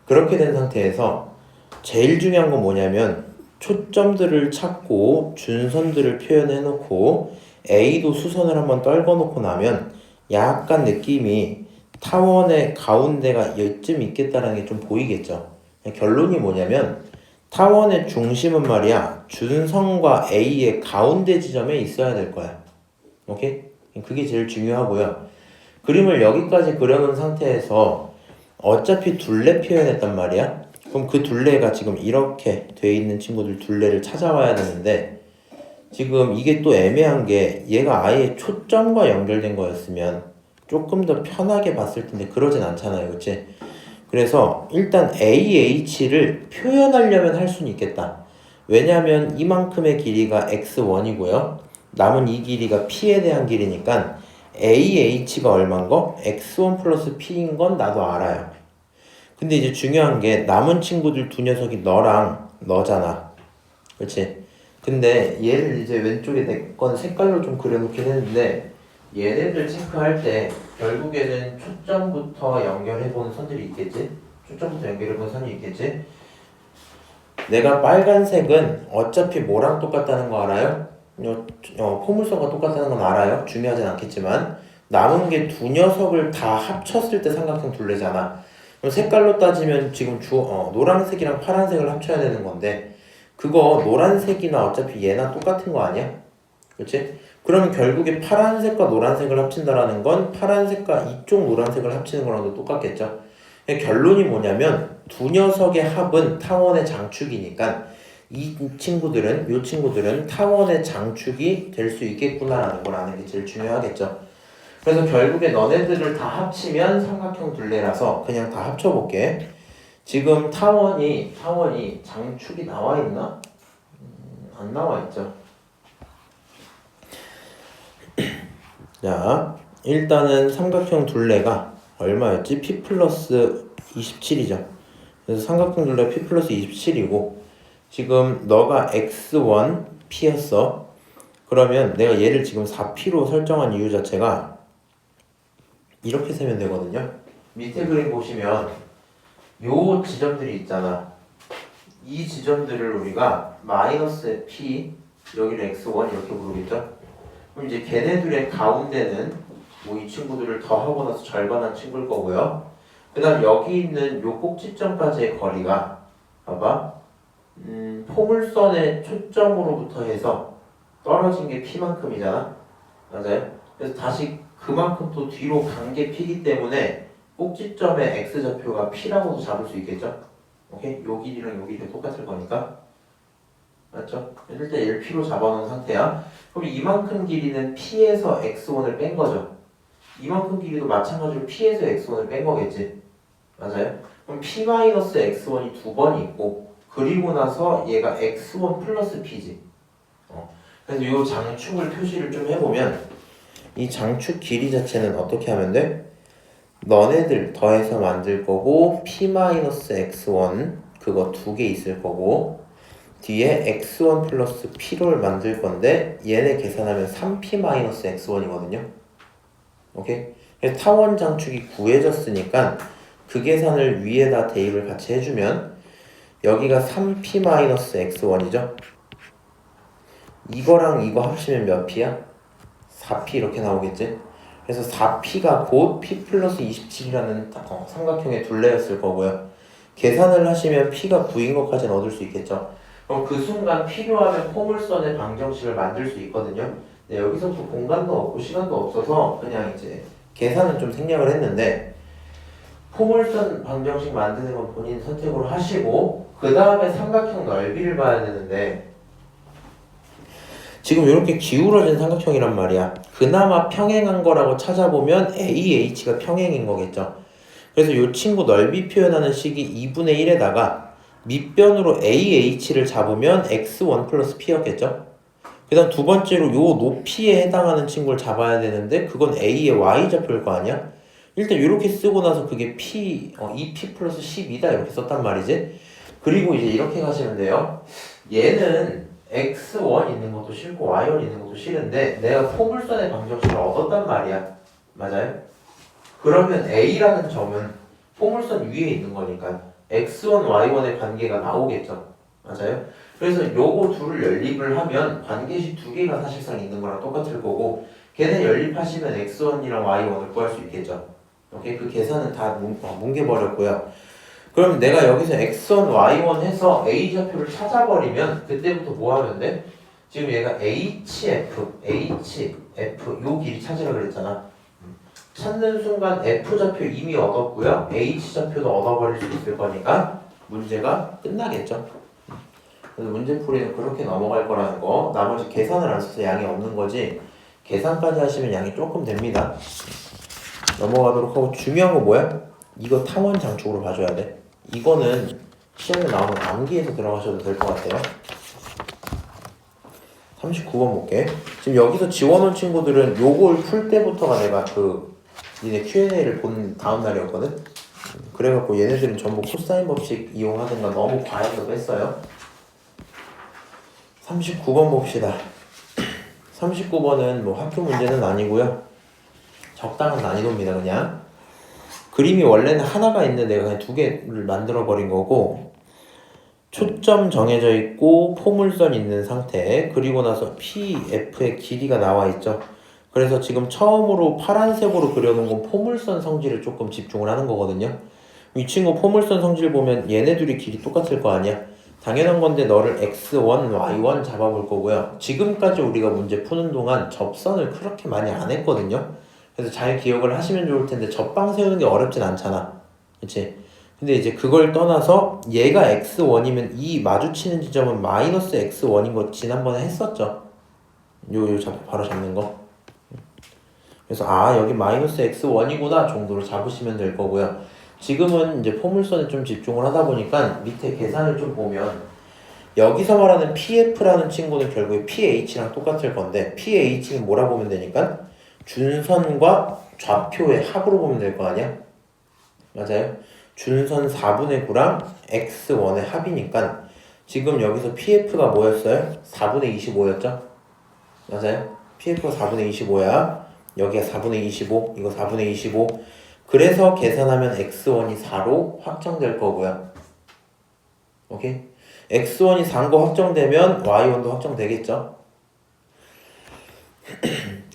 그렇게 된 상태에서 제일 중요한 건 뭐냐면 초점들을 찾고 준선들을 표현해 놓고 A도 수선을 한번 떨궈 놓고 나면 약간 느낌이 타원의 가운데가 이쯤 있겠다라는 게 좀 보이겠죠. 결론이 뭐냐면 타원의 중심은 말이야 준선과 A의 가운데 지점에 있어야 될 거야. 오케이? 그게 제일 중요하고요. 그림을 여기까지 그려놓은 상태에서 어차피 둘레 표현했단 말이야. 그럼 그 둘레가 지금 이렇게 돼 있는 친구들 둘레를 찾아와야 되는데 지금 이게 또 애매한 게 얘가 아예 초점과 연결된 거였으면 조금 더 편하게 봤을 텐데 그러진 않잖아요. 그치? 그래서 일단 AH를 표현하려면 할 수는 있겠다. 왜냐하면 이만큼의 길이가 x1이고요. 남은 이 길이가 p에 대한 길이니까 AH가 얼마인 거? x1 플러스 p인 건 나도 알아요. 근데 이제 중요한 게 남은 친구들 두 녀석이 너랑 너잖아. 그치? 근데 얘를 이제 왼쪽에 내 건 색깔로 좀 그려놓긴 했는데 얘네들 체크할 때 결국에는 초점부터 연결해보는 선들이 있겠지? 초점부터 연결해보는 선이 있겠지? 내가 빨간색은 어차피 뭐랑 똑같다는 거 알아요? 포물선과 똑같다는 건 알아요? 중요하진 않겠지만 남은 게 두 녀석을 다 합쳤을 때 삼각형 둘레잖아. 그럼 색깔로 따지면 지금 노란색이랑 파란색을 합쳐야 되는 건데 그거 노란색이나 어차피 얘나 똑같은 거 아니야? 그치? 그러면 결국에 파란색과 노란색을 합친다라는 건 파란색과 이쪽 노란색을 합치는 거랑도 똑같겠죠? 결론이 뭐냐면 두 녀석의 합은 타원의 장축이니까 이 친구들은 타원의 장축이 될 수 있겠구나라는 걸 아는 게 제일 중요하겠죠. 그래서 결국에 너네들을 다 합치면 삼각형 둘레라서 그냥 다 합쳐볼게. 지금 타원이 장축이 나와 있나? 안 나와 있죠. 자, 일단은 삼각형 둘레가 얼마였지? P 플러스 27이죠. 그래서 삼각형 둘레 P 플러스 27이고 지금 너가 x1 p였어. 그러면 내가 얘를 지금 4p로 설정한 이유 자체가 이렇게 세면 되거든요. 밑에 그림 보시면 요 지점들이 있잖아. 이 지점들을 우리가 마이너스 p, 여기를 x1 이렇게 부르겠죠. 그럼 이제 걔네들의 가운데는 뭐 이 친구들을 더하고 나서 절반한 친구일 거고요. 그 다음 여기 있는 요 꼭지점까지의 거리가 봐봐, 포물선의 초점으로부터 해서 떨어진 게 p만큼이잖아. 맞아요? 그래서 다시 그만큼 또 뒤로 간 게 p이기 때문에 꼭지점의 x좌표가 p라고도 잡을 수 있겠죠? 오케이? 요 길이랑 요 길이 똑같을 거니까. 맞죠? 일단 얘를 p로 잡아놓은 상태야. 그럼 이만큼 길이는 p에서 x1을 뺀 거죠. 이만큼 길이도 마찬가지로 p에서 x1을 뺀 거겠지. 맞아요? 그럼 p-x1이 두 번 있고, 그리고 나서 얘가 x1 플러스 p지. 그래서 이 장축을 표시를 좀 해보면, 이 장축 길이 자체는 어떻게 하면 돼? 너네들 더해서 만들 거고, p-x1 그거 두 개 있을 거고, 뒤에 x1 플러스 p를 만들 건데, 얘네 계산하면 3p-x1이거든요. 오케이? 그래서 타원 장축이 구해졌으니까 그 계산을 위에다 대입을 같이 해주면 여기가 3p-x1이죠. 이거랑 이거 합치면 몇 p야? 4p 이렇게 나오겠지. 그래서 4p가 곧 p 플러스 27이라는 삼각형의 둘레였을 거고요. 계산을 하시면 p가 9인 것까지는 얻을 수 있겠죠. 그럼 그 순간 필요하면 포물선의 방정식을 만들 수 있거든요. 네, 여기서부터 공간도 없고 시간도 없어서 그냥 이제 계산은 좀 생략을 했는데, 포물선 방정식 만드는 건 본인 선택으로 하시고 그 다음에 삼각형 넓이를 봐야 되는데, 지금 이렇게 기울어진 삼각형이란 말이야. 그나마 평행한 거라고 찾아보면 AH가 평행인 거겠죠. 그래서 이 친구 넓이 표현하는 식이 2분의 1에다가 밑변으로 AH를 잡으면 x1 플러스 p였겠죠. 그 다음 두 번째로 요 높이에 해당하는 친구를 잡아야 되는데 그건 A의 Y좌표일 거 아니야? 일단 이렇게 쓰고 나서 그게 P, 2P 플러스 10이다 이렇게 썼단 말이지. 그리고 이제 이렇게 가시면 돼요. 얘는 X1 있는 것도 싫고 Y1 있는 것도 싫은데 내가 포물선의 방정식을 얻었단 말이야. 맞아요? 그러면 A라는 점은 포물선 위에 있는 거니까 X1, Y1의 관계가 나오겠죠. 맞아요? 그래서 요거 둘을 연립을 하면 관계식 두 개가 사실상 있는 거랑 똑같을 거고, 걔네 연립하시면 x1이랑 y1을 구할 수 있겠죠. 오케이? 그 계산은 다 뭉개버렸고요. 그럼 내가 여기서 x1, y1 해서 a좌표를 찾아버리면 그때부터 뭐 하면 돼? 지금 얘가 hf, hf 요 길이 찾으라 그랬잖아. 찾는 순간 f좌표 이미 얻었고요. h좌표도 얻어버릴 수 있을 거니까 문제가 끝나겠죠. 그래서 문제풀이는 그렇게 넘어갈 거라는 거. 나머지 계산을 안 써서 양이 없는 거지, 계산까지 하시면 양이 조금 됩니다. 넘어가도록 하고, 중요한 거 뭐야? 이거 타원 장축으로 봐줘야 돼. 이거는 시험에 나오면 암기해서 들어가셔도 될 것 같아요. 39번 볼게. 지금 여기서 지워놓은 친구들은 요걸 풀 때부터가 내가 니네 Q&A를 본 다음 날이었거든. 그래갖고 얘네들은 전부 코사인 법칙 이용하든가 너무 과해서 뺐어요. 39번 봅시다. 39번은 뭐 학교 문제는 아니고요. 적당한 난이도입니다. 그냥 그림이 원래는 하나가 있는데 내가 그냥 두 개를 만들어 버린 거고, 초점 정해져 있고 포물선 있는 상태, 그리고 나서 PF의 길이가 나와 있죠. 그래서 지금 처음으로 파란색으로 그려놓은 건 포물선 성질을 조금 집중을 하는 거거든요. 이 친구 포물선 성질 보면 얘네들이 길이 똑같을 거 아니야. 당연한 건데 너를 x1, y1 잡아볼 거고요. 지금까지 우리가 문제 푸는 동안 접선을 그렇게 많이 안 했거든요. 그래서 잘 기억을 하시면 좋을 텐데 접방 세우는 게 어렵진 않잖아. 그치? 근데 이제 그걸 떠나서 얘가 x1이면 이 마주치는 지점은 마이너스 x1인 거 지난번에 했었죠. 요 바로 잡는 거. 그래서 여기 마이너스 x1이구나 정도로 잡으시면 될 거고요. 지금은 이제 포물선에 좀 집중을 하다 보니까 밑에 계산을 좀 보면, 여기서 말하는 PF라는 친구는 결국에 PH랑 똑같을 건데, PH는 뭐라 보면 되니까 준선과 좌표의 합으로 보면 될 거 아니야? 맞아요? 준선 4분의 9랑 x1의 합이니까 지금 여기서 PF가 뭐였어요? 4분의 25였죠? 맞아요? PF가 4분의 25야. 여기가 4분의 25, 이거 4분의 25. 그래서 계산하면 x1이 4로 확정될 거고요. 오케이? x1이 4인 거 확정되면 y1도 확정되겠죠?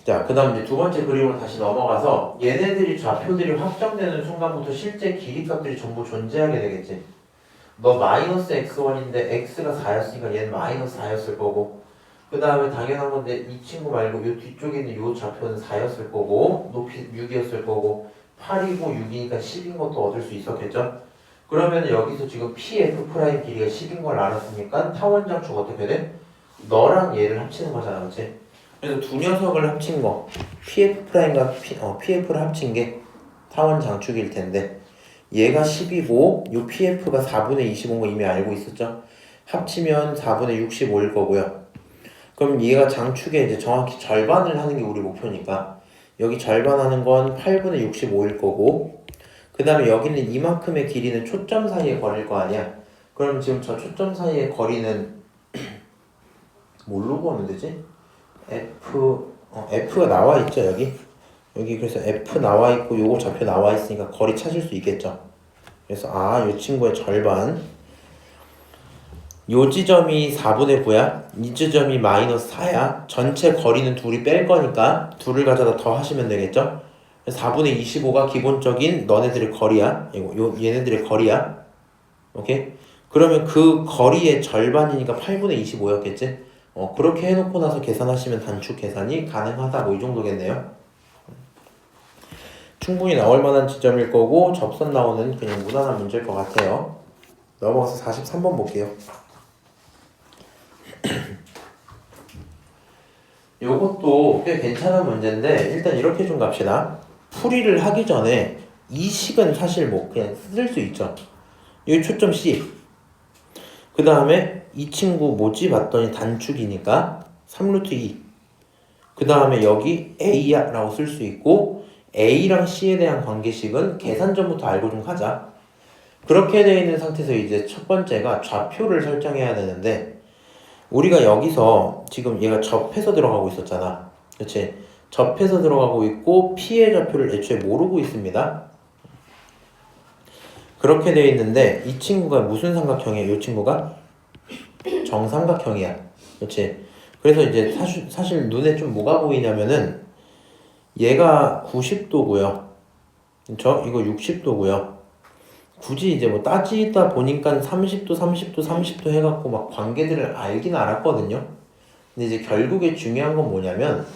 자, 그 다음 이제 두 번째 그림으로 다시 넘어가서 얘네들이 좌표들이 확정되는 순간부터 실제 길이 값들이 전부 존재하게 되겠지. 너 마이너스 x1인데 x가 4였으니까 얘는 마이너스 4였을 거고, 그 다음에 당연한 건데 이 친구 말고 요 뒤쪽에 있는 요 좌표는 4였을 거고, 높이 6이었을 거고, 8이고 6이니까 10인 것도 얻을 수 있었겠죠? 그러면 여기서 지금 PF' 길이가 10인 걸 알았으니까 타원장축 어떻게 돼? 너랑 얘를 합치는 거잖아, 그치? 그래서 두 녀석을 합친 거, PF'과 PF를 합친 게 타원장축일 텐데, 얘가 10이고 요 PF가 4분의 25인 거 이미 알고 있었죠? 합치면 4분의 65일 거고요. 그럼 얘가 장축의 이제 정확히 절반을 하는 게 우리 목표니까 여기 절반 하는 건 8분의 65일 거고, 그 다음에 여기는 이만큼의 길이는 초점 사이의 거리일 거 아니야? 그럼 지금 저 초점 사이의 거리는 뭘로 구하면 되지? F가 나와 있죠, 여기? 여기 그래서 F 나와 있고 요거 좌표 나와 있으니까 거리 찾을 수 있겠죠. 그래서 요 친구의 절반, 요 지점이 4분의 9야, 이 지점이 마이너스 4야. 전체 거리는 둘이 뺄 거니까 둘을 가져다 더 하시면 되겠죠. 4분의 25가 기본적인 너네들의 거리야. 얘네들의 거리야. 오케이? 그러면 그 거리의 절반이니까 8분의 25였겠지? 그렇게 해놓고 나서 계산하시면 단축 계산이 가능하다. 뭐 이 정도겠네요. 충분히 나올 만한 지점일 거고 접선 나오는 그냥 무난한 문제일 것 같아요. 넘어가서 43번 볼게요. 요것도 꽤 괜찮은 문제인데 일단 이렇게 좀 갑시다. 풀이를 하기 전에 이 식은 사실 뭐 그냥 쓸 수 있죠. 여기 초점 C. 그 다음에 이 친구 뭐지 봤더니 단축이니까 3루트 2. 그 다음에 여기 A야 라고 쓸 수 있고, A랑 C에 대한 관계식은 계산 전부터 알고 좀 하자. 그렇게 되어 있는 상태에서 이제 첫 번째가 좌표를 설정해야 되는데, 우리가 여기서 지금 얘가 접해서 들어가고 있었잖아. 그치? 접해서 들어가고 있고 P의 좌표를 애초에 모르고 있습니다. 그렇게 되어 있는데 이 친구가 무슨 삼각형이야? 이 친구가 정삼각형이야. 그치? 그래서 이제 사실 눈에 좀 뭐가 보이냐면은 얘가 90도고요. 그쵸? 이거 60도고요. 굳이 이제 뭐 따지다 보니까 30도, 30도, 30도 해갖고 막 관계들을 알긴 알았거든요. 근데 이제 결국에 중요한 건 뭐냐면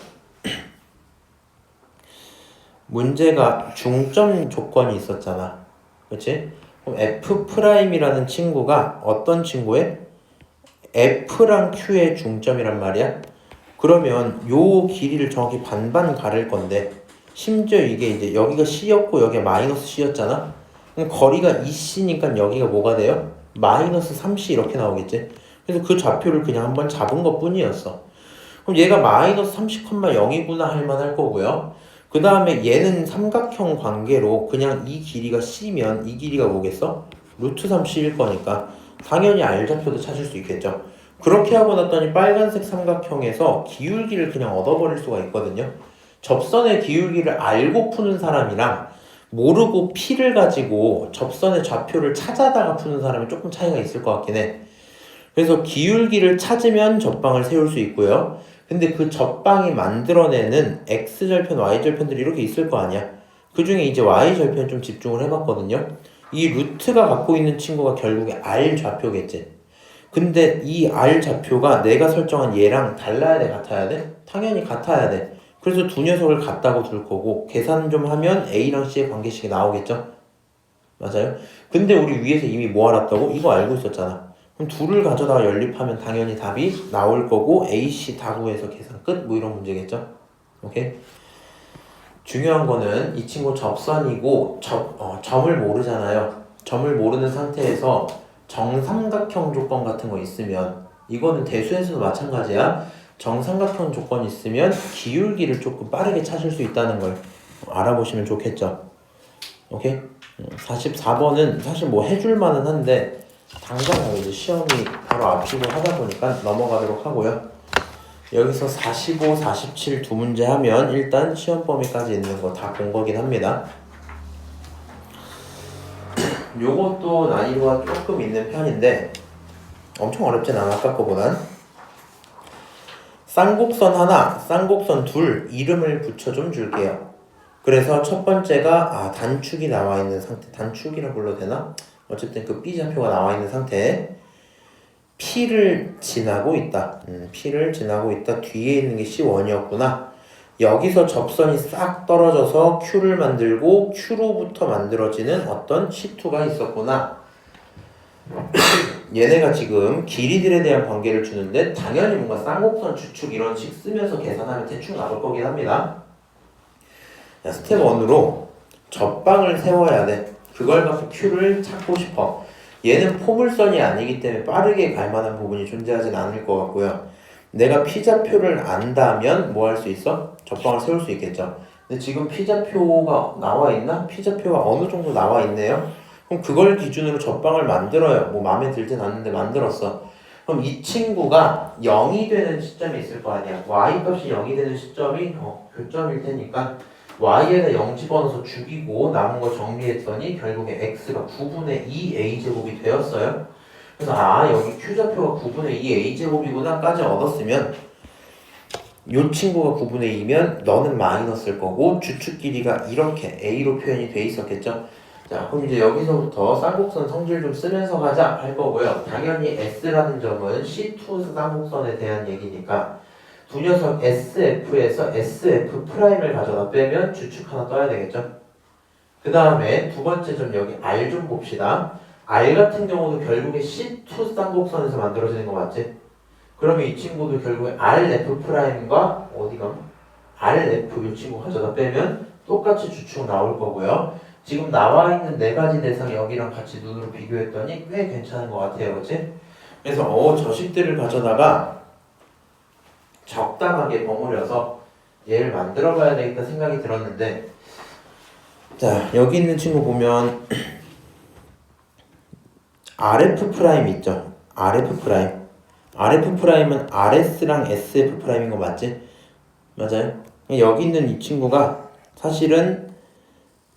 문제가 중점 조건이 있었잖아. 그치? 그럼 F'이라는 친구가 어떤 친구에? F랑 Q의 중점이란 말이야. 그러면 요 길이를 정확히 반반 가를 건데, 심지어 이게 이제 여기가 C였고 여기가 마이너스 C였잖아. 그럼 거리가 2C니까 여기가 뭐가 돼요? 마이너스 3C 이렇게 나오겠지. 그래서 그 좌표를 그냥 한번 잡은 것 뿐이었어. 그럼 얘가 마이너스 30,0이구나 할만 할 거고요. 그 다음에 얘는 삼각형 관계로 그냥 이 길이가 C면 이 길이가 뭐겠어? 루트 3C일 거니까 당연히 R좌표도 찾을 수 있겠죠. 그렇게 하고 났더니 빨간색 삼각형에서 기울기를 그냥 얻어버릴 수가 있거든요. 접선의 기울기를 알고 푸는 사람이랑 모르고 P를 가지고 접선의 좌표를 찾아다가 푸는 사람이 조금 차이가 있을 것 같긴 해. 그래서 기울기를 찾으면 접방을 세울 수 있고요. 근데 그 접방이 만들어내는 X절편, Y절편들이 이렇게 있을 거 아니야. 그 중에 이제 Y절편 좀 집중을 해봤거든요. 이 루트가 갖고 있는 친구가 결국에 R좌표겠지. 근데 이 R좌표가 내가 설정한 얘랑 달라야 돼, 같아야 돼? 당연히 같아야 돼. 그래서 두 녀석을 같다고 둘 거고 계산 좀 하면 A랑 C의 관계식이 나오겠죠? 맞아요? 근데 우리 위에서 이미 뭐 알았다고? 이거 알고 있었잖아. 그럼 둘을 가져다가 연립하면 당연히 답이 나올 거고 AC 다 구해서 계산 끝? 뭐 이런 문제겠죠? 오케이? 중요한 거는 이 친구 접선이고 점을 모르잖아요. 점을 모르는 상태에서 정삼각형 조건 같은 거 있으면, 이거는 대수에서도 마찬가지야. 정삼각형 조건이 있으면 기울기를 조금 빠르게 찾을 수 있다는 걸 알아보시면 좋겠죠. 오케이? 44번은 사실 뭐 해줄 만은 한데 당장 이제 시험이 바로 앞이고 하다 보니까 넘어가도록 하고요. 여기서 45, 47 두 문제 하면 일단 시험 범위까지 있는 거 다 본 거긴 합니다. 요것도 난이도가 조금 있는 편인데 엄청 어렵진 않아 아까 거보단. 쌍곡선 하나, 쌍곡선 둘 이름을 붙여 좀 줄게요. 그래서 첫 번째가 단축이 나와 있는 상태, 단축이라 불러도 되나? 어쨌든 그 B좌표가 나와 있는 상태에 P를 지나고 있다. P를 지나고 있다. 뒤에 있는 게 C1이었구나. 여기서 접선이 싹 떨어져서 Q를 만들고 Q로부터 만들어지는 어떤 C2가 있었구나. 얘네가 지금 길이들에 대한 관계를 주는데 당연히 뭔가 쌍곡선 주축 이런 식 쓰면서 계산하면 대충 나올 거긴 합니다. 자, 스텝 1으로 접방을 세워야 돼. 그걸 갖고 Q를 찾고 싶어. 얘는 포물선이 아니기 때문에 빠르게 갈 만한 부분이 존재하진 않을 것 같고요. 내가 P좌표를 안다면 뭐 할 수 있어? 접방을 세울 수 있겠죠. 근데 지금 P좌표가 나와 있나? P좌표가 어느 정도 나와 있네요. 그럼 그걸 기준으로 접방을 만들어요. 뭐 마음에 들진 않는데 만들었어. 그럼 이 친구가 0이 되는 시점이 있을 거 아니야. y값이 0이 되는 시점이 교점일 테니까 y에다 0 집어넣어서 죽이고 남은 거 정리했더니 결국에 x가 9분의 2 a제곱이 되었어요. 그래서 여기 q좌표가 9분의 2 a제곱이구나 까지 얻었으면 요 친구가 9분의 2면 너는 마이너스일 거고 주축 길이가 이렇게 a로 표현이 돼 있었겠죠. 자, 그럼 이제 여기서부터 쌍곡선 성질 좀 쓰면서 가자 할 거고요. 당연히 S라는 점은 C2 쌍곡선에 대한 얘기니까 두 녀석 SF에서 SF'을 가져다 빼면 주축 하나 떠야 되겠죠. 그 다음에 두 번째 점 여기 R 좀 봅시다. R 같은 경우도 결국에 C2 쌍곡선에서 만들어지는 거 맞지? 그러면 이 친구도 결국에 RF'과 어디가? RF 이 친구 가져다 빼면 똑같이 주축 나올 거고요. 지금 나와 있는 네 가지 대상 여기랑 같이 눈으로 비교했더니 꽤 괜찮은 것 같아요. 그치? 그래서 저식들을 가져다가 적당하게 버무려서 얘를 만들어 봐야 되겠다 생각이 들었는데, 자, 여기 있는 친구 보면 RF' 있죠? RF'. RF'은 RS랑 SF'인 거 맞지? 맞아요? 여기 있는 이 친구가 사실은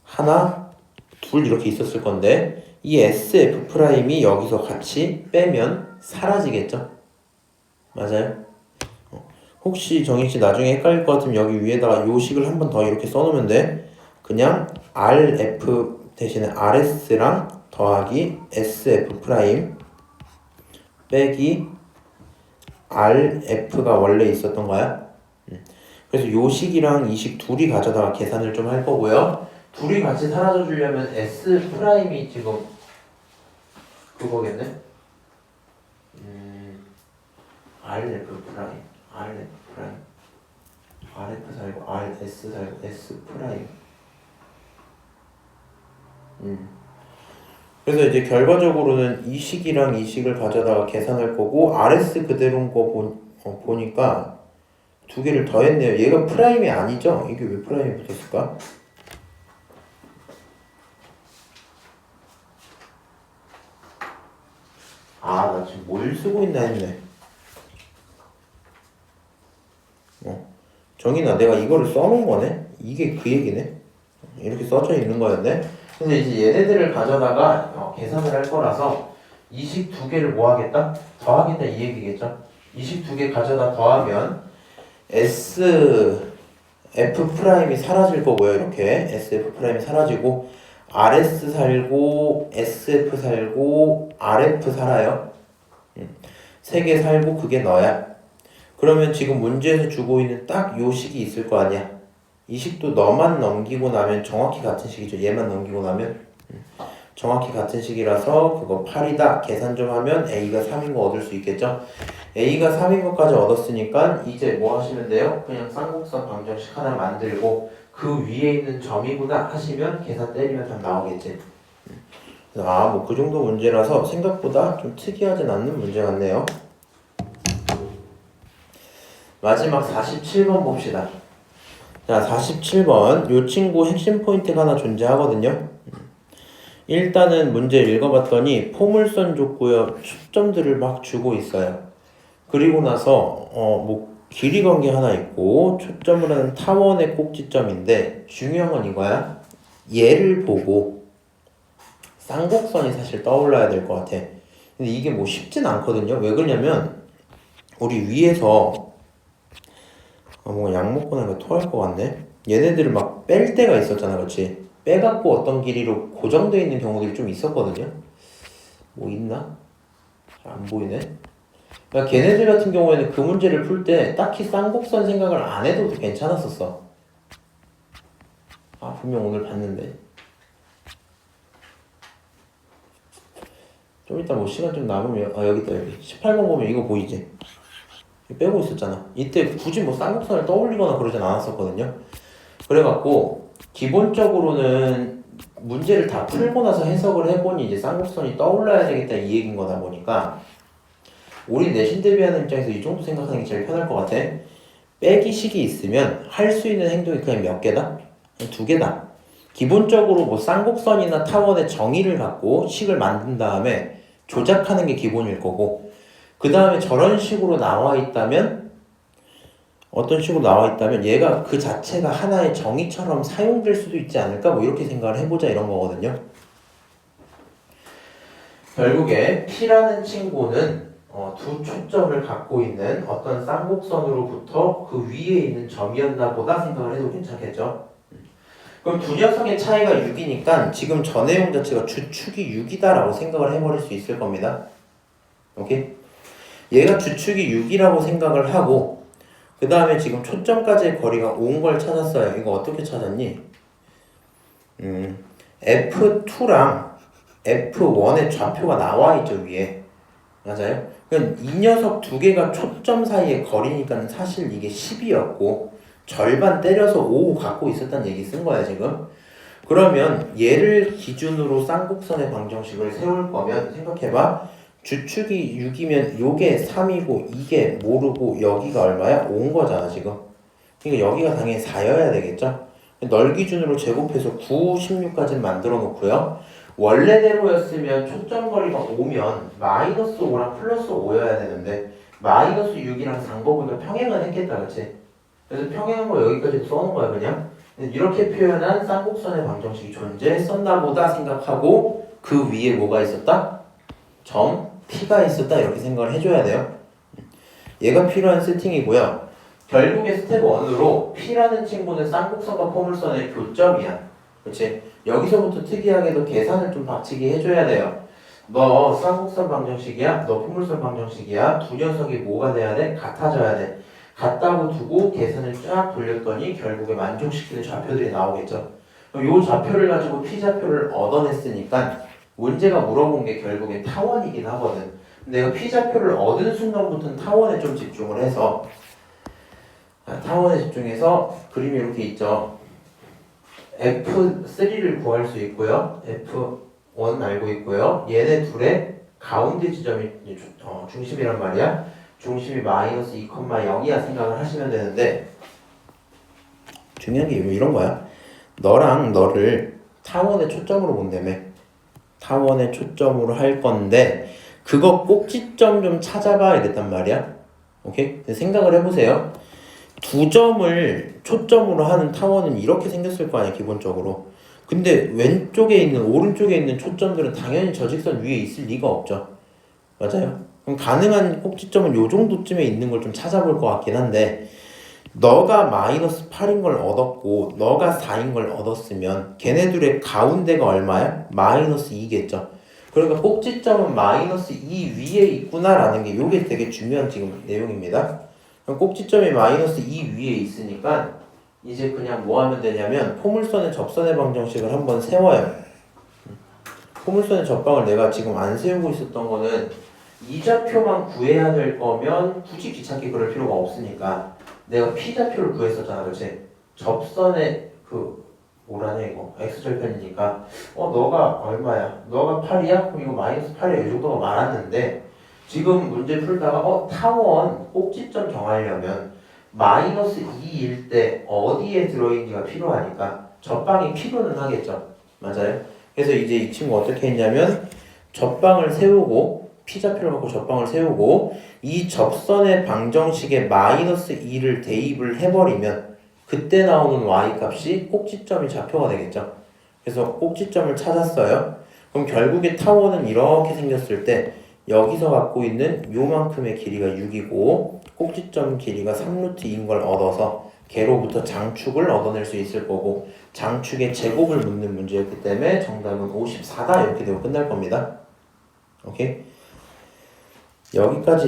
하나, 둘 이렇게 있었을 건데 이 SF'이 여기서 같이 빼면 사라지겠죠? 맞아요? 혹시 정희씨 나중에 헷갈릴 것 같으면 여기 위에다가 요식을 한 번 더 이렇게 써놓으면 돼. 그냥 RF 대신에 RS랑 더하기 SF' 빼기 RF가 원래 있었던 거야. 그래서 요식이랑 이식 둘이 가져다가 계산을 좀 할 거고요. 둘이 같이 사라져 주려면 S'이 지금 그거겠네? RF 살고 RS 살고 S'. 그래서 이제 결과적으로는 이식이랑 이식을 가져다가 계산할 거고 RS 그대로인 거 보니까 두 개를 더했네요. 얘가 프라임이 아니죠? 이게 왜 프라임이 붙었을까? 나 지금 뭘 쓰고 있나 했네. 정인아, 내가 이거를 써놓은 거네? 이게 그 얘기네? 이렇게 써져 있는 거였네? 근데 이제 얘네들을 가져다가 계산을 할 거라서 이식 두 개를 뭐 하겠다? 더하겠다 이 얘기겠죠? 이식 두 개 가져다 더하면 SF'이 사라질 거고요. 이렇게 SF'이 사라지고 RS 살고 SF 살고 RF 살아요. 세 개 살고 그게 너야. 그러면 지금 문제에서 주고 있는 딱 요 식이 있을 거 아니야. 이 식도 너만 넘기고 나면 정확히 같은 식이죠. 얘만 넘기고 나면 정확히 같은 식이라서 그거 8이다. 계산 좀 하면 A가 3인 거 얻을 수 있겠죠. A가 3인 것까지 얻었으니까 이제 뭐 하시면 돼요? 그냥 쌍곡선 방정식 하나 만들고 그 위에 있는 점이구나 하시면 계산 때리면 답 나오겠지. 뭐 그 정도 문제라서 생각보다 좀 특이하진 않는 문제 같네요. 마지막 47번 봅시다. 자, 47번 요 친구 핵심 포인트가 하나 존재하거든요. 일단은 문제를 읽어봤더니 포물선 줬고요. 초점들을 막 주고 있어요. 그리고 나서 뭐 길이 관계 하나 있고 초점을 하는 타원의 꼭지점인데 중요한 건 이거야. 얘를 보고 쌍곡선이 사실 떠올라야 될 것 같아. 근데 이게 뭐 쉽진 않거든요. 왜 그러냐면 우리 위에서 뭔가 약 먹고 나니까 토할 것 같네. 얘네들을 막 뺄 때가 있었잖아, 그렇지? 빼갖고 어떤 길이로 고정되어 있는 경우들이 좀 있었거든요. 뭐 있나? 잘 안 보이네. 그러니까 걔네들 같은 경우에는 그 문제를 풀 때 딱히 쌍곡선 생각을 안 해도 괜찮았었어. 아, 분명 오늘 봤는데. 좀 이따 뭐 시간 좀 남으면 여기 있다. 여기 18번 보면 이거 보이지? 빼고 있었잖아. 이때 굳이 뭐 쌍곡선을 떠올리거나 그러진 않았었거든요. 그래갖고 기본적으로는 문제를 다 풀고 나서 해석을 해보니 이제 쌍곡선이 떠올라야 되겠다 이 얘기인 거다 보니까 우리 내신 대비하는 입장에서 이 정도 생각하는 게 제일 편할 것 같아. 빼기식이 있으면 할 수 있는 행동이 그냥 몇 개다? 두 개다. 기본적으로 뭐 쌍곡선이나 타원의 정의를 갖고 식을 만든 다음에 조작하는 게 기본일 거고 그 다음에 저런 식으로 나와 있다면 어떤 식으로 나와 있다면 얘가 그 자체가 하나의 정의처럼 사용될 수도 있지 않을까? 뭐 이렇게 생각을 해보자 이런 거거든요. 결국에 P라는 친구는 두 초점을 갖고 있는 어떤 쌍곡선으로부터 그 위에 있는 점이었나 보다 생각을 해도 괜찮겠죠. 그럼 두 녀석의 차이가 6이니까 지금 저 내용 자체가 주축이 6이다라고 생각을 해버릴 수 있을 겁니다. 오케이? 얘가 주축이 6이라고 생각을 하고 그 다음에 지금 초점까지의 거리가 5인 걸 찾았어요. 이거 어떻게 찾았니? F2랑 F1의 좌표가 나와있죠 위에. 맞아요? 그러니까 이 녀석 두 개가 초점 사이의 거리니까 사실 이게 10이었고 절반 때려서 5 갖고 있었다는 얘기 쓴 거야 지금. 그러면 얘를 기준으로 쌍곡선의 방정식을 세울 거면 생각해봐. 주축이 6이면 요게 3이고 이게 모르고 여기가 얼마야? 5인 거잖아 지금. 그러니까 여기가 당연히 4여야 되겠죠? 널 기준으로 제곱해서 9, 16까지 만들어 놓고요. 원래대로였으면 초점 거리가 5면 마이너스 5랑 플러스 5여야 되는데 마이너스 6이랑 상거분을 평행을 했겠다 그치? 그래서 평행한 거 여기까지 써놓은 거야 그냥. 이렇게 표현한 쌍곡선의 방정식이 존재했었나 보다 생각하고 그 위에 뭐가 있었다? 점 P가 있었다 이렇게 생각을 해줘야 돼요. 얘가 필요한 세팅이고요. 결국에 스텝 1으로 P라는 친구는 쌍곡선과 포물선의 교점이야. 그치? 여기서부터 특이하게도 계산을 좀 박치기 해줘야 돼요. 너 쌍곡선 방정식이야? 너 포물선 방정식이야? 두 녀석이 뭐가 돼야 돼? 같아져야 돼. 같다고 두고 계산을 쫙 돌렸더니 결국에 만족시키는 좌표들이 나오겠죠. 그럼 이 좌표를 가지고 P좌표를 얻어냈으니까 문제가 물어본 게 결국에 타원이긴 하거든. 내가 P좌표를 얻은 순간부터는 타원에 좀 집중을 해서 타원에 집중해서 그림이 이렇게 있죠. F3를 구할 수 있고요. F1 알고 있고요. 얘네 둘의 가운데 지점이 중심이란 말이야. 중심이 마이너스 2,0이야 생각을 하시면 되는데 중요한 게 이런 거야. 너랑 너를 타원의 초점으로 본다며. 타원의 초점으로 할 건데 그거 꼭지점 좀 찾아봐 이랬단 말이야. 오케이? 생각을 해보세요. 두 점을 초점으로 하는 타원은 이렇게 생겼을 거 아니야 기본적으로. 근데 왼쪽에 있는 오른쪽에 있는 초점들은 당연히 저 직선 위에 있을 리가 없죠. 맞아요? 그럼 가능한 꼭지점은 요 정도쯤에 있는 걸 좀 찾아볼 것 같긴 한데 너가 마이너스 8인 걸 얻었고 너가 4인 걸 얻었으면 걔네들의 가운데가 얼마야? 마이너스 2겠죠. 그러니까 꼭지점은 마이너스 2 위에 있구나라는 게 요게 되게 중요한 지금 내용입니다. 그럼 꼭지점이 마이너스 2 위에 있으니까 이제 그냥 뭐 하면 되냐면 포물선의 접선의 방정식을 한번 세워요. 포물선의 접방을 내가 지금 안 세우고 있었던 거는 이 좌표만 구해야 될 거면 굳이 귀찮게 그럴 필요가 없으니까 내가 P좌표를 구했었잖아 그치? 접선의 뭐라냐 이거 X절편이니까 너가 얼마야? 너가 8이야? 그럼 이거 마이너스 8이야 이 정도가 많았는데 지금 문제 풀다가 타원 꼭지점 정하려면 마이너스 2일 때 어디에 들어있는지가 필요하니까 접방이 필요는 하겠죠. 맞아요? 그래서 이제 이 친구 어떻게 했냐면 접방을 세우고 P좌표를 갖고 접방을 세우고 이 접선의 방정식에 마이너스 2를 대입을 해버리면 그때 나오는 y 값이 꼭지점이 좌표가 되겠죠. 그래서 꼭지점을 찾았어요. 그럼 결국에 타원은 이렇게 생겼을 때 여기서 갖고 있는 요만큼의 길이가 6이고 꼭지점 길이가 3루트인 걸 얻어서 걔로부터 장축을 얻어낼 수 있을 거고 장축의 제곱을 묻는 문제였기 때문에 정답은 54다 이렇게 되고 끝날 겁니다. 오케이? 여기까지